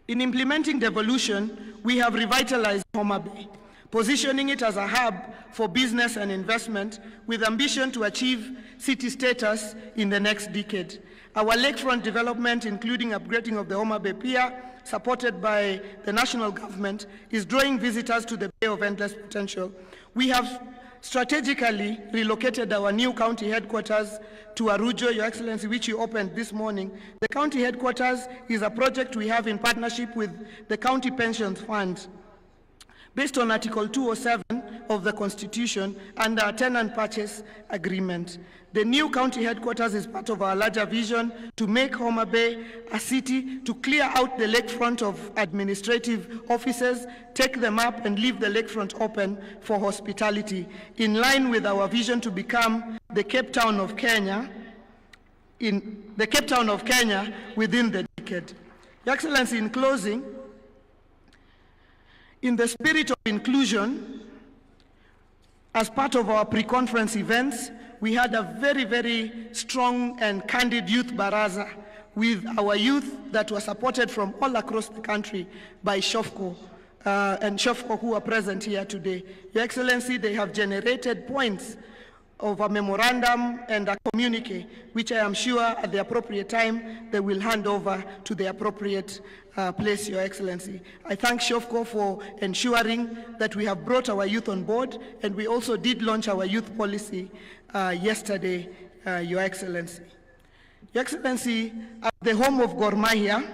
S3: In implementing devolution, we have revitalized Homa Bay, positioning it as a hub for business and investment with ambition to achieve city status in the next decade. Our lakefront development, including upgrading of the Homa Bay Pier, supported by the national government, is drawing visitors to the Bay of Endless Potential. We have strategically relocated our new county headquarters to Arujo, Your Excellency, which you opened this morning. The county headquarters is a project we have in partnership with the County Pensions Fund, based on Article 207 of the Constitution and our tenant purchase agreement. The new county headquarters is part of our larger vision to make Homa Bay a city, to clear out the lakefront of administrative offices, take them up, and leave the lakefront open for hospitality, in line with our vision to become the Cape Town of Kenya, within the decade. Your Excellency, in closing, in the spirit of inclusion, as part of our pre-conference events, we had a very, very strong and candid youth baraza with our youth that were supported from all across the country by SHOFCO and SHOFCO who are present here today. Your Excellency, they have generated points of a memorandum and a communique, which I am sure at the appropriate time they will hand over to the appropriate place, Your Excellency. I thank SHOFCO for ensuring that we have brought our youth on board, and we also did launch our youth policy yesterday, Your Excellency. Your Excellency, at the home of Gor Mahia,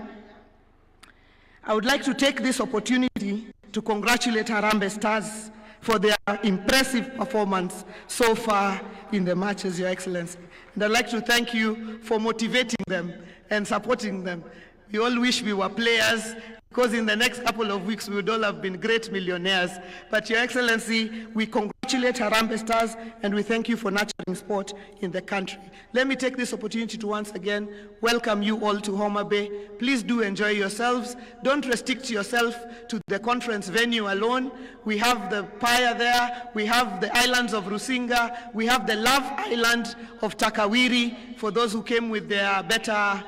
S3: I would like to take this opportunity to congratulate Harambee Stars for their impressive performance so far in the matches, Your Excellency. And I'd like to thank you for motivating them and supporting them. We all wish we were players, because in the next couple of weeks we would all have been great millionaires. But Your Excellency, we congratulate Harambee Stars and we thank you for nurturing sport in the country. Let me take this opportunity to once again welcome you all to Homa Bay. Please do enjoy yourselves. Don't restrict yourself to the conference venue alone. We have the Paya there, we have the islands of Rusinga, we have the Love Island of Takawiri for those who came with their better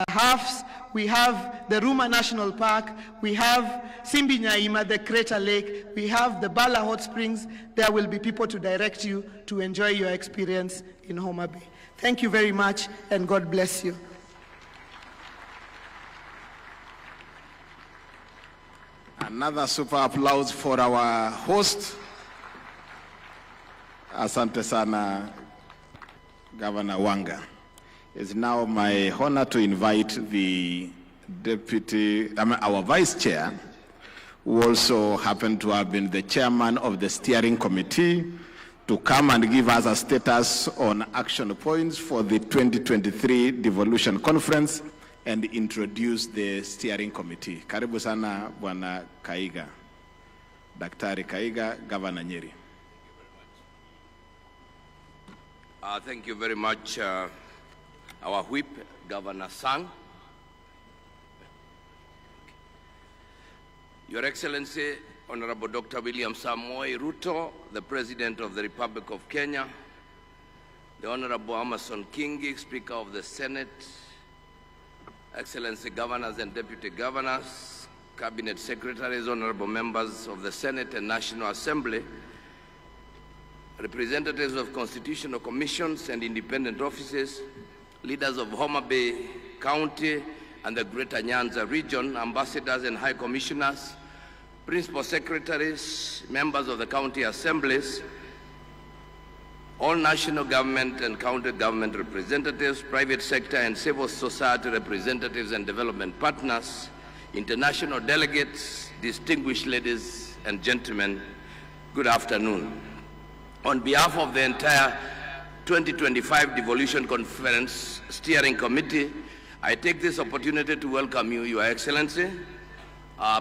S3: halves. We have the Ruma National Park, we have Simbi Nyaima, the Crater Lake, we have the Bala Hot Springs. There will be people to direct you to enjoy your experience in Homa Bay. Thank you very much, and God bless you.
S9: Another super applause for our host. Asante sana, Governor Wanga. It's now my honor to invite the our vice chair, who also happened to have been the chairman of the steering committee, to come and give us a status on action points for the 2023 Devolution Conference and introduce the steering committee. Karibu sana, Bwana Kaiga. Daktari Kaiga, Governor Nyeri.
S21: Thank you very much, our whip, Governor Sang. Your Excellency, Honorable Dr. William Samoei Ruto, the President of the Republic of Kenya, the Honorable Amason Kingi, Speaker of the Senate, Excellency Governors and Deputy Governors, Cabinet Secretaries, Honorable Members of the Senate and National Assembly, representatives of constitutional commissions and independent offices, leaders of Homa Bay County and the Greater Nyanza region, ambassadors and high commissioners, principal secretaries, members of the county assemblies, all national government and county government representatives, private sector and civil society representatives and development partners, international delegates, distinguished ladies and gentlemen, good afternoon. On behalf of the entire 2025 Devolution Conference Steering Committee, I take this opportunity to welcome you, Your Excellency,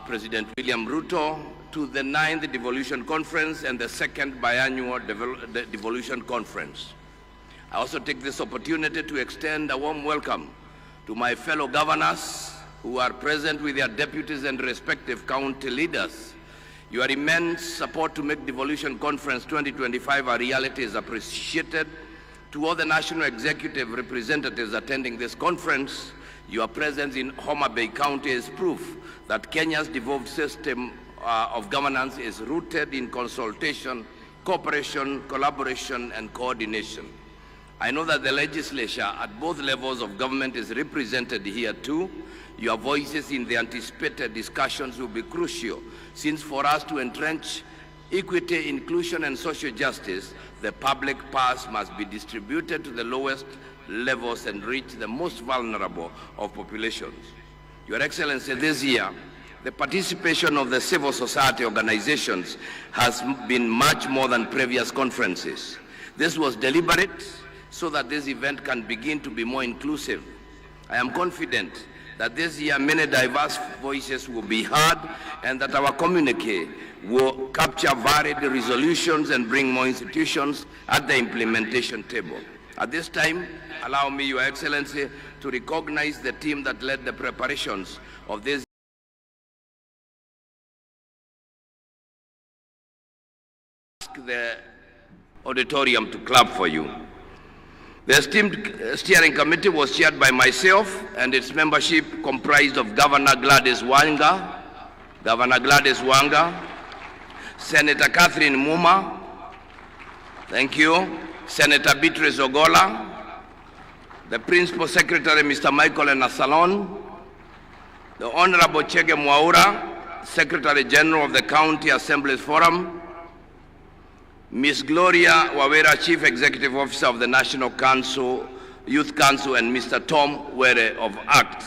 S21: President William Ruto, to the 9th Devolution Conference and the 2nd Biannual Devolution Conference. I also take this opportunity to extend a warm welcome to my fellow governors who are present with their deputies and respective county leaders. Your immense support to make Devolution Conference 2025 a reality is appreciated. To all the national executive representatives attending this conference, your presence in Homa Bay County is proof that Kenya's devolved system of governance is rooted in consultation, cooperation, collaboration, and coordination. I know that the legislature at both levels of government is represented here too. Your voices in the anticipated discussions will be crucial, since for us to entrench equity, inclusion, and social justice, the public purse must be distributed to the lowest levels and reach the most vulnerable of populations. Your Excellency, this year, the participation of the civil society organizations has been much more than previous conferences. This was deliberate so that this event can begin to be more inclusive. I am confident that this year many diverse voices will be heard and that our communique will capture varied resolutions and bring more institutions at the implementation table. At this time, allow me, Your Excellency, to recognize the team that led the preparations of this the auditorium to clap for you. The esteemed steering committee was chaired by myself, and its membership comprised of Governor Gladys Wanga, Senator Catherine Muma, thank you, Senator Beatrice Ogola, the Principal Secretary, Mr. Michael Enasalon, the Honorable Chege Mwaura, Secretary General of the County Assemblies Forum, Ms. Gloria Wawera, Chief Executive Officer of the National Council, Youth Council, and Mr. Tom Were of ACT.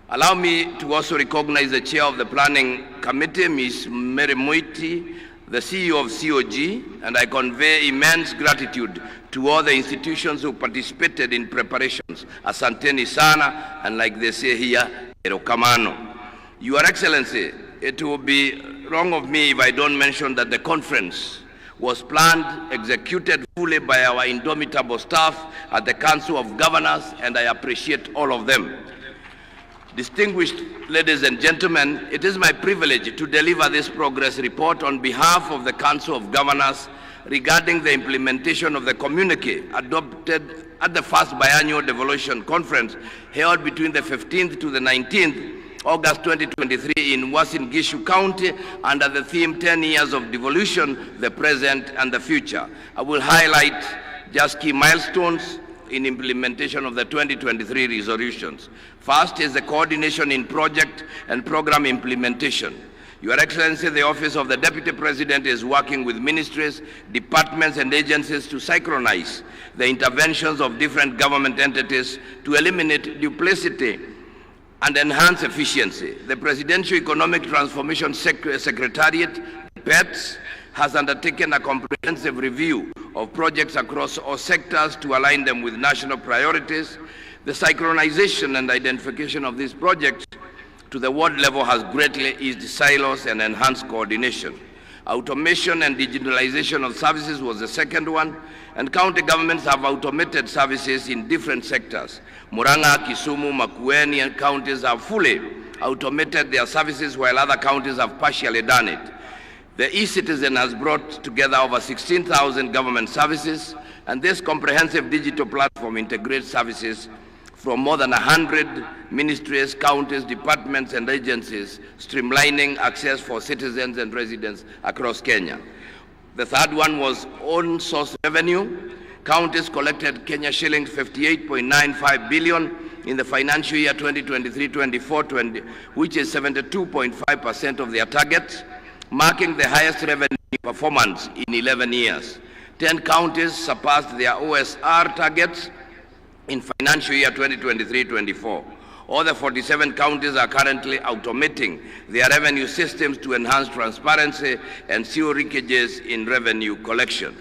S21: Allow me to also recognize the Chair of the Planning Committee, Ms. Mary Moiti, the CEO of COG, and I convey immense gratitude to all the institutions who participated in preparations. Asanteni sana, and like they say here, Erokamano. Your Excellency, it will be wrong of me if I don't mention that the conference was planned, executed fully by our indomitable staff at the Council of Governors, and I appreciate all of them. Distinguished ladies and gentlemen, it is my privilege to deliver this progress report on behalf of the Council of Governors regarding the implementation of the communique adopted at the first biannual Devolution Conference held between the 15th to the 19th August 2023 in Uasin Gishu County under the theme 10 years of devolution, the present and the future. I will highlight just key milestones in implementation of the 2023 resolutions. First is the coordination in project and program implementation. Your Excellency, the Office of the Deputy President is working with ministries, departments, and agencies to synchronize the interventions of different government entities to eliminate duplicity and enhance efficiency. The Presidential Economic Transformation Secretariat, PETS, has undertaken a comprehensive review of projects across all sectors to align them with national priorities. The synchronization and identification of these projects to the ward level has greatly eased silos and enhanced coordination. Automation and digitalization of services was the second one, and county governments have automated services in different sectors. Moranga, Kisumu, Makueni and counties have fully automated their services, while other counties have partially done it. The e-citizen has brought together over 16,000 government services, and this comprehensive digital platform integrates services from more than 100 ministries, counties, departments, and agencies, streamlining access for citizens and residents across Kenya. The third one was own source revenue. Counties collected Kenya shillings 58.95 billion in the financial year 2023-24, which is 72.5% of their target, marking the highest revenue performance in 11 years. 10 counties surpassed their OSR targets in financial year 2023-24. All the 47 counties are currently automating their revenue systems to enhance transparency and zero leakages in revenue collection.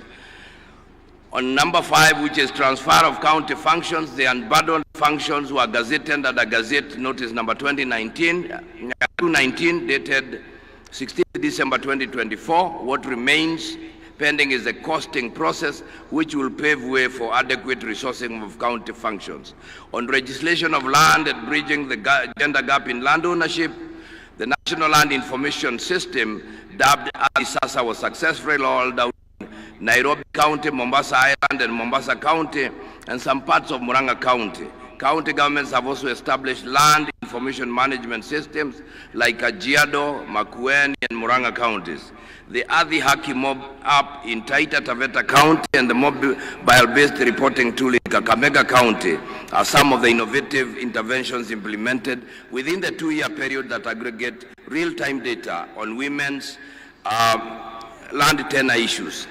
S21: On number 5, which is transfer of county functions, the unbundled functions were gazetted under Gazette Notice number 219, dated 16 December 2024. What remains pending is the costing process, which will pave way for adequate resourcing of county functions. On legislation of land and bridging the gender gap in land ownership, the National Land Information System, dubbed ISASA, was successfully rolled out in Nairobi County, Mombasa Island, and Mombasa County, and some parts of Moranga County. County governments have also established land information management systems like Kajiado, Makueni, and Moranga counties. The Adhi Haki Mob app in Taita Taveta County and the mobile-based reporting tool in Kakamega County are some of the innovative interventions implemented within the 2-year period that aggregate real-time data on women's land tenure issues.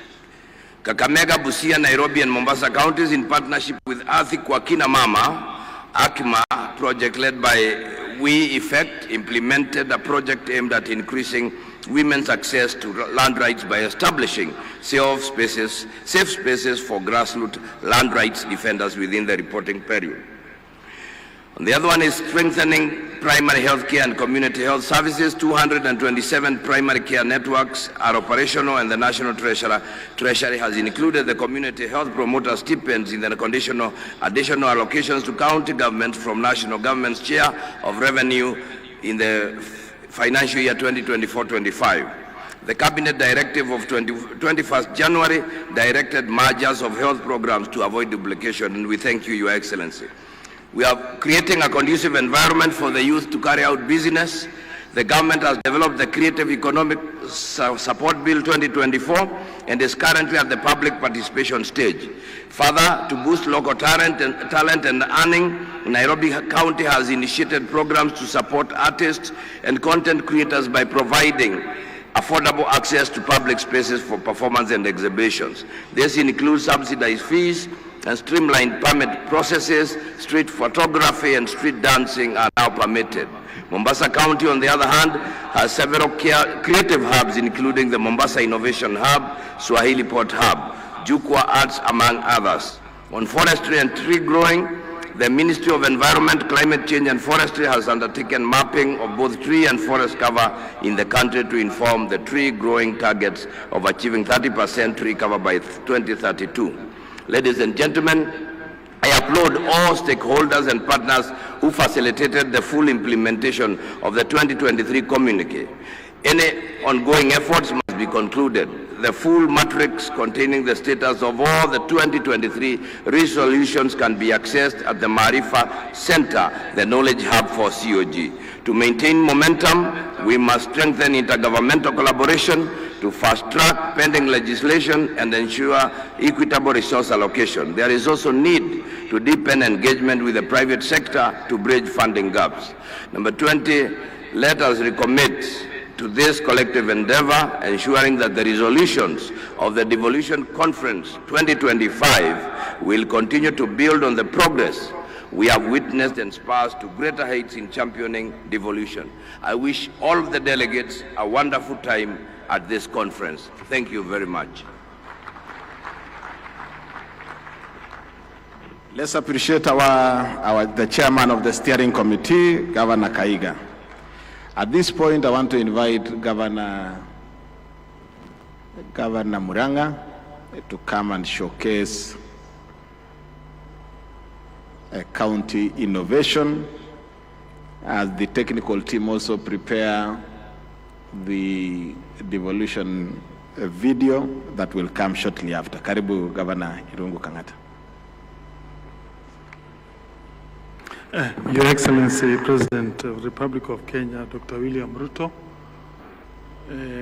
S21: Kakamega, Busia, Nairobi, and Mombasa counties, in partnership with Athi kwa Kina Mama, AKMA project led by We Effect, implemented a project aimed at increasing women's access to land rights by establishing safe spaces for grassroots land rights defenders within the reporting period. And the other one is strengthening primary health care and community health services. 227 primary care networks are operational, and the National Treasury has included the community health promoter stipends in the additional allocations to county governments from national government's share of revenue in the financial year 2024-25. The Cabinet Directive of 21st January directed mergers of health programs to avoid duplication, and we thank you, Your Excellency. We are creating a conducive environment for the youth to carry out business. The government has developed the Creative Economic Support Bill 2024 and is currently at the public participation stage. Further, to boost local talent and earning, Nairobi County has initiated programs to support artists and content creators by providing affordable access to public spaces for performance and exhibitions. This includes subsidized fees and streamlined permit processes. Street photography and street dancing are now permitted. Mombasa County, on the other hand, has several creative hubs, including the Mombasa Innovation Hub, Swahili Port Hub, Jukwa Arts, among others. On forestry and tree growing, the Ministry of Environment, Climate Change and Forestry has undertaken mapping of both tree and forest cover in the country to inform the tree growing targets of achieving 30% tree cover by 2032. Ladies and gentlemen, I applaud all stakeholders and partners who facilitated the full implementation of the 2023 communique. Any ongoing efforts must be concluded. The full matrix containing the status of all the 2023 resolutions can be accessed at the Marifa Center, the knowledge hub for COG. To maintain momentum, we must strengthen intergovernmental collaboration to fast-track pending legislation and ensure equitable resource allocation. There is also need to deepen engagement with the private sector to bridge funding gaps. Number 20, let us recommit to this collective endeavor, ensuring that the resolutions of the Devolution Conference 2025 will continue to build on the progress we have witnessed and spurs to greater heights in championing devolution. I wish all of the delegates a wonderful time at this conference. Thank you very much.
S9: Let's appreciate the chairman of the steering committee, Governor Kaiga. At this point, I want to invite Governor Moranga to come and showcase a county innovation as the technical team also prepare the devolution video that will come shortly after. Karibu Governor Irungu Kangata.
S2: Your Excellency, President of the Republic of Kenya, Dr. William Ruto,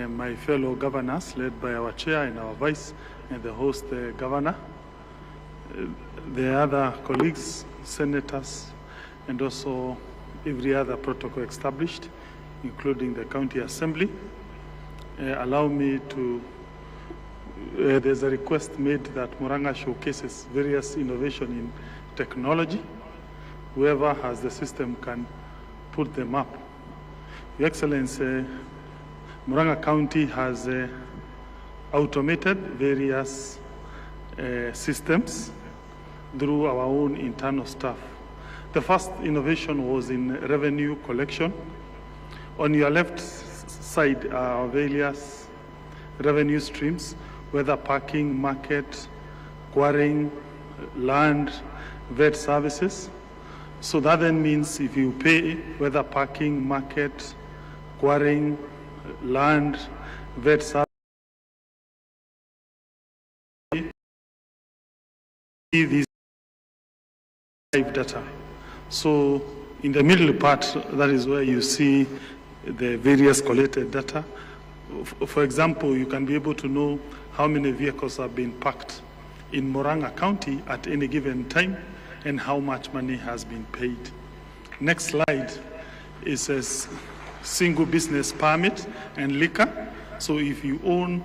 S2: my fellow governors, led by our chair and our vice, and the host governor, the other colleagues, senators, and also every other protocol established, including the county assembly. Allow me to, there's a request made that Moranga showcases various innovation in technology. Whoever has the system can put them up. Your Excellency, Moranga County has automated various systems through our own internal staff. The first innovation was in revenue collection. On your left side are various revenue streams, whether parking, market, quarrying, land, vet services. So that then means if you pay, whether parking, market, quarrying, land, vet services, these live data. So in the middle part, that is where you see the various collected data. For example, you can be able to know how many vehicles have been parked in Moranga County at any given time and how much money has been paid. Next slide is a single business permit and liquor. So if you own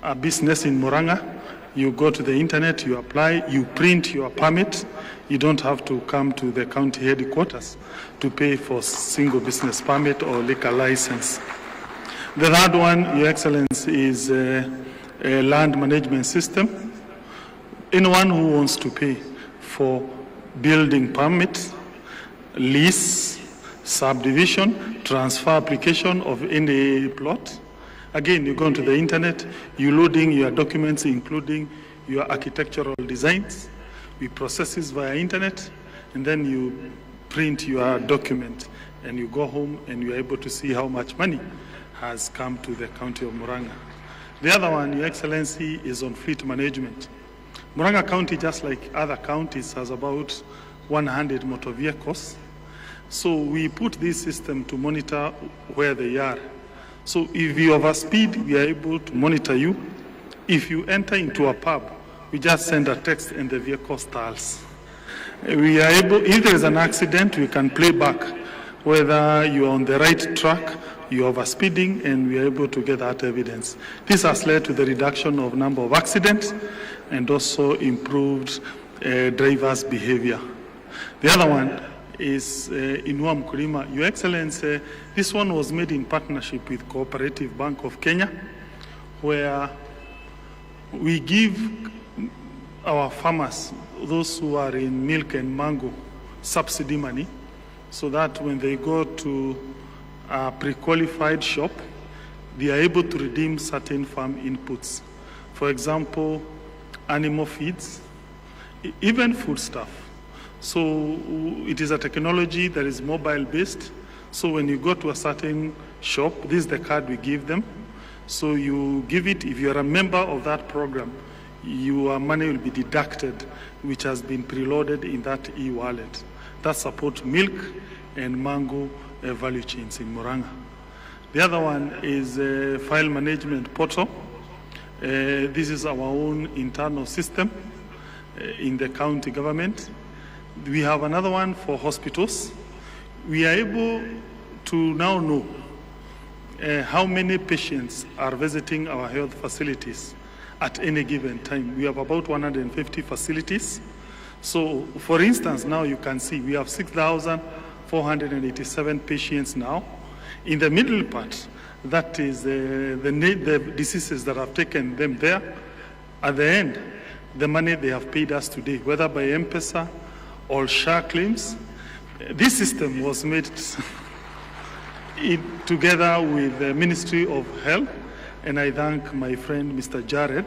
S2: a business in Moranga, you go to the internet, you apply, you print your permit. You don't have to come to the county headquarters to pay for single business permit or liquor license. The third one, Your Excellency, is a land management system. Anyone who wants to pay for building permit, lease, subdivision, transfer application of any plot. Again, you go onto the internet, you loading your documents, including your architectural designs. We process this via internet, and then you print your document, and you go home and you're able to see how much money has come to the county of Moranga. The other one, Your Excellency, is on fleet management. Moranga County, just like other counties, has about 100 motor vehicles. So we put this system to monitor where they are. So if you overspeed, we are able to monitor you. If you enter into a pub, we just send a text and the vehicle stalls. We are able, if there is an accident, we can play back whether you are on the right track, you are overspeeding, and we are able to get that evidence. This has led to the reduction of number of accidents and also improved drivers' behavior. The other one is Inua Mkulima. Your Excellency, this one was made in partnership with Cooperative Bank of Kenya, where we give our farmers, those who are in milk and mango, subsidy money, so that when they go to a pre-qualified shop, they are able to redeem certain farm inputs. For example, animal feeds, even foodstuff. So it is a technology that is mobile-based. So when you go to a certain shop, this is the card we give them. So you give it, if you're a member of that program, your money will be deducted, which has been preloaded in that e-wallet. That supports milk and mango value chains in Moranga. The other one is a file management portal. This is our own internal system in the county government. We have another one for hospitals. We are able to now know how many patients are visiting our health facilities at any given time. We have about 150 facilities. So, for instance, now you can see we have 6,487 patients now. In the middle part, that is the diseases that have taken them there. At the end, the money they have paid us today, whether by M-Pesa or SHA claims. This system was made together with the Ministry of Health, and I thank my friend Mr. Jared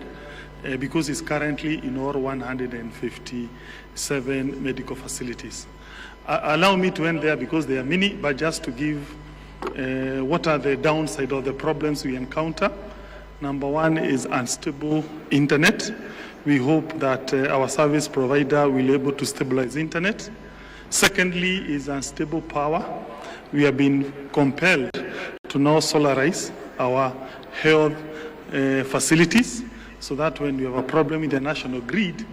S2: because he's currently in all 157 medical facilities. Allow me to end there because they are many, but just to give what are the downside or the problems we encounter. Number one is unstable internet. We hope that our service provider will be able to stabilize internet. Secondly is unstable power. We have been compelled to now solarize our health facilities so that when we have a problem in the national grid,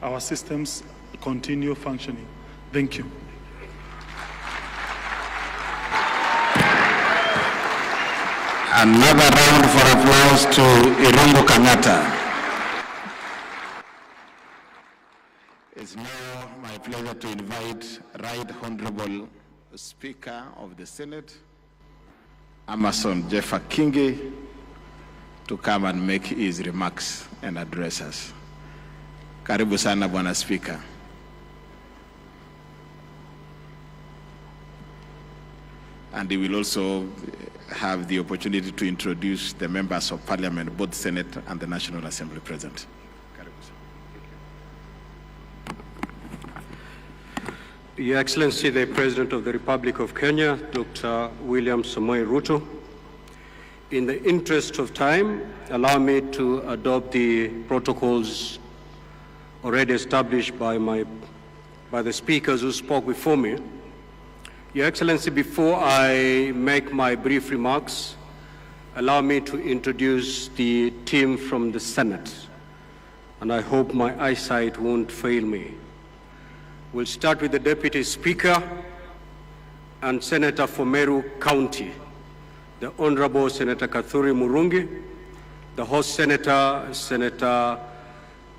S2: our systems continue functioning. Thank you.
S4: Another round for applause to Irungu Kanata. It's now my pleasure to invite Right Honorable Speaker of the Senate, Amason Jeffa Kingi, to come and make his remarks and address us. Karibu sana Bwana Speaker. And he will also have the opportunity to introduce the members of Parliament, both Senate and the National Assembly present.
S22: Your Excellency, the President of the Republic of Kenya, Dr. William Samoei Ruto, in the interest of time, allow me to adopt the protocols already established by the speakers who spoke before me. Your Excellency, before I make my brief remarks, allow me to introduce the team from the Senate, and I hope my eyesight won't fail me. We'll start with the Deputy Speaker and Senator for Meru County, the Honorable Senator Kathuri Murungi, the host Senator, Senator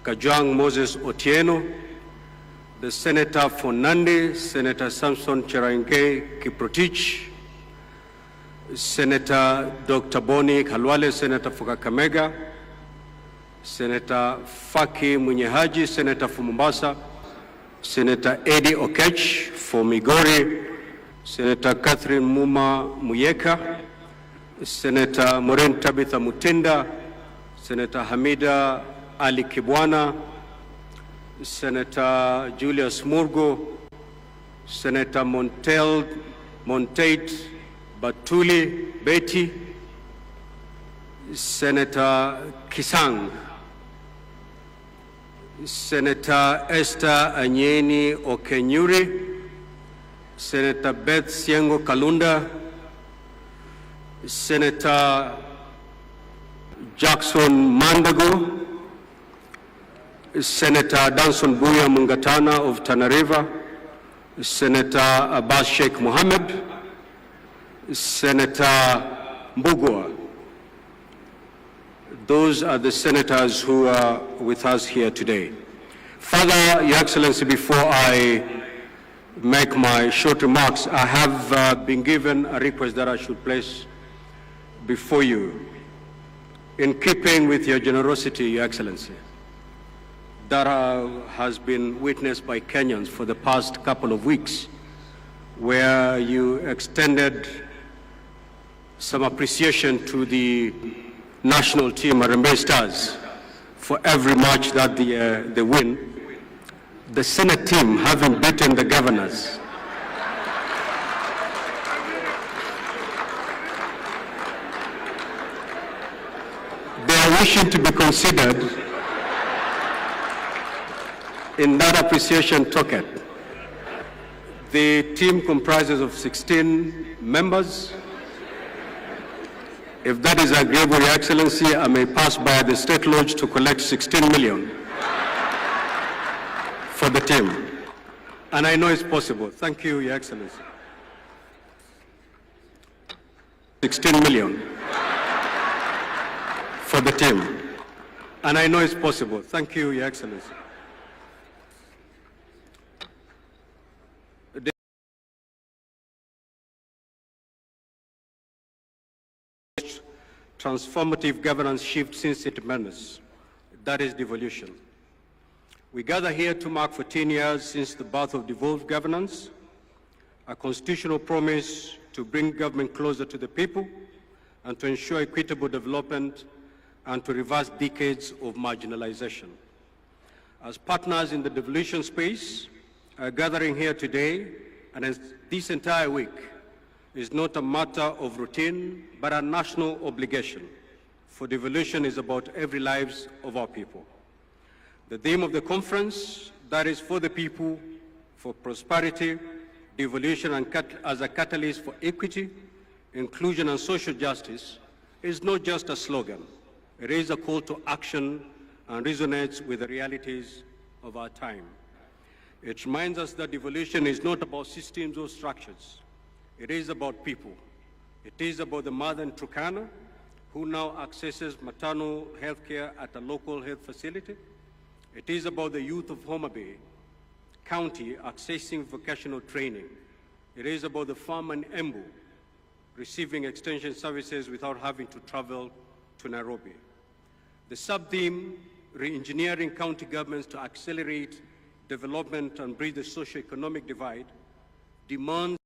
S22: Kajwang Moses Otieno, the Senator for Nandi, Senator Samson Cherargei Kiprotich, Senator Dr. Boni Khalwale, Senator for Kakamega, Senator Faki Munyehaji, Senator for Mombasa, Senator Eddie Okech for Migori, Senator Catherine Muma Muyeka, Senator Maureen Tabitha Mutinda, Senator Hamida Ali Kibwana, Senator Julius Murgo, Senator Montate Batuli Betty, Senator Kisang, Senator Esther Anyeni Okenyuri, Senator Beth Siengo Kalunda, Senator Jackson Mandago, Senator Danson Buya Mungatana of Tana River, Senator Abbas Sheikh Mohammed, Senator Mbugua. Those are the senators who are with us here today. Further, Your Excellency, before I make my short remarks, I have been given a request that I should place before you. In keeping with your generosity, Your Excellency, that has been witnessed by Kenyans for the past couple of weeks, where you extended some appreciation to the national team, Harambee Stars, for every match that they win. The Senate team, having beaten the governors, they are wishing to be considered in that appreciation token. The team comprises of 16 members. If that is agreeable, Your Excellency, I may pass by the State Lodge to collect 16 million for the team. And I know it's possible. Thank you, Your Excellency. 16 million for the team. And I know it's possible. Thank you, Your Excellency. Transformative governance shift since independence, that is devolution. We gather here to mark 14 years since the birth of devolved governance, a constitutional promise to bring government closer to the people and to ensure equitable development and to reverse decades of marginalization. As partners in the devolution space, our gathering here today and as this entire week is not a matter of routine, but a national obligation. For devolution is about every lives of our people. The theme of the conference, that is for the people, for prosperity, devolution and as a catalyst for equity, inclusion and social justice, is not just a slogan. It is a call to action and resonates with the realities of our time. It reminds us that devolution is not about systems or structures. It is about people. It is about the mother in Turkana who now accesses maternal health care at a local health facility. It is about the youth of Homa Bay County accessing vocational training. It is about the farmer in Embu receiving extension services without having to travel to Nairobi. The sub-theme, re-engineering county governments to accelerate development and bridge the socio-economic divide, demands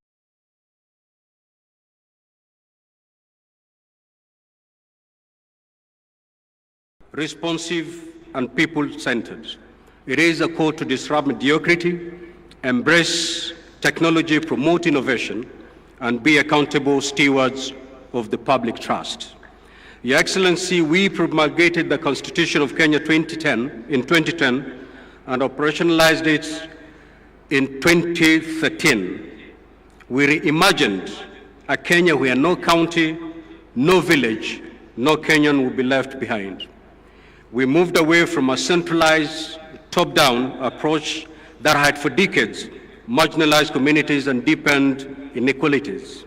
S22: responsive and people-centered. It is a call to disrupt mediocrity, embrace technology, promote innovation, and be accountable stewards of the public trust. Your Excellency, we promulgated the Constitution of Kenya in 2010 and operationalized it in 2013. We reimagined a Kenya where no county, no village, no Kenyan will be left behind. We moved away from a centralized, top-down approach that had for decades marginalized communities and deepened inequalities.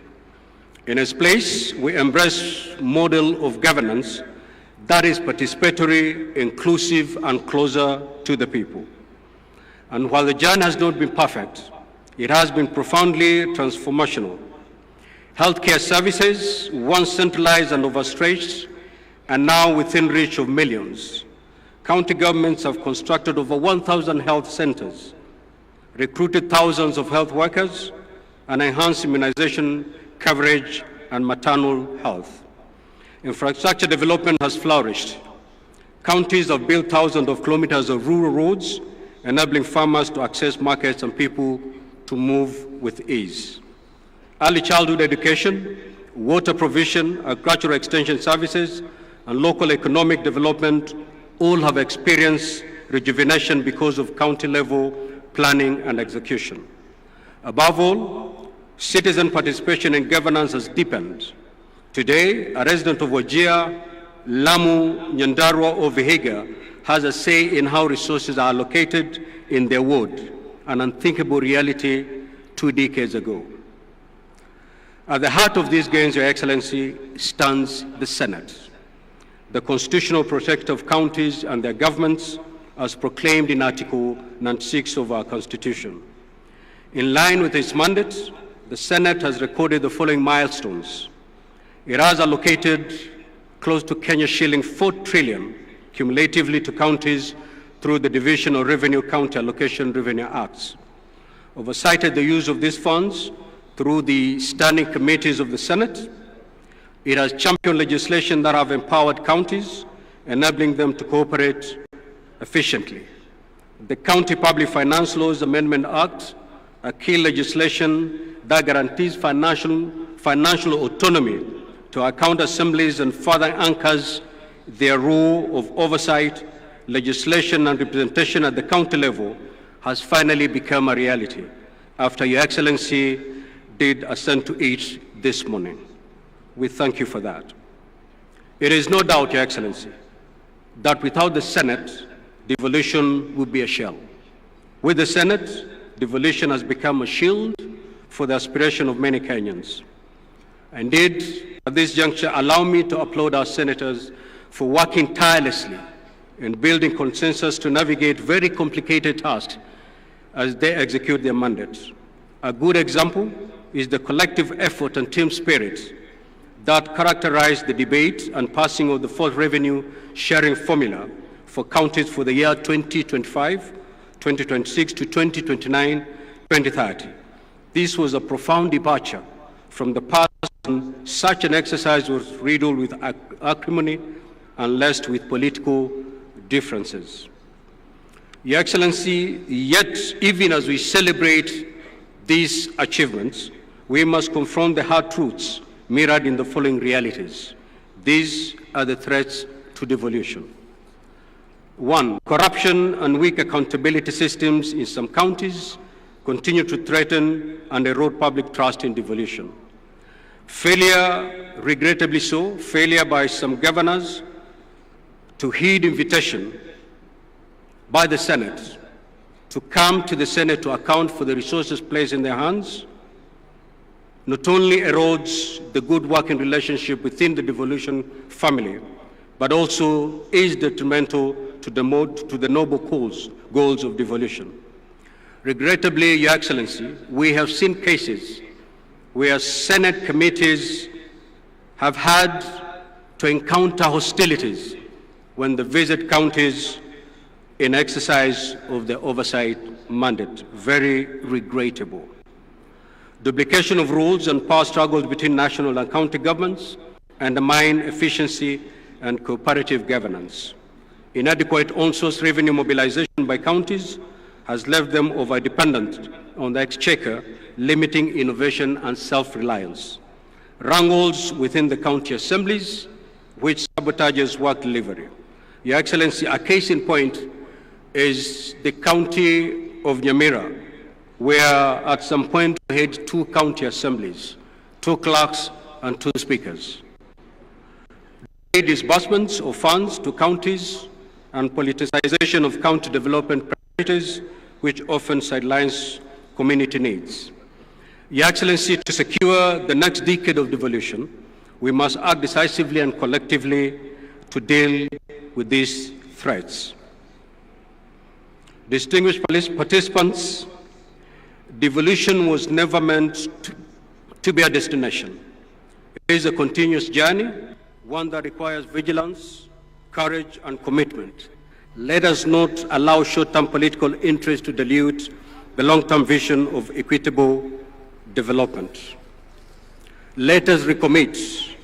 S22: In its place, we embrace a model of governance that is participatory, inclusive, and closer to the people. And while the journey has not been perfect, it has been profoundly transformational. Healthcare services, once centralized and overstretched, and now within reach of millions. County governments have constructed over 1,000 health centers, recruited thousands of health workers, and enhanced immunization coverage and maternal health. Infrastructure development has flourished. Counties have built thousands of kilometers of rural roads, enabling farmers to access markets and people to move with ease. Early childhood education, water provision, agricultural extension services, and local economic development all have experienced rejuvenation because of county-level planning and execution. Above all, citizen participation in governance has deepened. Today, a resident of Wajir, Lamu, Nyandarua, or Vihiga has a say in how resources are allocated in their ward, an unthinkable reality 2 decades ago. At the heart of these gains, Your Excellency, stands the Senate, the constitutional protector of counties and their governments, as proclaimed in Article 96 of our Constitution. In line with its mandate, the Senate has recorded the following milestones. It has allocated close to Kenya shilling 4 trillion cumulatively to counties through the Division of Revenue County Allocation Revenue Acts. Oversighted the use of these funds through the standing committees of the Senate. It has championed legislation that have empowered counties, enabling them to cooperate efficiently. The County Public Finance Laws Amendment Act, a key legislation that guarantees financial autonomy to our county assemblies and further anchors their role of oversight, legislation, and representation at the county level, has finally become a reality after Your Excellency did assent to it this morning. We thank you for that. It is no doubt, Your Excellency, that without the Senate, devolution would be a shell. With the Senate, devolution has become a shield for the aspiration of many Kenyans. Indeed, at this juncture, allow me to applaud our senators for working tirelessly in building consensus to navigate very complicated tasks as they execute their mandates. A good example is the collective effort and team spirit that characterized the debate and passing of the fourth revenue sharing formula for counties for the year 2025, 2026 to 2029, 2030. This was a profound departure from the past. Such an exercise was riddled with acrimony and laced with political differences. Your Excellency, yet even as we celebrate these achievements, we must confront the hard truths mirrored in the following realities. These are the threats to devolution. 1, corruption and weak accountability systems in some counties continue to threaten and erode public trust in devolution. Failure, regrettably so, failure by some governors to heed invitation by the Senate to come to the Senate to account for the resources placed in their hands not only erodes the good working relationship within the devolution family, but also is detrimental to the noble goals of devolution. Regrettably, Your Excellency, we have seen cases where Senate committees have had to encounter hostilities when they visit counties in exercise of the oversight mandate. Very regrettable. Duplication of rules and power struggles between national and county governments undermine efficiency and cooperative governance. Inadequate on-source revenue mobilization by counties has left them over-dependent on the exchequer, limiting innovation and self-reliance. Wrangles within the county assemblies, which sabotages work delivery. Your Excellency, a case in point is the county of Nyamira, where at some point we had 2 county assemblies, 2 clerks and 2 speakers. Disbursements of funds to counties and politicization of county development priorities, which often sidelines community needs. Your Excellency, to secure the next decade of devolution, we must act decisively and collectively to deal with these threats. Distinguished participants, devolution was never meant to be a destination. It is a continuous journey, one that requires vigilance, courage, and commitment. Let us not allow short-term political interest to dilute the long-term vision of equitable development. Let us recommit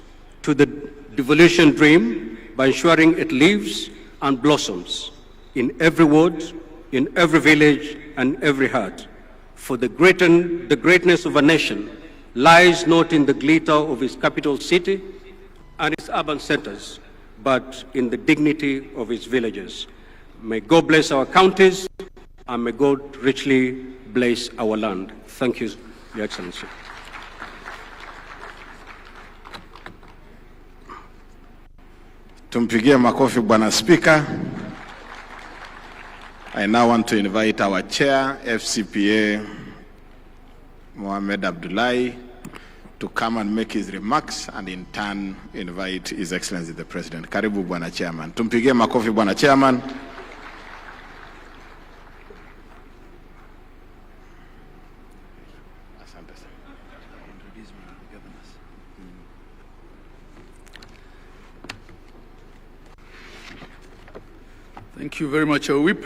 S22: to the devolution dream by ensuring it lives and blossoms in every ward, in every village, and every heart. For the greatness of a nation lies not in the glitter of its capital city and its urban centers, but in the dignity of its villages. May God bless our counties, and may God richly bless our land. Thank you, Your Excellency.
S4: Tumpigie makofi Bwana Speaker. I now want to invite our chair, FCPA Mohamed Abdullahi, to come and make his remarks and in turn invite His Excellency the President. Karibu Bwana Chairman. Tumpigie makofi Bwana Chairman.
S7: Thank you very much, Our Whip.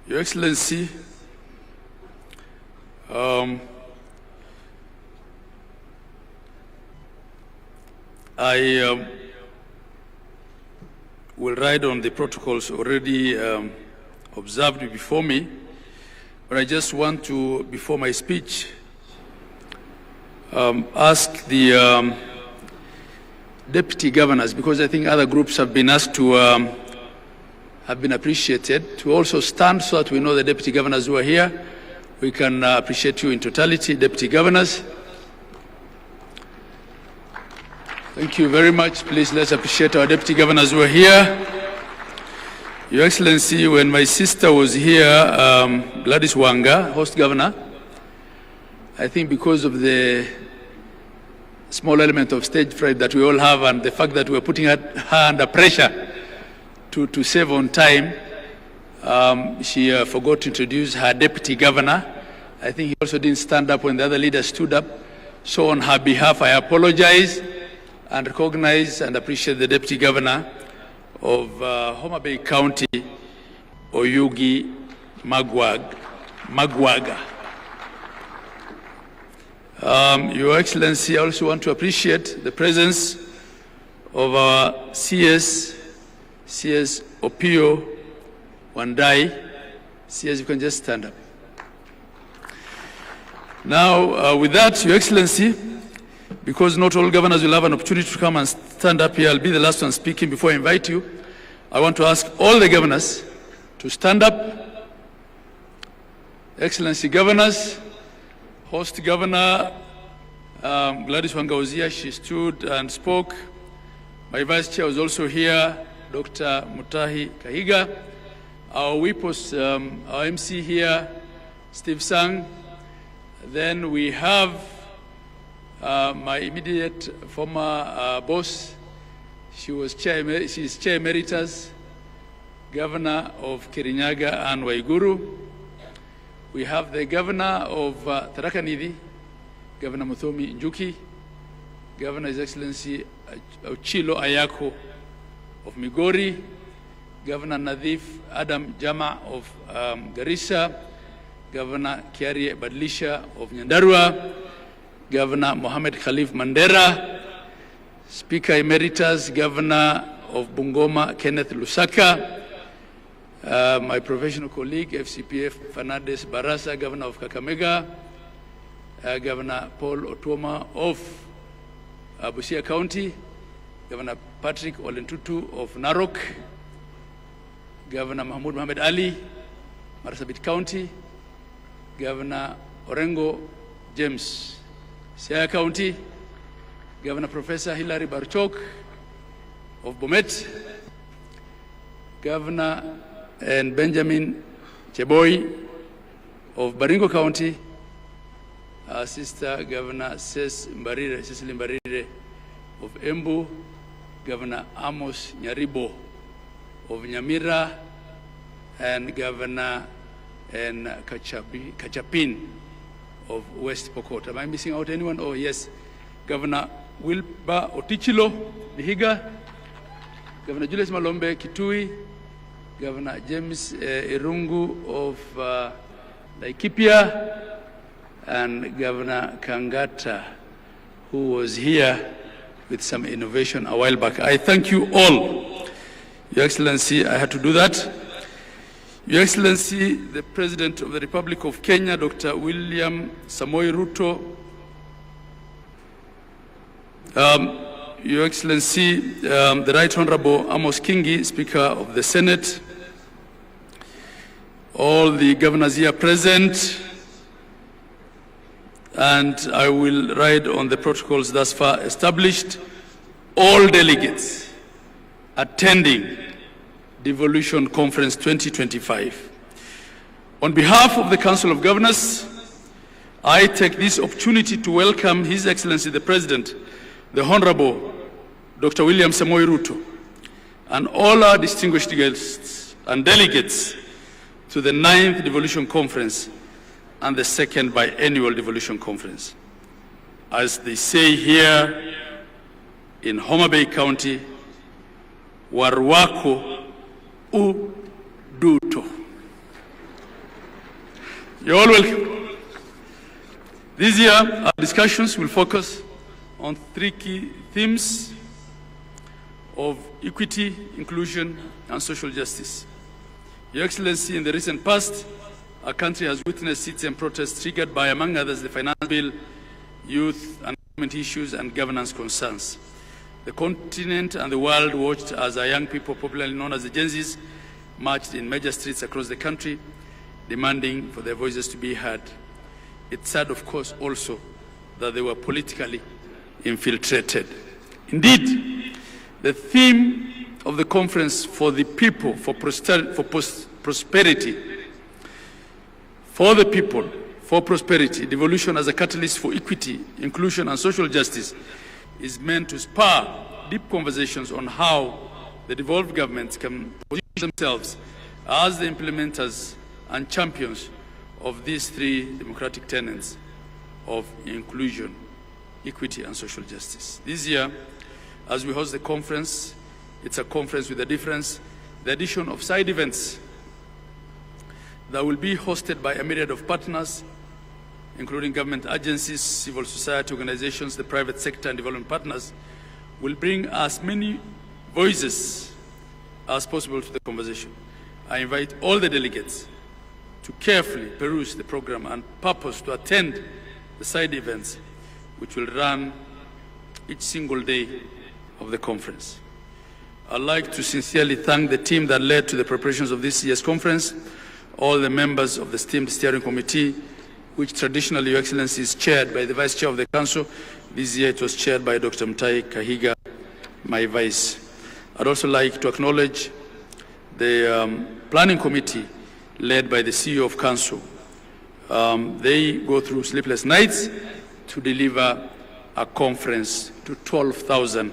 S7: Your Excellency, I will ride on the protocols already observed before me, but I just want to, before my speech, ask the deputy governors, because I think other groups have been asked to, have been appreciated, to also stand so that we know the deputy governors who are here. We can appreciate you in totality, deputy governors. Thank you very much. Please let's appreciate our deputy governors who are here. Your Excellency, when my sister was here, Gladys Wanga, host governor, I think because of the small element of stage fright that we all have and the fact that we're putting her under pressure to save on time, she forgot to introduce her deputy governor. I think he also didn't stand up when the other leaders stood up. So on her behalf, I apologize and recognize and appreciate the deputy governor of Homa Bay County, Oyugi Magwaga. Your Excellency, I also want to appreciate the presence of our CS Opio Wandai. CS, you can just stand up. Now, with that, Your Excellency, because not all governors will have an opportunity to come and stand up here, I'll be the last one speaking before I invite you. I want to ask all the governors to stand up. Excellency governors, host governor, Gladys Wanga was here. She stood and spoke. My vice chair was also here, Dr. Mutahi Kahiga. Our whip was our MC here, Steve Sang. Then we have my immediate former boss. She's chair emeritus, governor of Kirinyaga and Waiguru. We have the governor of Tharaka Nithi, Governor Muthomi Njuki, Governor His Excellency Chilo Ayako of Migori, Governor Nadhif Adam Jama of Garissa, Governor Kiari Badlisha of Nyandarua, Governor Mohamed Khalif Mandera, Speaker Emeritus, Governor of Bungoma Kenneth Lusaka, my professional colleague, FCPF Fernandez Barasa, Governor of Kakamega, Governor Paul Otuoma of Busia County, Governor Patrick Olentutu of Narok, Governor Mahmoud Mohamed Ali, Marsabit County, Governor Orengo James, Siaya County, Governor Professor Hilary Barchok of Bomet, Governor and Benjamin Cheboy of Baringo County, our sister Governor Cecily Mbarire of Embu, Governor Amos Nyaribo of Nyamira, and Governor Kachapin of West Pokot. Am I missing out anyone? Oh yes, Governor Wilba Otichilo, Vihiga, Governor Julius Malombe, Kitui, Governor James Irungu of Laikipia, and Governor Kangata, who was here with some innovation a while back. I thank you all. Your Excellency, I had to do that. Your Excellency, the President of the Republic of Kenya, Dr. William Samoei Ruto, Your Excellency, the Right Honorable Amos Kingi, Speaker of the Senate, all the governors here present, and I will ride on the protocols thus far established. All delegates attending Devolution Conference 2025. On behalf of the Council of Governors, I take this opportunity to welcome His Excellency the President, the Honorable Dr. William Samoei Ruto, and all our distinguished guests and delegates to the 9th Devolution Conference and the 2nd Biennial Devolution Conference. As they say here in Homa Bay County, Warwako Uduto. You're all welcome. This year, our discussions will focus on 3 key themes of equity, inclusion, and social justice. Your Excellency, in the recent past, our country has witnessed citizen protests triggered by, among others, the finance bill, youth and government issues, and governance concerns. The continent and the world watched as our young people, popularly known as the Gen Zs, marched in major streets across the country, demanding for their voices to be heard. It's sad, of course, also that they were politically infiltrated. Indeed, the theme of the conference, for the people, for prosperity, for the people, for prosperity, devolution as a catalyst for equity, inclusion, and social justice, is meant to spur deep conversations on how the devolved governments can position themselves as the implementers and champions of these 3 democratic tenets of inclusion, equity, and social justice. This year, as we host the conference, it's a conference with a difference, the addition of side events that will be hosted by a myriad of partners, including government agencies, civil society organizations, the private sector, and development partners, will bring as many voices as possible to the conversation. I invite all the delegates to carefully peruse the program and purpose to attend the side events, which will run each single day of the conference. I'd like to sincerely thank the team that led to the preparations of this year's conference, all the members of the esteemed steering committee, which traditionally, Your Excellency, is chaired by the Vice Chair of the Council. This year it was chaired by Dr. Mutahi Kahiga, my Vice. I'd also like to acknowledge the Planning Committee led by the CEO of Council. They go through sleepless nights to deliver a conference to 12,000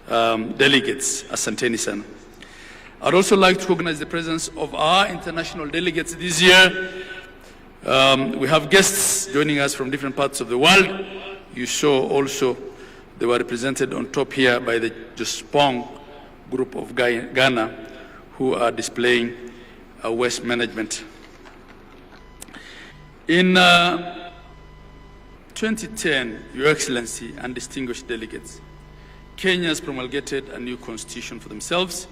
S7: delegates, Asanteni sana. I'd also like to recognize the presence of our international delegates this year. We have guests joining us from different parts of the world. You saw also they were represented on top here by the Jospong group of Ghana, who are displaying waste management. In 2010, Your Excellency and distinguished delegates, Kenya has promulgated a new constitution for themselves,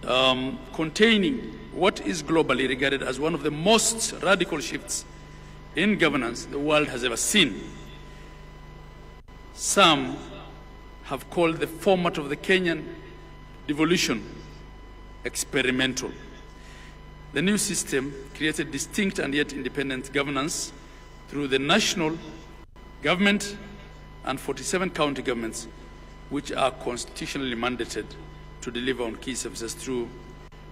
S7: containing what is globally regarded as one of the most radical shifts in governance the world has ever seen. Some have called the format of the Kenyan devolution experimental. The new system created distinct and yet independent governance through the national government and 47 county governments, which are constitutionally mandated to deliver on key services through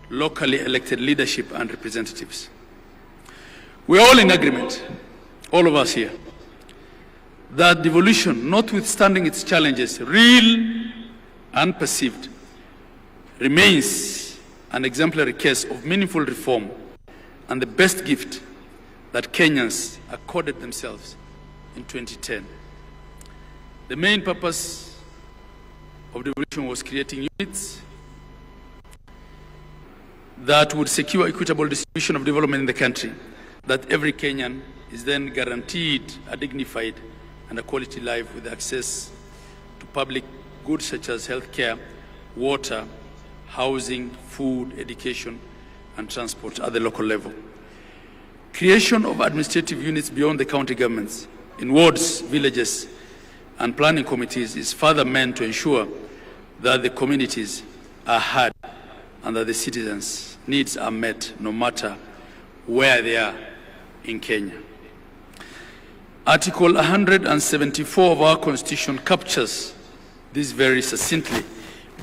S7: locally elected leadership and representatives. We're all in agreement, all of us here, that devolution, notwithstanding its challenges, real and perceived, remains an exemplary case of meaningful reform and the best gift that Kenyans accorded themselves in 2010. The main purpose of devolution was creating units that would secure equitable distribution of development in the country, that every Kenyan is then guaranteed a dignified and a quality life with access to public goods such as healthcare, water, housing, food, education, and transport at the local level. Creation of administrative units beyond the county governments in wards, villages, and planning committees is further meant to ensure that the communities are heard and that the citizens' needs are met no matter where they are in Kenya. Article 174 of our Constitution captures this very succinctly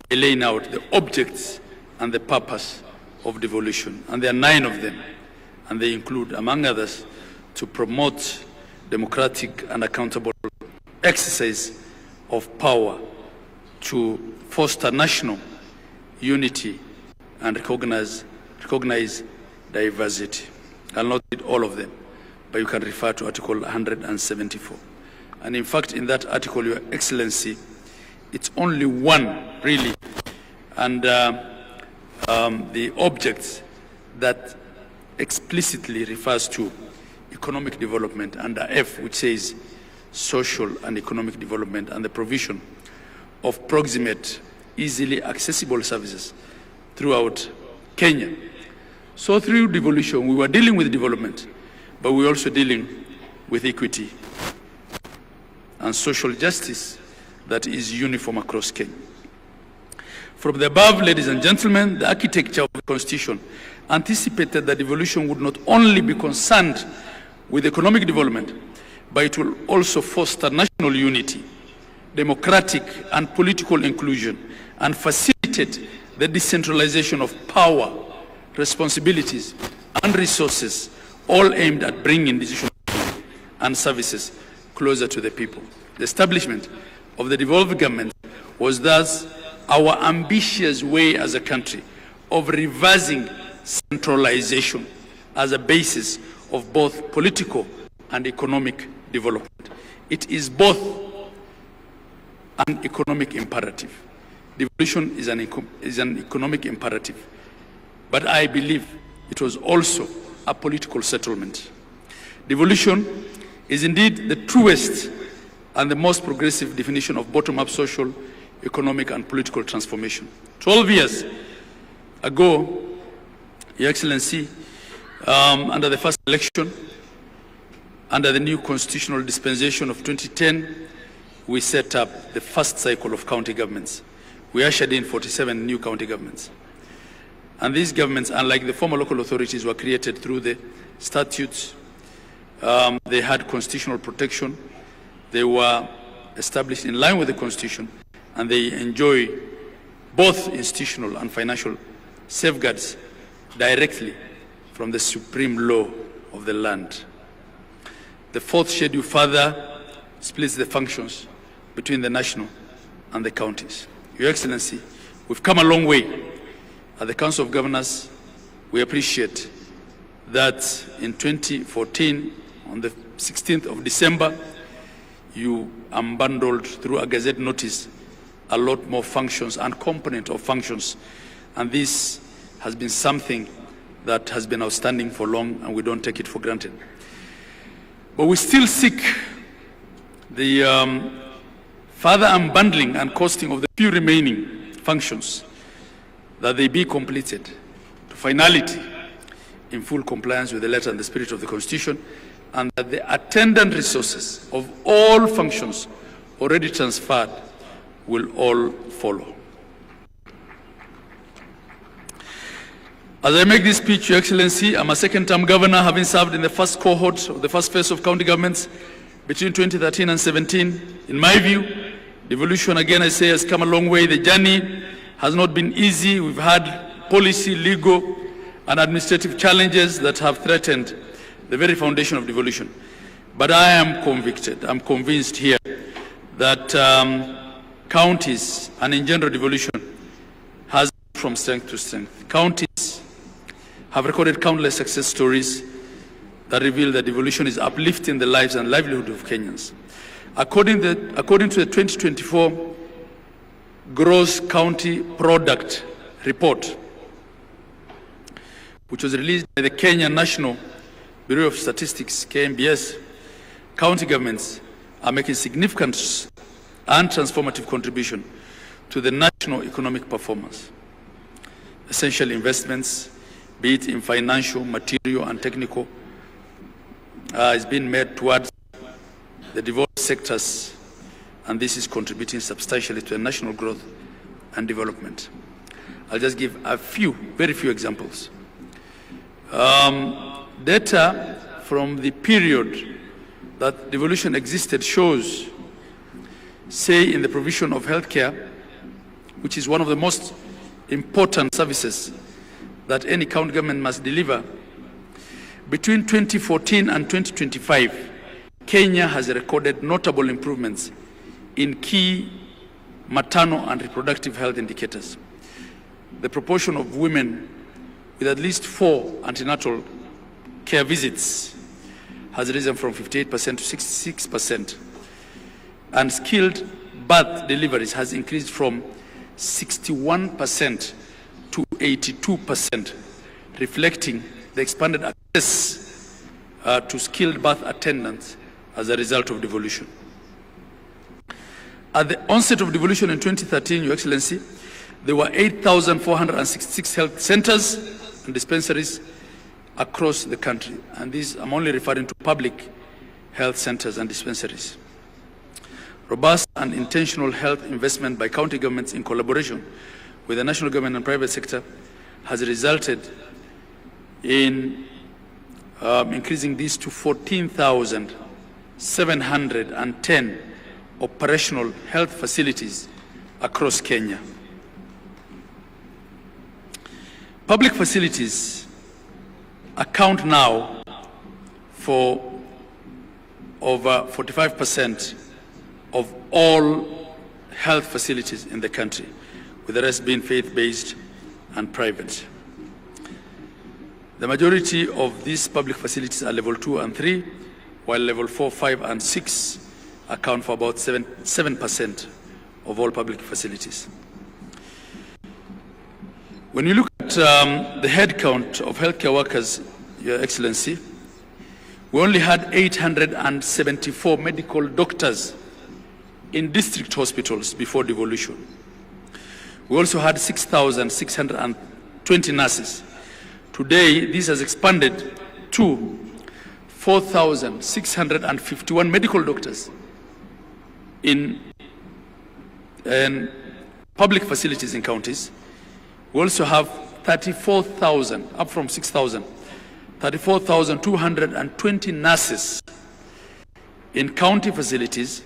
S7: by laying out the objects and the purpose of devolution. And there are 9 of them, and they include, among others, to promote democratic and accountable exercise of power, to foster national unity and recognize diversity. I'll not read all of them, but you can refer to Article 174. And in fact, in that article, Your Excellency, it's only one, really, and the objects that explicitly refers to economic development under F, which says social and economic development and the provision of proximate, easily accessible services throughout Kenya. So through devolution, we were dealing with development, but we were also dealing with equity and social justice that is uniform across Kenya. From the above, ladies and gentlemen, the architecture of the Constitution anticipated that devolution would not only be concerned with economic development, but it will also foster national unity, democratic and political inclusion, and facilitate the decentralization of power, responsibilities, and resources, all aimed at bringing decision-making and services closer to the people. The establishment of the devolved government was thus our ambitious way as a country of reversing centralization as a basis of both political and economic development. It is both an economic imperative. Devolution is an economic imperative, but I believe it was also a political settlement. Devolution is indeed the truest and the most progressive definition of bottom-up social, economic, and political transformation. 12 years ago, Your Excellency, under the first election, under the new constitutional dispensation of 2010, we set up the first cycle of county governments. We ushered in 47 new county governments. And these governments, unlike the former local authorities, were created through the statutes. They had constitutional protection. They were established in line with the Constitution, and they enjoy both institutional and financial safeguards directly from the supreme law of the land. The fourth schedule further splits the functions between the national and the counties. Your Excellency, we've come a long way. At the Council of Governors, we appreciate that in 2014, on the 16th of December, you unbundled through a Gazette notice a lot more functions and component of functions. And this has been something that has been outstanding for long, and we don't take it for granted. But we still seek the further unbundling and costing of the few remaining functions, that they be completed to finality in full compliance with the letter and the spirit of the Constitution, and that the attendant resources of all functions already transferred will all follow. As I make this speech, Your Excellency, I'm a second-term governor, having served in the first cohort of the first phase of county governments between 2013 and 17. In my view, devolution, again I say, has come a long way. The journey has not been easy. We've had policy, legal, and administrative challenges that have threatened the very foundation of devolution. But I am convicted, I'm convinced here that counties, and in general devolution, has gone from strength to strength. Counties have recorded countless success stories that reveal that devolution is uplifting the lives and livelihood of Kenyans. According to the 2024 Gross County Product Report, which was released by the Kenya National Bureau of Statistics, KNBS, county governments are making significant and transformative contribution to the national economic performance. Essential investments, be it in financial, material, and technical, is being made towards the devolved sectors, and this is contributing substantially to national growth and development. I'll just give a few, very few examples. Data from the period that devolution existed shows, say, in the provision of healthcare, which is one of the most important services that any county government must deliver, between 2014 and 2025, Kenya has recorded notable improvements in key maternal and reproductive health indicators. The proportion of women with at least 4 antenatal care visits has risen from 58% to 66%, and skilled birth deliveries has increased from 61% to 82%, reflecting the expanded access to skilled birth attendants as a result of devolution. At the onset of devolution in 2013, Your Excellency, there were 8,466 health centers and dispensaries across the country. And these, I'm only referring to public health centers and dispensaries. Robust and intentional health investment by county governments in collaboration with the national government and private sector has resulted in increasing these to 14,710 operational health facilities across Kenya. Public facilities account now for over 45% of all health facilities in the country, with the rest being faith-based and private. The majority of these public facilities are level 2 and 3, while level 4, 5, and 6 account for about 7% of all public facilities. When you look at the headcount of healthcare workers, Your Excellency, we only had 874 medical doctors in district hospitals before devolution. We also had 6,620 nurses. Today, this has expanded to 4,651 medical doctors in public facilities in counties. We also have 34,000, up from 6,000, 34,220 nurses in county facilities,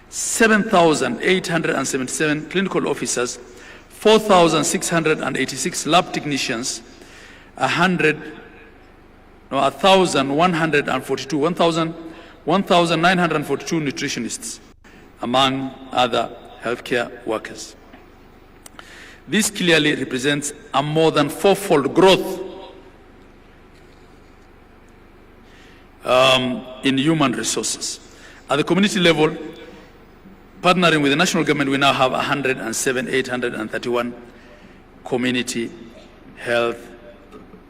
S7: 7,877 clinical officers, 4,686 lab technicians, 1,942 nutritionists, among other healthcare workers. This clearly represents a more than fourfold growth in human resources. At the community level, partnering with the national government, we now have 831 community health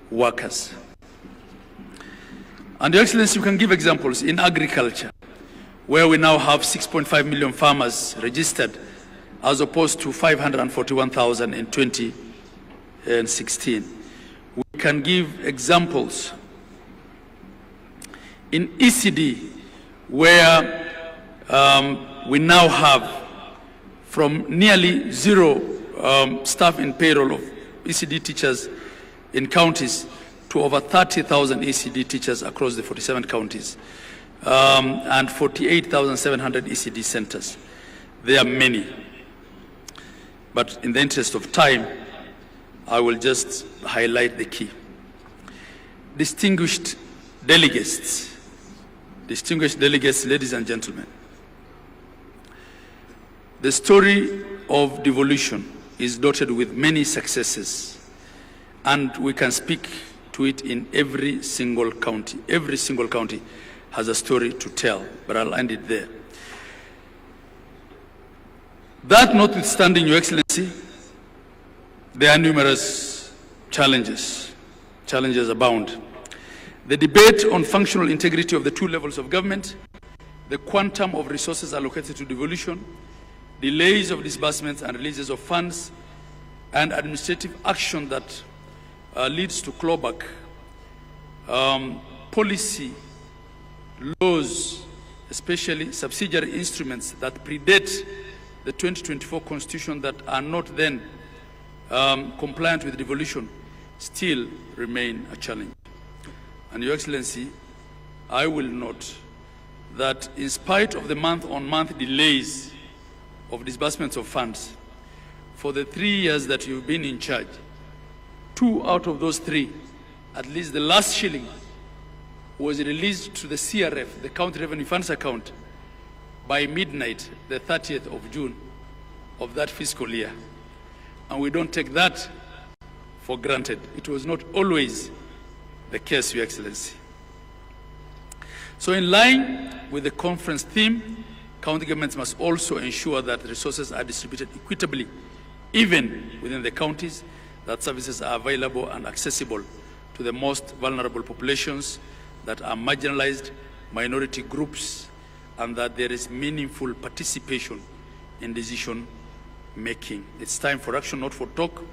S7: workers. And Your Excellency, you can give examples in agriculture, where we now have 6.5 million farmers registered, as opposed to 541,000 in 2016. We can give examples in ECD, where we now have from nearly zero staff in payroll of ECD teachers in counties to over 30,000 ECD teachers across the 47 counties, and 48,700 ECD centers. There are many. But in the interest of time, I will just highlight the key. Distinguished delegates, ladies and gentlemen, the story of devolution is dotted with many successes, and we can speak to it in every single county. Every single county has a story to tell, but I'll end it there. That notwithstanding, Your Excellency, there are numerous challenges. Challenges abound. The debate on functional integrity of the two levels of government, the quantum of resources allocated to devolution, delays of disbursements and releases of funds, and administrative action that leads to clawback, policy, laws, especially subsidiary instruments that predate the 2024 Constitution that are not then compliant with devolution still remain a challenge. And Your Excellency, I will note that in spite of the month-on-month delays of disbursements of funds, for the 3 years that you've been in charge, 2 out of those 3, at least the last shilling, was released to the CRF, the County Revenue Funds account, by midnight, the 30th of June of that fiscal year. And we don't take that for granted. It was not always the case, Your Excellency. So in line with the conference theme, county governments must also ensure that resources are distributed equitably, even within the counties, that services are available and accessible to the most vulnerable populations that are marginalized, minority groups, and that there is meaningful participation in decision making. It's time for action, not for talk.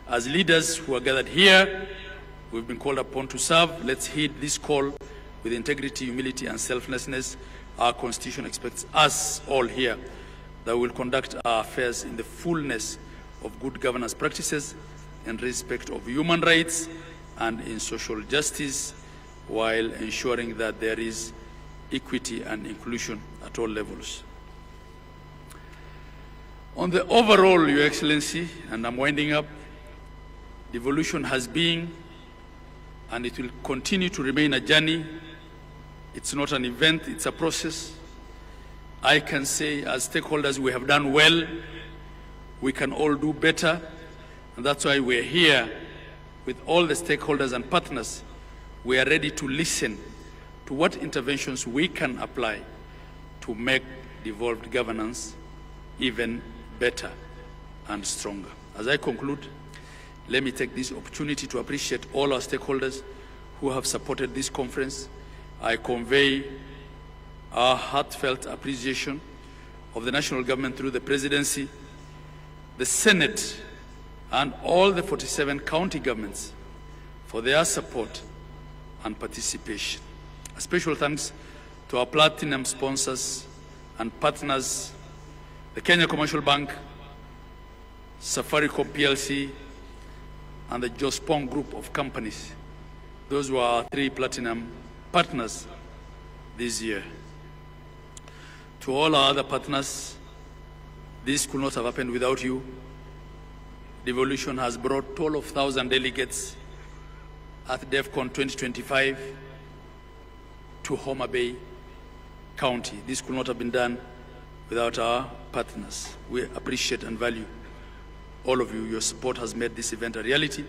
S7: As leaders who are gathered here, we've been called upon to serve. Let's heed this call with integrity, humility, and selflessness. Our Constitution expects us all here that we'll conduct our affairs in the fullness of good governance practices, in respect of human rights and in social justice, while ensuring that there is equity and inclusion at all levels. On the overall, Your Excellency, and I'm winding up, devolution has been and it will continue to remain a journey. It's not an event, it's a process. I can say as stakeholders we have done well, we can all do better, and that's why we're here with all the stakeholders and partners. We are ready to listen to what interventions we can apply to make devolved governance even better and stronger. As I conclude, let me take this opportunity to appreciate all our stakeholders who have supported this conference. I convey our heartfelt appreciation of the national government through the presidency, the Senate, and all the 47 county governments for their support and participation. A special thanks to our platinum sponsors and partners, the Kenya Commercial Bank, Safaricom PLC, and the Jospong Group of companies. Those were our 3 platinum partners this year. To all our other partners, this could not have happened without you. Devolution has brought 12,000 delegates at DEFCON 2025 to Homa Bay County. This could not have been done without our partners. We appreciate and value all of you. Your support has made this event a reality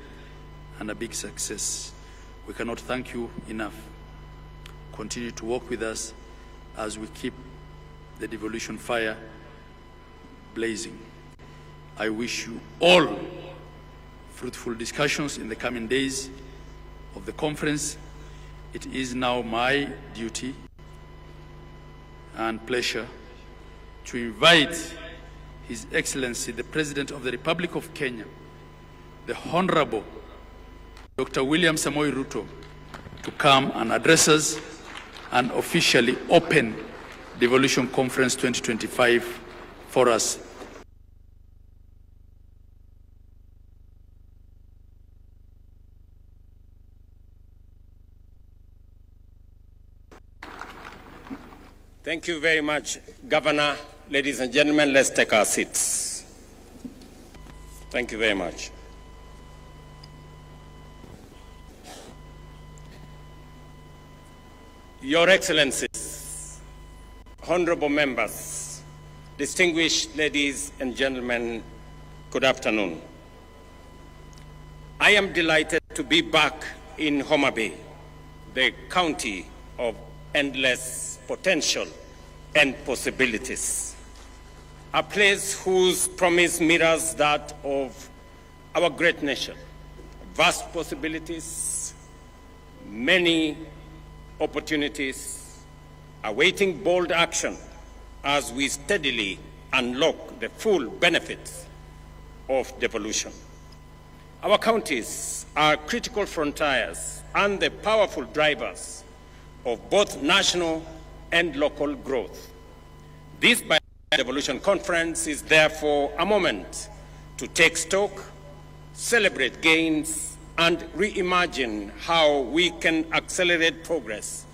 S7: and a big success. We cannot thank you enough. Continue to work with us as we keep the devolution fire blazing. I wish you all fruitful discussions in the coming days of the conference. It is now my duty and pleasure to invite His Excellency, the President of the Republic of Kenya, the Honorable Dr. William Samoei Ruto, to come and address us and officially open Devolution Conference 2025 for us.
S6: Thank you very much, Governor. Ladies and gentlemen, let's take our seats. Thank you very much. Your Excellencies, honorable members, distinguished ladies and gentlemen, good afternoon. I am delighted to be back in Homa Bay, the county of endless potential and possibilities, a place whose promise mirrors that of our great nation. Vast possibilities, many opportunities, awaiting bold action as we steadily unlock the full benefits of devolution. Our counties are critical frontiers and the powerful drivers of both national and local growth. This Devolution Conference is therefore a moment to take stock, celebrate gains, and reimagine how we can accelerate progress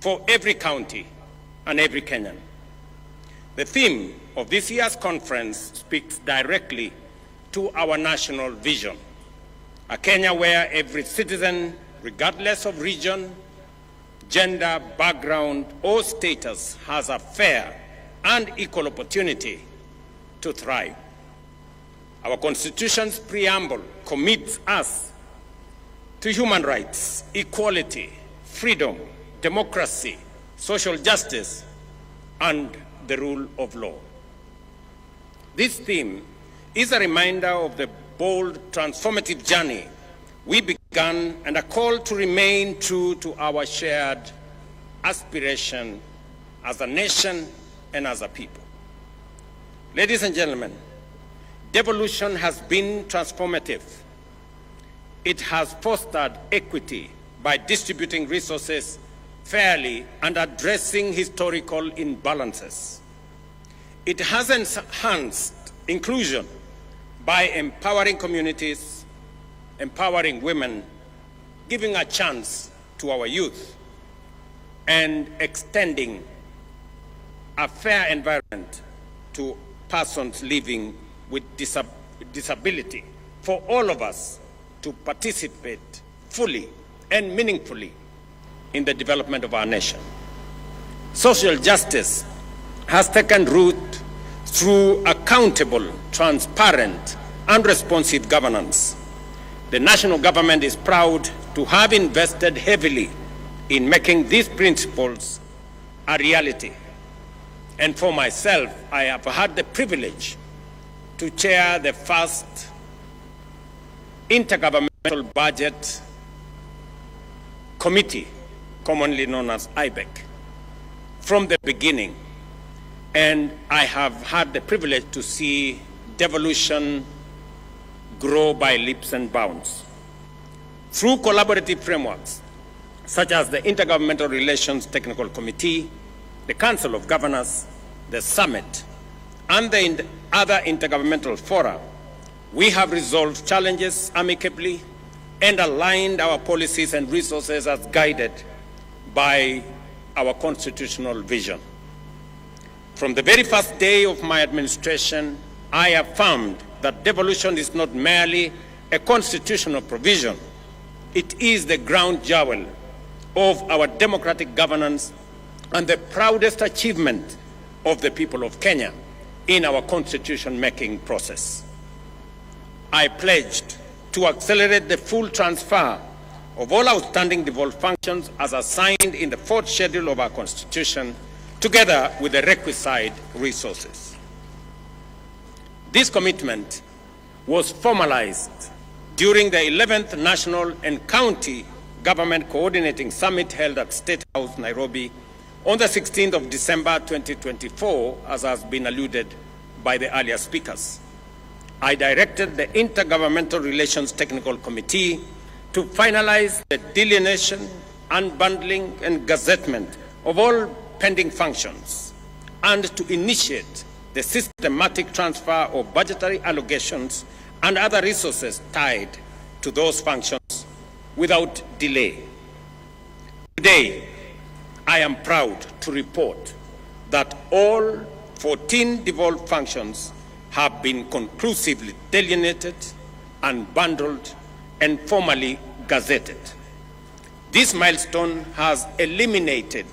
S6: for every county and every Kenyan. The theme of this year's conference speaks directly to our national vision, a Kenya where every citizen, regardless of region, gender, background, or status, has a fair and equal opportunity to thrive. Our Constitution's preamble commits us to human rights, equality, freedom, democracy, social justice, and the rule of law. This theme is a reminder of the bold, transformative journey we began and a call to remain true to our shared aspiration as a nation and as a people. Ladies and gentlemen, devolution has been transformative. It has fostered equity by distributing resources fairly and addressing historical imbalances. It has enhanced inclusion by empowering communities, empowering women, giving a chance to our youth, and extending a fair environment to persons living with disability for all of us to participate fully and meaningfully in the development of our nation. Social justice has taken root through accountable, transparent, and responsive governance. The national government is proud to have invested heavily in making these principles a reality. And for myself, I have had the privilege to chair the first intergovernmental budget committee, commonly known as IBEC, from the beginning. And I have had the privilege to see devolution grow by leaps and bounds. Through collaborative frameworks, such as the Intergovernmental Relations Technical Committee, the Council of Governors, the Summit, and the other intergovernmental fora, we have resolved challenges amicably and aligned our policies and resources as guided by our constitutional vision. From the very first day of my administration, I affirmed that devolution is not merely a constitutional provision. It is the ground jewel of our democratic governance and the proudest achievement of the people of Kenya in our constitution-making process. I pledged to accelerate the full transfer of all outstanding devolved functions as assigned in the fourth schedule of our Constitution, together with the requisite resources. This commitment was formalized during the 11th National and County Government Coordinating Summit held at State House, Nairobi, on the 16th of December 2024, as has been alluded by the earlier speakers. I directed the Intergovernmental Relations Technical Committee to finalize the delineation, unbundling, and gazettement of all pending functions, and to initiate the systematic transfer of budgetary allocations and other resources tied to those functions without delay. Today, I am proud to report that all 14 devolved functions have been conclusively delineated, unbundled, and formally gazetted. This milestone has eliminated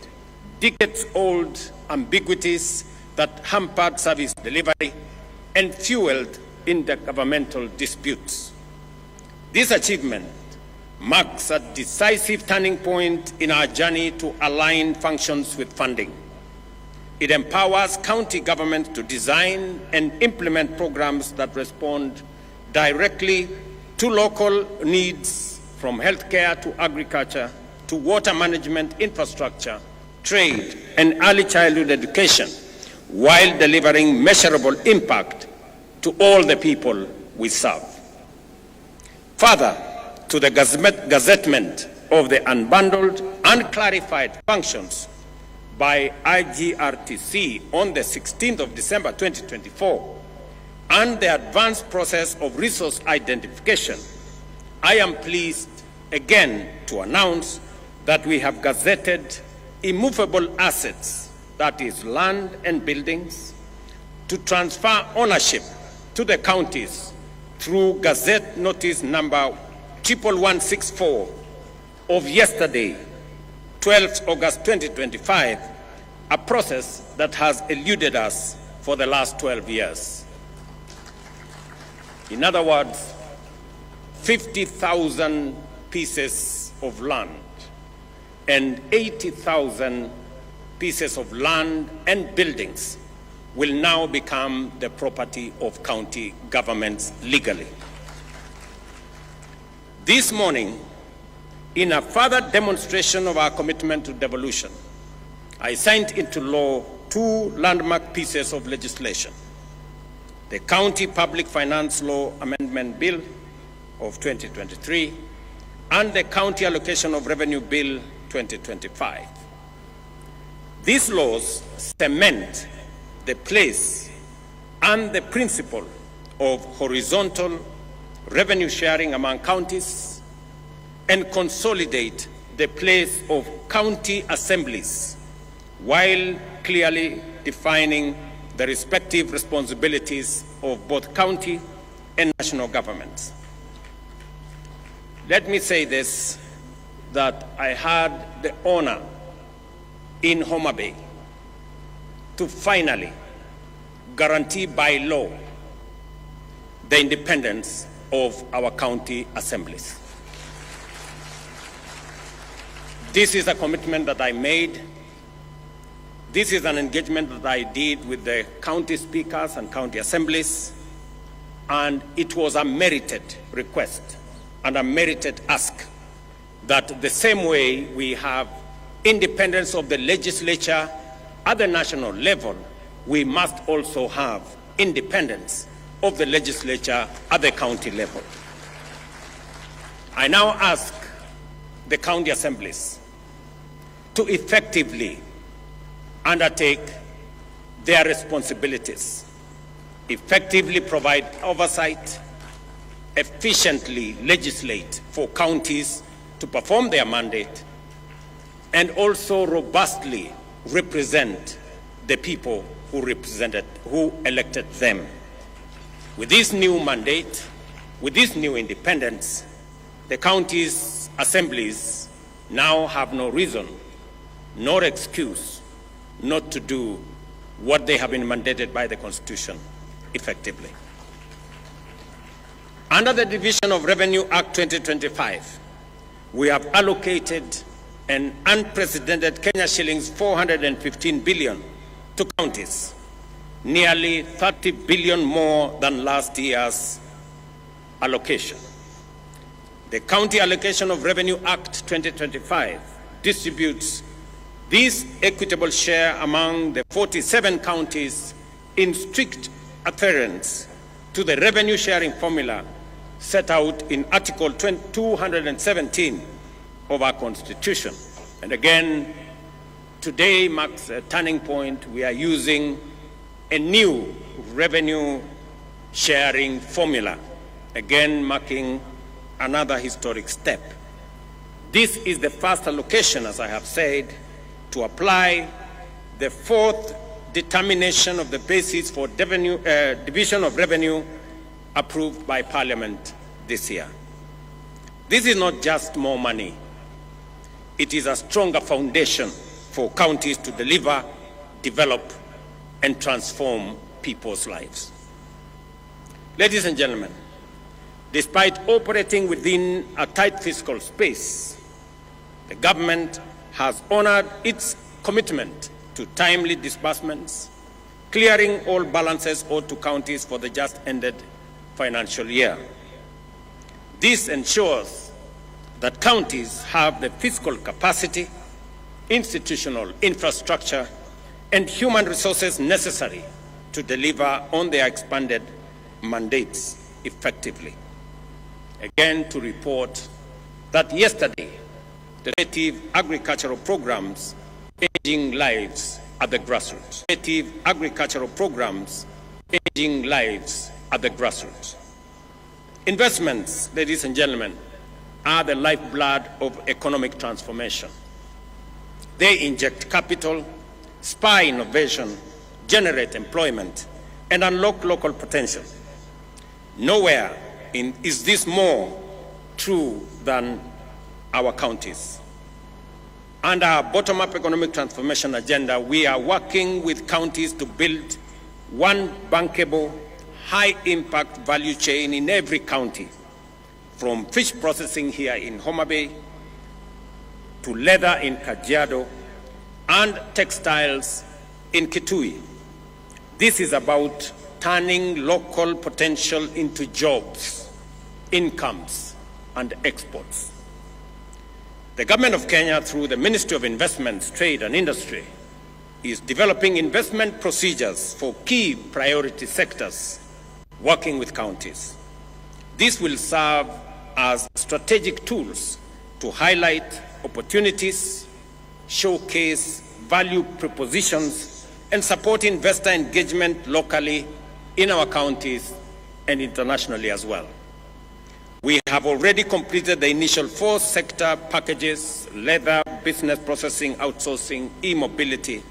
S6: decades-old ambiguities that hampered service delivery and fueled intergovernmental disputes. This achievement marks a decisive turning point in our journey to align functions with funding. It empowers county governments to design and implement programs that respond directly to local needs, from healthcare to agriculture to water management, infrastructure, trade, and early childhood education, while delivering measurable impact to all the people we serve. Further, to the gazettement of the unbundled and clarified functions by IGRTC on the 16th of December 2024, and the advanced process of resource identification, I am pleased again to announce that we have gazetted immovable assets, that is land and buildings, to transfer ownership to the counties through Gazette Notice number 11164 of yesterday, 12th August 2025, a process that has eluded us for the last 12 years. In other words, 50,000 pieces of land and 80,000 pieces of land and buildings will now become the property of county governments legally. This morning, in a further demonstration of our commitment to devolution, I signed into law two landmark pieces of legislation: the County Public Finance Law Amendment Bill of 2023 and the County Allocation of Revenue Bill 2025. These laws cement the place and the principle of horizontal revenue sharing among counties and consolidate the place of county assemblies while clearly defining the respective responsibilities of both county and national governments. Let me say this, that I had the honor in Homa Bay to finally guarantee by law the independence of our county assemblies. This is a commitment that I made. This is an engagement that I did with the county speakers and county assemblies, and it was a merited request and a merited ask that the same way we have independence of the legislature at the national level, we must also have independence of the legislature at the county level. I now ask the county assemblies to effectively undertake their responsibilities, effectively provide oversight, efficiently legislate for counties to perform their mandate, and also robustly represent the people who elected them. With this new mandate, with this new independence, the counties' assemblies now have no reason nor excuse not to do what they have been mandated by the Constitution effectively. Under the Division of Revenue Act 2025, we have allocated an unprecedented Kenya shillings 415 billion to counties, nearly 30 billion more than last year's allocation. The County Allocation of Revenue Act 2025 distributes this equitable share among the 47 counties in strict adherence to the revenue sharing formula set out in Article 217 of our Constitution. And again, today marks a turning point. We are using a new revenue sharing formula, again marking another historic step. This is the first allocation, as I have said, to apply the fourth determination of the basis for division of revenue approved by Parliament this year. This is not just more money. It is a stronger foundation for counties to deliver, develop, and transform people's lives. Ladies and gentlemen, despite operating within a tight fiscal space, the government has honored its commitment to timely disbursements, clearing all balances owed to counties for the just ended financial year. This ensures that counties have the fiscal capacity, institutional infrastructure, and human resources necessary to deliver on their expanded mandates effectively. Again, to report that yesterday, the native agricultural programs changing lives at the grassroots. Native agricultural programs changing lives at the grassroots. Investments, ladies and gentlemen, are the lifeblood of economic transformation. They inject capital, spur innovation, generate employment, and unlock local potential. Nowhere is this more true than our counties. Under our bottom-up economic transformation agenda, we are working with counties to build one bankable, high-impact value chain in every county, from fish processing here in Homa Bay to leather in Kajiado and textiles in Kitui. This is about turning local potential into jobs, incomes, and exports. The Government of Kenya, through the Ministry of Investments, Trade and Industry, is developing investment procedures for key priority sectors, working with counties. This will serve as strategic tools to highlight opportunities, showcase value propositions, and support investor engagement locally in our counties and internationally as well. We have already completed the initial 4 sector packages: leather, business processing, outsourcing, e-mobility,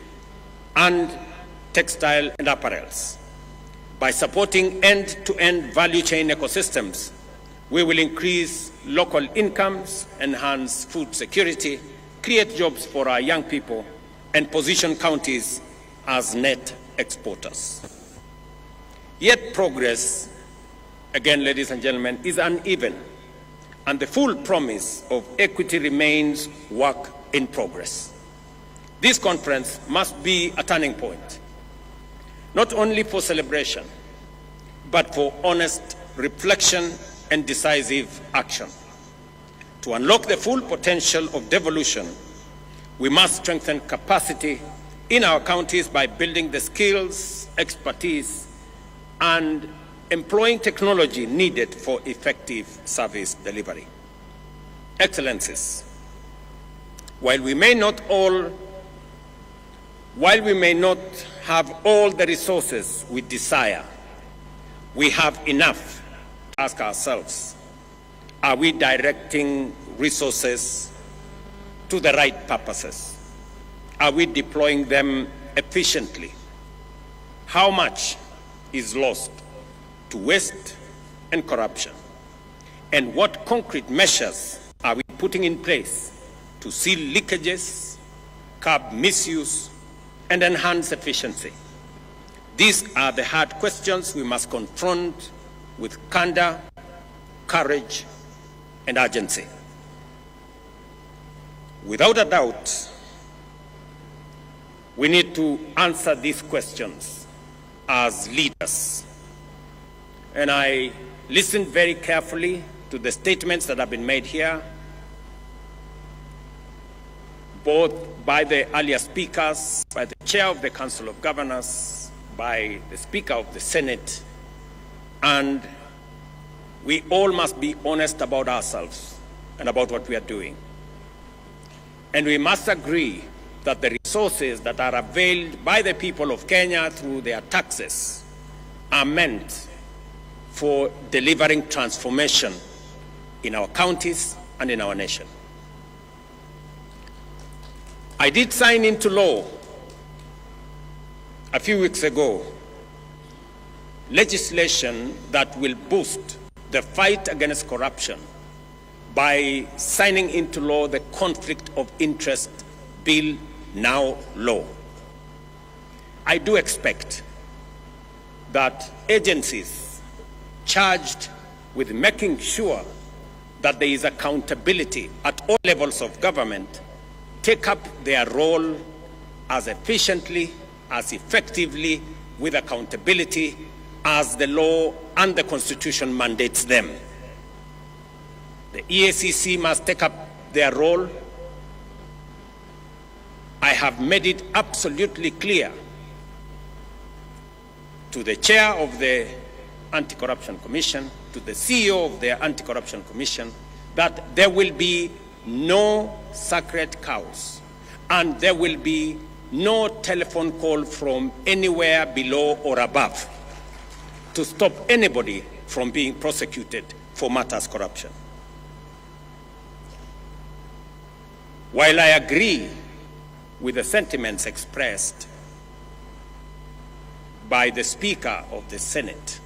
S6: and textile and apparels. By supporting end-to-end value chain ecosystems, we will increase local incomes, enhance food security, create jobs for our young people, and position counties as net exporters. Yet progress, again, ladies and gentlemen, is uneven, and the full promise of equity remains work in progress. This conference must be a turning point, not only for celebration, but for honest reflection and decisive action. To unlock the full potential of devolution, we must strengthen capacity in our counties by building the skills, expertise, and employing technology needed for effective service delivery. Excellencies, while we may not have all the resources we desire, we have enough to ask ourselves, are we directing resources to the right purposes? Are we deploying them efficiently? How much is lost to waste and corruption? And what concrete measures are we putting in place to seal leakages, curb misuse, and enhance efficiency? These are the hard questions we must confront with candor, courage, and urgency. Without a doubt, we need to answer these questions as leaders. And I listened very carefully to the statements that have been made here, both by the earlier speakers, by the chair of the Council of Governors, by the Speaker of the Senate, and we all must be honest about ourselves and about what we are doing. And we must agree that the resources that are availed by the people of Kenya through their taxes are meant for delivering transformation in our counties and in our nation. I did sign into law a few weeks ago legislation that will boost the fight against corruption by signing into law the Conflict of Interest Bill, now law. I do expect that agencies charged with making sure that there is accountability at all levels of government take up their role as efficiently, as effectively, with accountability as the law and the Constitution mandates them. The EACC must take up their role. I have made it absolutely clear to the chair of the Anti-Corruption Commission, to the CEO of the Anti-Corruption Commission, that there will be no sacred cows and there will be no telephone call from anywhere below or above. to stop anybody from being prosecuted for matters corruption. While I agree with the sentiments expressed by the Speaker of the Senate,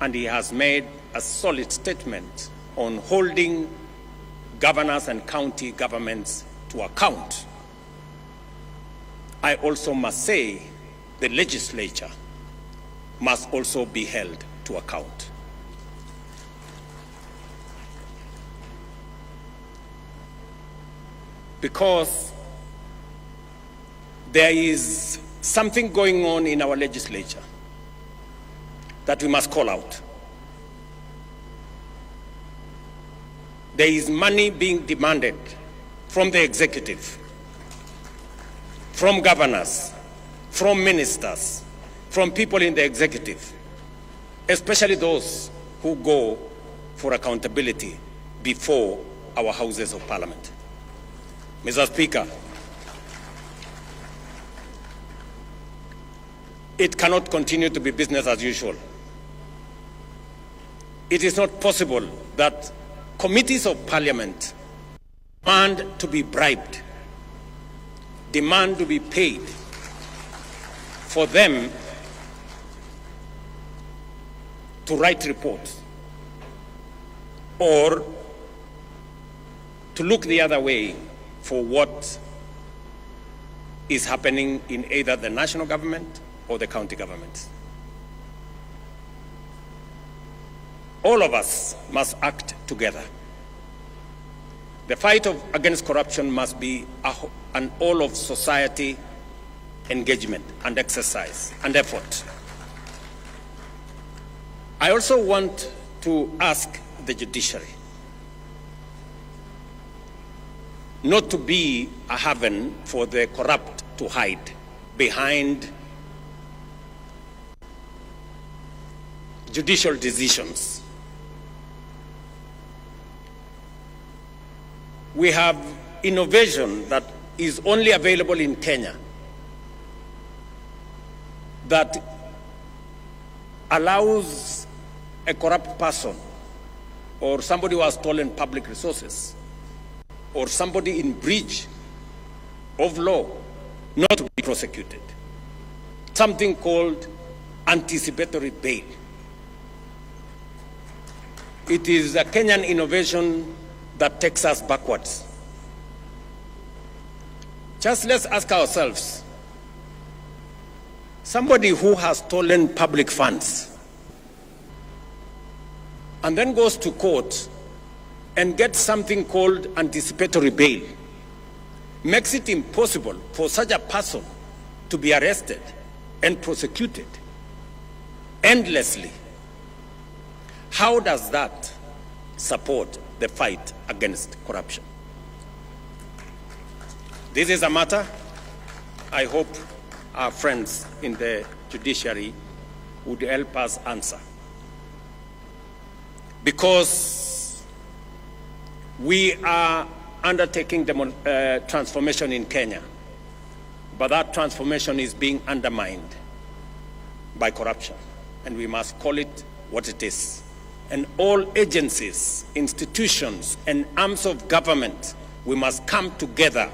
S6: and he has made a solid statement on holding governors and county governments to account, I also must say the legislature must also be held to account. Because there is something going on in our legislature that we must call out. There is money being demanded from the executive, from governors, from ministers, from people in the executive, especially those who go for accountability before our houses of parliament. Mr. Speaker, it cannot continue to be business as usual. It is not possible that committees of parliament demand to be bribed, demand to be paid for them to write reports or to look the other way for what is happening in either the national government or the county governments. All of us must act together. The fight against corruption must be an all of society engagement and exercise and effort. I also want to ask the judiciary not to be a haven for the corrupt to hide behind judicial decisions. We have innovation that is only available in Kenya that allows a corrupt person or somebody who has stolen public resources or somebody in breach of law not to be prosecuted. Something called anticipatory bail. It is a Kenyan innovation that takes us backwards. Just let's ask ourselves, somebody who has stolen public funds and then goes to court and gets something called anticipatory bail, makes it impossible for such a person to be arrested and prosecuted endlessly. How does that support the fight against corruption? This is a matter I hope our friends in the judiciary would help us answer. Because we are undertaking transformation in Kenya, but that transformation is being undermined by corruption, and we must call it what it is. And all agencies, institutions, and arms of government, we must come together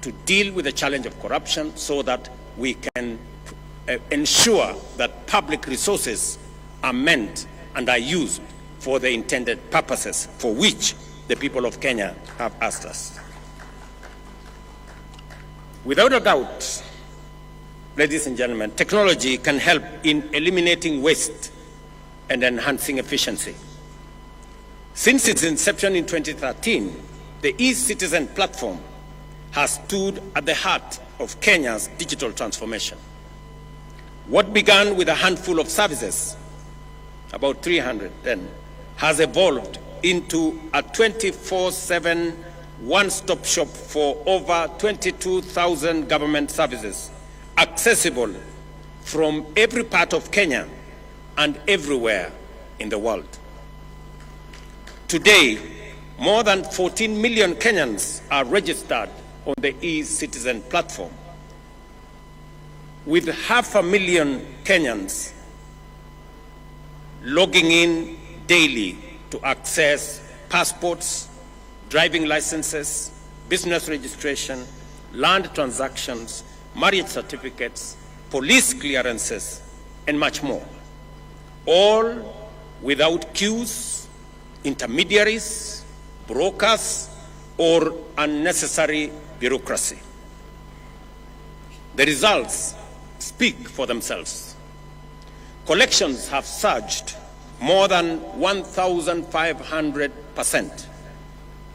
S6: to deal with the challenge of corruption so that we can ensure that public resources are meant and are used for the intended purposes for which the people of Kenya have asked us. Without a doubt, ladies and gentlemen, technology can help in eliminating waste and enhancing efficiency. Since its inception in 2013, the e-Citizen platform has stood at the heart of Kenya's digital transformation. What began with a handful of services, about 300 then, has evolved into a 24/7 one-stop shop for over 22,000 government services, accessible from every part of Kenya and everywhere in the world. Today, more than 14 million Kenyans are registered on the e-Citizen platform, with 500,000 Kenyans logging in daily to access passports, driving licenses, business registration, land transactions, marriage certificates, police clearances, and much more, all without queues, intermediaries, brokers, or unnecessary bureaucracy. The results speak for themselves. Collections have surged more than 1,500%,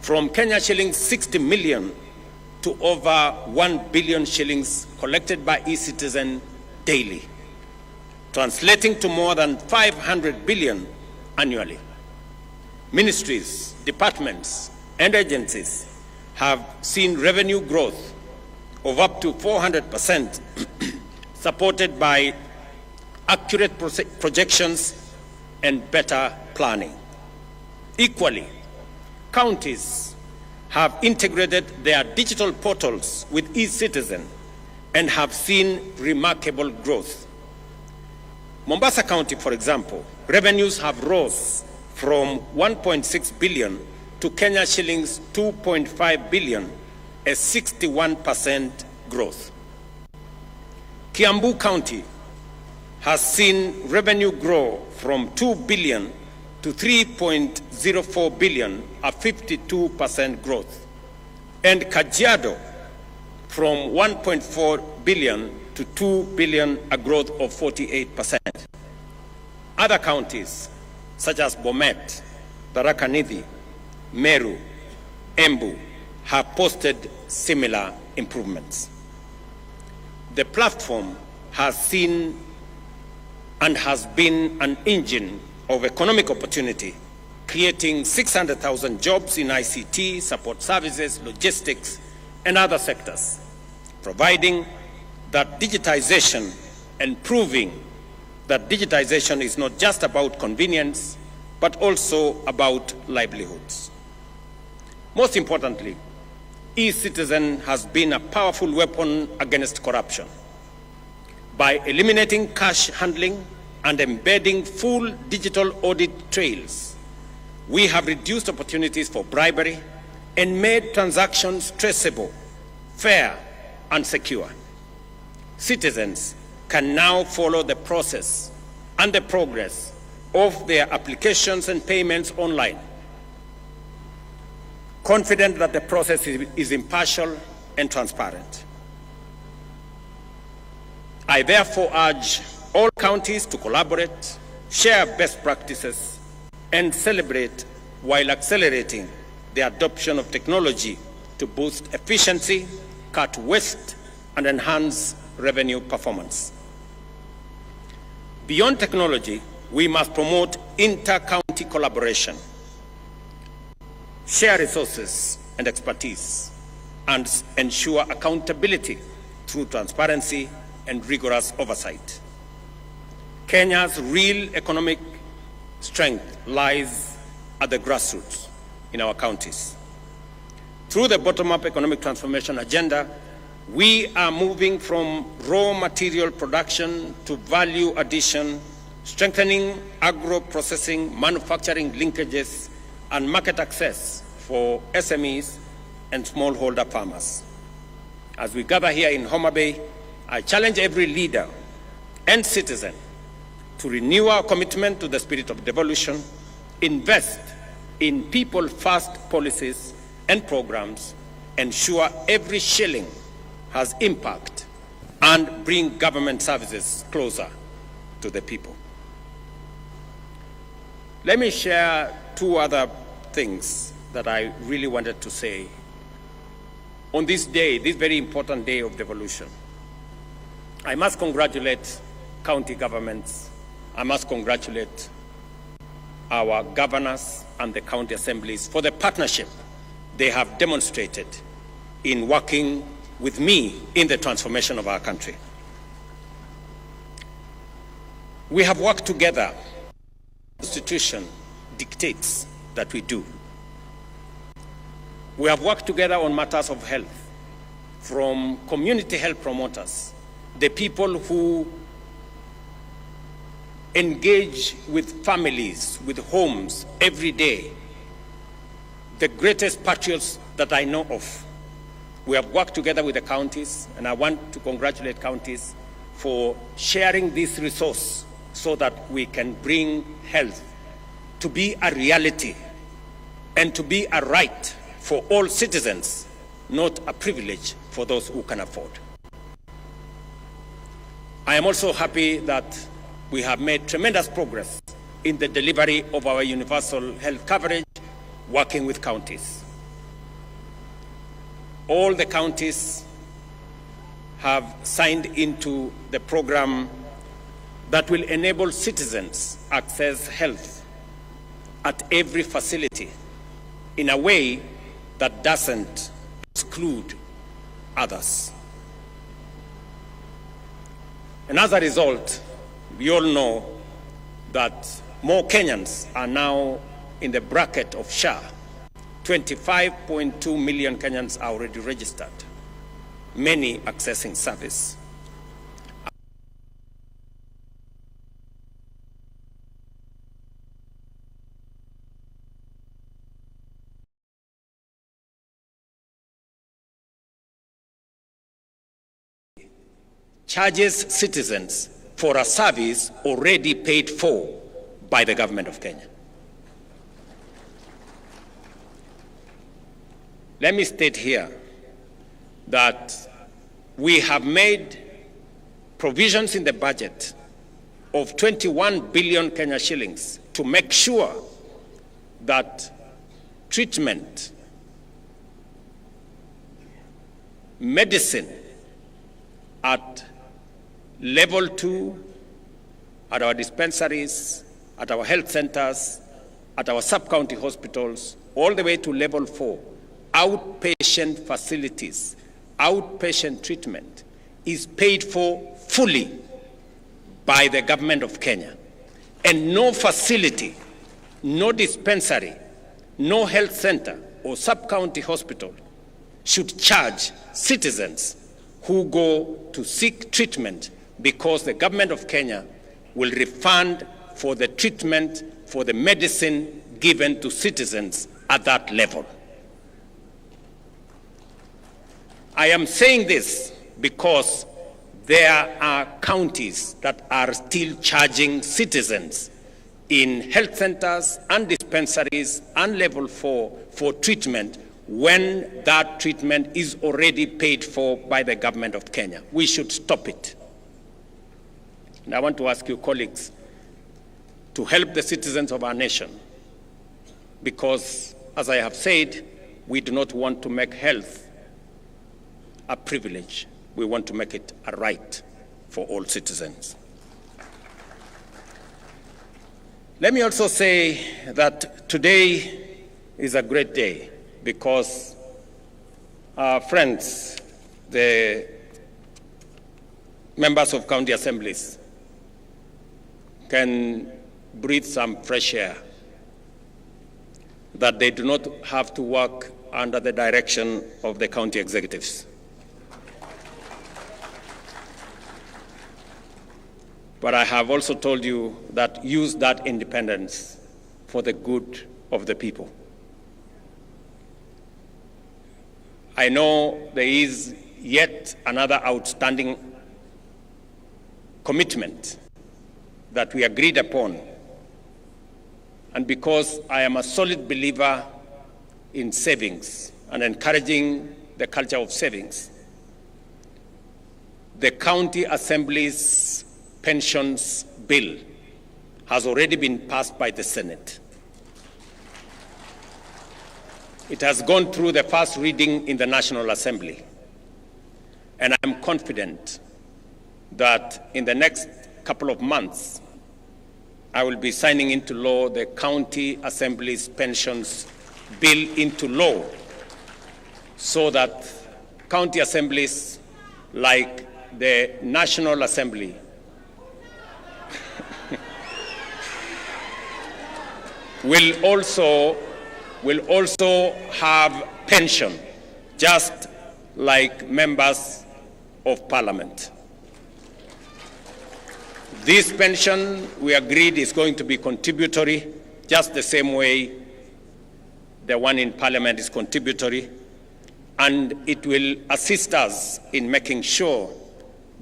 S6: from Kenya shillings 60 million to over 1 billion shillings collected by eCitizen daily, translating to more than 500 billion annually. Ministries, departments, and agencies have seen revenue growth of up to 400%, supported by accurate projections and better planning. Equally, counties have integrated their digital portals with eCitizen and have seen remarkable growth. Mombasa County, for example, revenues have rose from 1.6 billion to Kenya shillings 2.5 billion, a 61% growth. Kiambu County has seen revenue grow from 2 billion to 3.04 billion, a 52% growth. And Kajiado from 1.4 billion to 2 billion, a growth of 48%. Other counties, such as Bomet, Tharaka Nithi, Meru, Embu, have posted similar improvements. The platform has seen and has been an engine of economic opportunity, creating 600,000 jobs in ICT, support services, logistics, and other sectors, providing that digitization and proving that digitization is not just about convenience, but also about livelihoods. Most importantly, eCitizen has been a powerful weapon against corruption. By eliminating cash handling and embedding full digital audit trails, we have reduced opportunities for bribery and made transactions traceable, fair, and secure. Citizens can now follow the process and the progress of their applications and payments online, confident that the process is impartial and transparent. I therefore urge all counties to collaborate, share best practices, and celebrate while accelerating the adoption of technology to boost efficiency, cut waste, and enhance revenue performance. Beyond technology, we must promote inter-county collaboration, share resources and expertise, and ensure accountability through transparency and rigorous oversight. Kenya's real economic strength lies at the grassroots in our counties. Through the bottom-up economic transformation agenda, we are moving from raw material production to value addition, strengthening agro-processing, manufacturing linkages, and market access for SMEs and smallholder farmers. As we gather here in Homa Bay, I challenge every leader and citizen to renew our commitment to the spirit of devolution, invest in people-first policies and programs, ensure every shilling has impact, and bring government services closer to the people. Let me share two other things that I really wanted to say on this day, this very important day of devolution. I must congratulate county governments. I must congratulate our governors and the county assemblies for the partnership they have demonstrated in working with me in the transformation of our country. We have worked together. The Constitution dictates that we do. We have worked together on matters of health, from community health promoters, the people who engage with families, with homes every day. The greatest patriots that I know of. We have worked together with the counties, and I want to congratulate counties for sharing this resource so that we can bring health to be a reality and to be a right for all citizens, not a privilege for those who can afford. I am also happy that we have made tremendous progress in the delivery of our universal health coverage, working with counties. All the counties have signed into the program that will enable citizens access health at every facility in a way that doesn't exclude others. And as a result, we all know that more Kenyans are now in the bracket of SHA. 25.2 million Kenyans are already registered, many accessing service. Charges citizens for a service already paid for by the government of Kenya. Let me state here that we have made provisions in the budget of 21 billion Kenya shillings to make sure that treatment, medicine at level 2, at our dispensaries, at our health centers, at our sub-county hospitals, all the way to level 4, outpatient facilities, outpatient treatment is paid for fully by the government of Kenya. And no facility, no dispensary, no health center or sub-county hospital should charge citizens who go to seek treatment, because the government of Kenya will refund for the treatment, for the medicine given to citizens at that level. I am saying this because there are counties that are still charging citizens in health centers and dispensaries and level 4 for treatment when that treatment is already paid for by the government of Kenya. We should stop it. And I want to ask you, colleagues, to help the citizens of our nation, because, as I have said, we do not want to make health a privilege. We want to make it a right for all citizens. Let me also say that today is a great day because our friends, the members of county assemblies, can breathe some fresh air, that they do not have to work under the direction of the county executives. But I have also told you that use that independence for the good of the people. I know there is yet another outstanding commitment that we agreed upon. And because I am a solid believer in savings and encouraging the culture of savings, the county assembly's pensions bill has already been passed by the Senate. It has gone through the first reading in the National Assembly. And I'm confident that in the next couple of months, I will be signing into law the County Assembly's pensions bill into law, so that county assemblies like the National Assembly will also have pension, just like members of parliament. This pension, we agreed, is going to be contributory, just the same way the one in Parliament is contributory, and it will assist us in making sure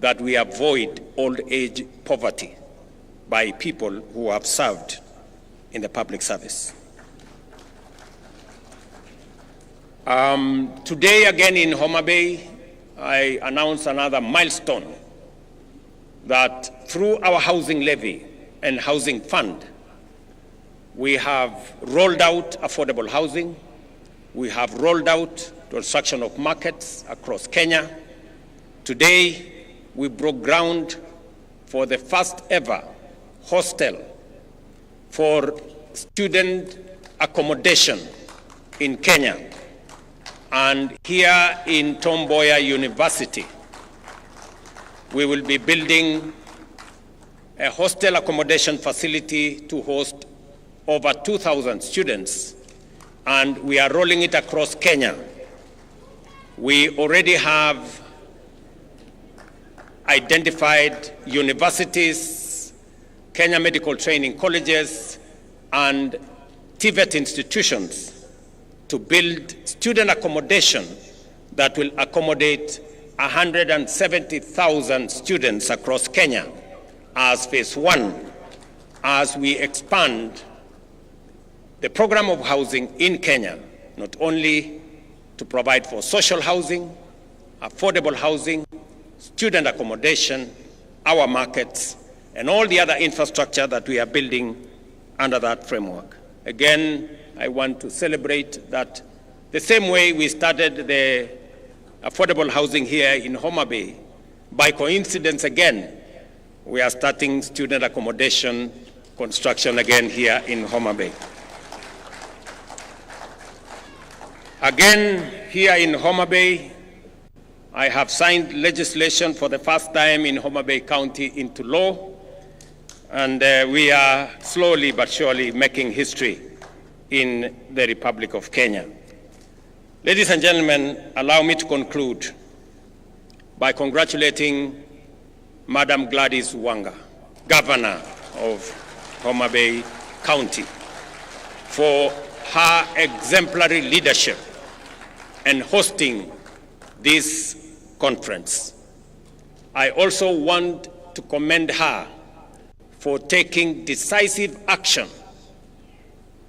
S6: that we avoid old age poverty by people who have served in the public service. Today, again in Homa Bay, I announced another milestone that through our housing levy and housing fund, we have rolled out affordable housing. We have rolled out construction of markets across Kenya. Today, we broke ground for the first ever hostel for student accommodation in Kenya. And here in Tom Mboya University, we will be building a hostel accommodation facility to host over 2,000 students, and we are rolling it across Kenya. We already have identified universities, Kenya medical training colleges, and TVET institutions to build student accommodation that will accommodate 170,000 students across Kenya as phase one, as we expand the program of housing in Kenya, not only to provide for social housing, affordable housing, student accommodation, our markets, and all the other infrastructure that we are building under that framework. Again, I want to celebrate that the same way we started the affordable housing here in Homa Bay, by coincidence again, we are starting student accommodation construction again here in Homa Bay. Again, here in Homa Bay, I have signed legislation for the first time in Homa Bay County into law, and we are slowly but surely making history in the Republic of Kenya. Ladies and gentlemen, allow me to conclude by congratulating Madam Gladys Wanga, Governor of Homa Bay County, for her exemplary leadership and hosting this conference. I also want to commend her for taking decisive action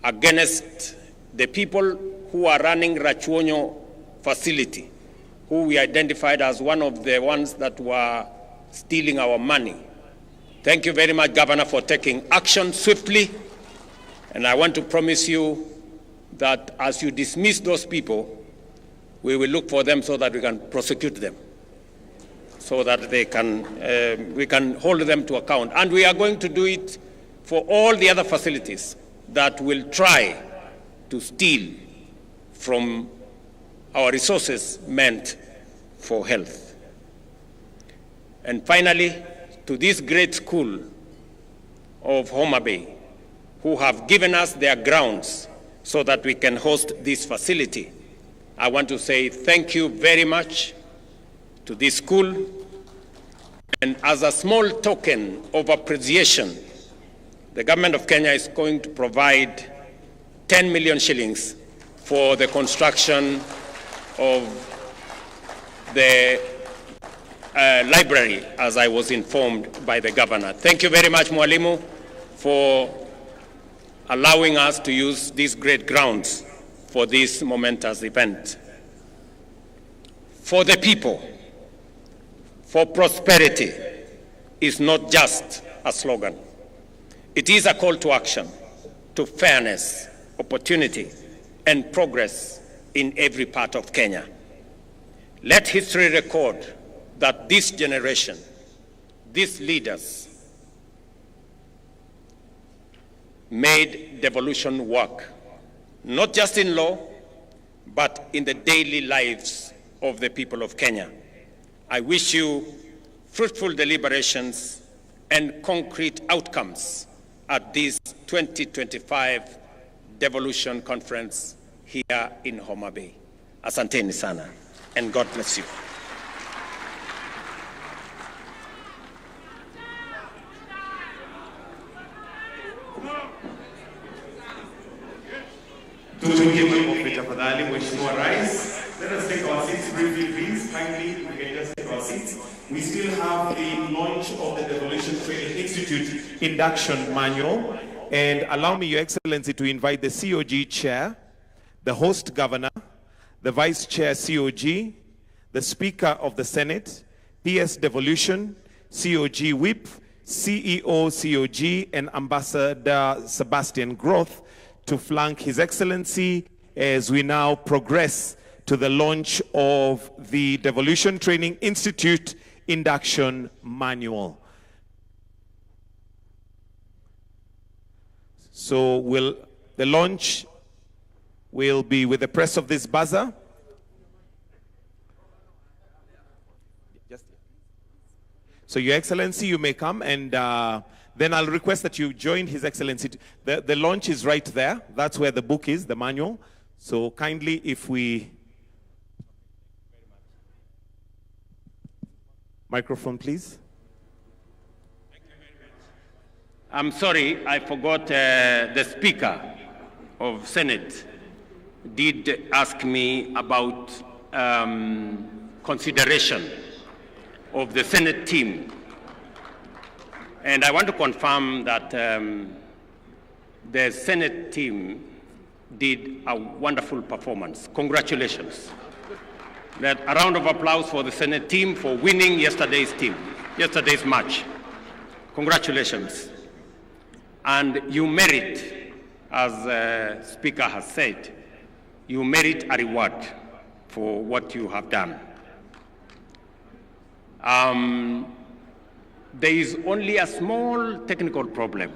S6: against the people who are running Rachuonyo facility, who we identified as one of the ones that were stealing our money. Thank you very much, Governor, for taking action swiftly. And I want to promise you that as you dismiss those people, we will look for them so that we can prosecute them, so that they can, we can hold them to account. And we are going to do it for all the other facilities that will try to steal from our resources meant for health. And finally, to this great school of Homa Bay, who have given us their grounds so that we can host this facility, I want to say thank you very much to this school. And as a small token of appreciation, the government of Kenya is going to provide 10 million shillings for the construction of the library, as I was informed by the governor. Thank you very much, Mwalimu, for allowing us to use these great grounds for this momentous event. For the people, for prosperity is not just a slogan. It is a call to action, to fairness, opportunity, and progress in every part of Kenya. Let history record that this generation, these leaders, made devolution work, not just in law, but in the daily lives of the people of Kenya. I wish you fruitful deliberations and concrete outcomes at this 2025 Devolution Conference here in Homa Bay. Asanteni sana, and God bless you.
S8: Mheshimiwa Rais. Let us take our seats briefly, please. Kindly, we can just take our seats. We still have the launch of the Devolution Training Institute induction manual. And allow me, Your Excellency, to invite the COG Chair, the host governor, the Vice Chair COG, the Speaker of the Senate, PS Devolution, COG Whip, CEO COG, and Ambassador Sebastian Groth to flank His Excellency as we now progress to the launch of the Devolution Training Institute induction manual. So the launch will be with the press of this buzzer. So Your Excellency, you may come, and then I'll request that you join His Excellency. The launch is right there. That's where the book is, the manual. So kindly, if we... Microphone, please.
S6: I'm sorry, I forgot the Speaker of Senate did ask me about consideration of the Senate team. And I want to confirm that the Senate team did a wonderful performance. Congratulations. A round of applause for the Senate team for winning yesterday's match. Congratulations. And you merit, as the Speaker has said, you merit a reward for what you have done. There is only a small technical problem.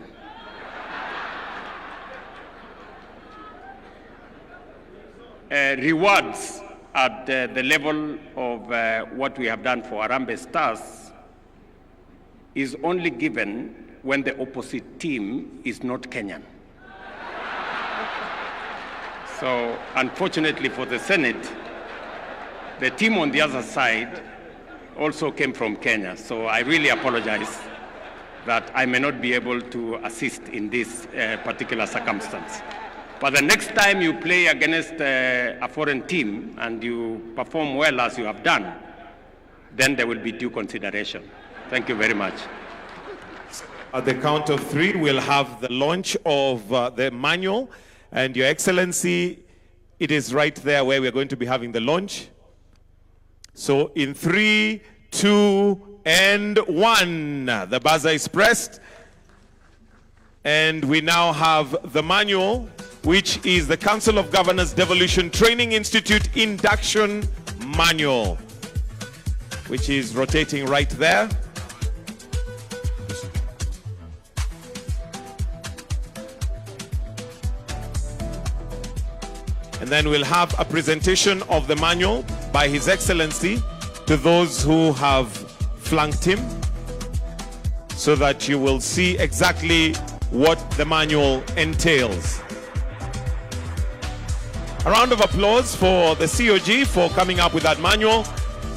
S6: Rewards at the level of what we have done for Harambee Stars is only given when the opposite team is not Kenyan. So, unfortunately for the Senate, the team on the other side also came from Kenya. So I really apologize that I may not be able to assist in this particular circumstance. But the next time you play against a foreign team and you perform well as you have done, then there will be due consideration. Thank you very much.
S8: At the count of three, we'll have the launch of the manual. And Your Excellency, it is right there where we're going to be having the launch. So in 3, 2, and 1, the buzzer is pressed. And we now have the manual, which is the Council of Governors Devolution Training Institute Induction Manual, which is rotating right there. And then we'll have a presentation of the manual by His Excellency to those who have flanked him, so that you will see exactly what the manual entails. A round of applause for the COG for coming up with that manual,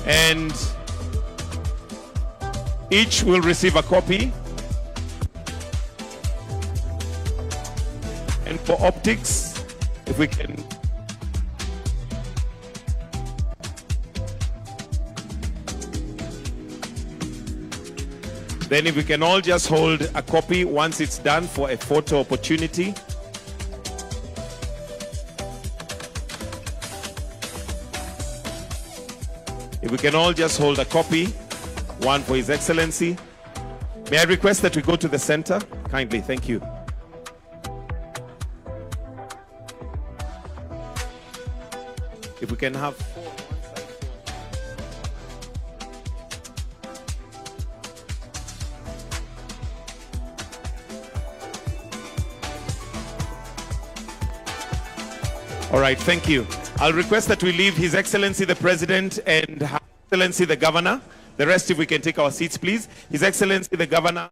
S8: and each will receive a copy. And for optics, if we can... Then if we can all just hold a copy once it's done for a photo opportunity. If we can all just hold a copy, one for His Excellency. May I request that we go to the center? Kindly, thank you. If we can have four. All right, thank you. I'll request that we leave His Excellency the President and Her Excellency the Governor. The rest, if we can take our seats, please. His Excellency the Governor.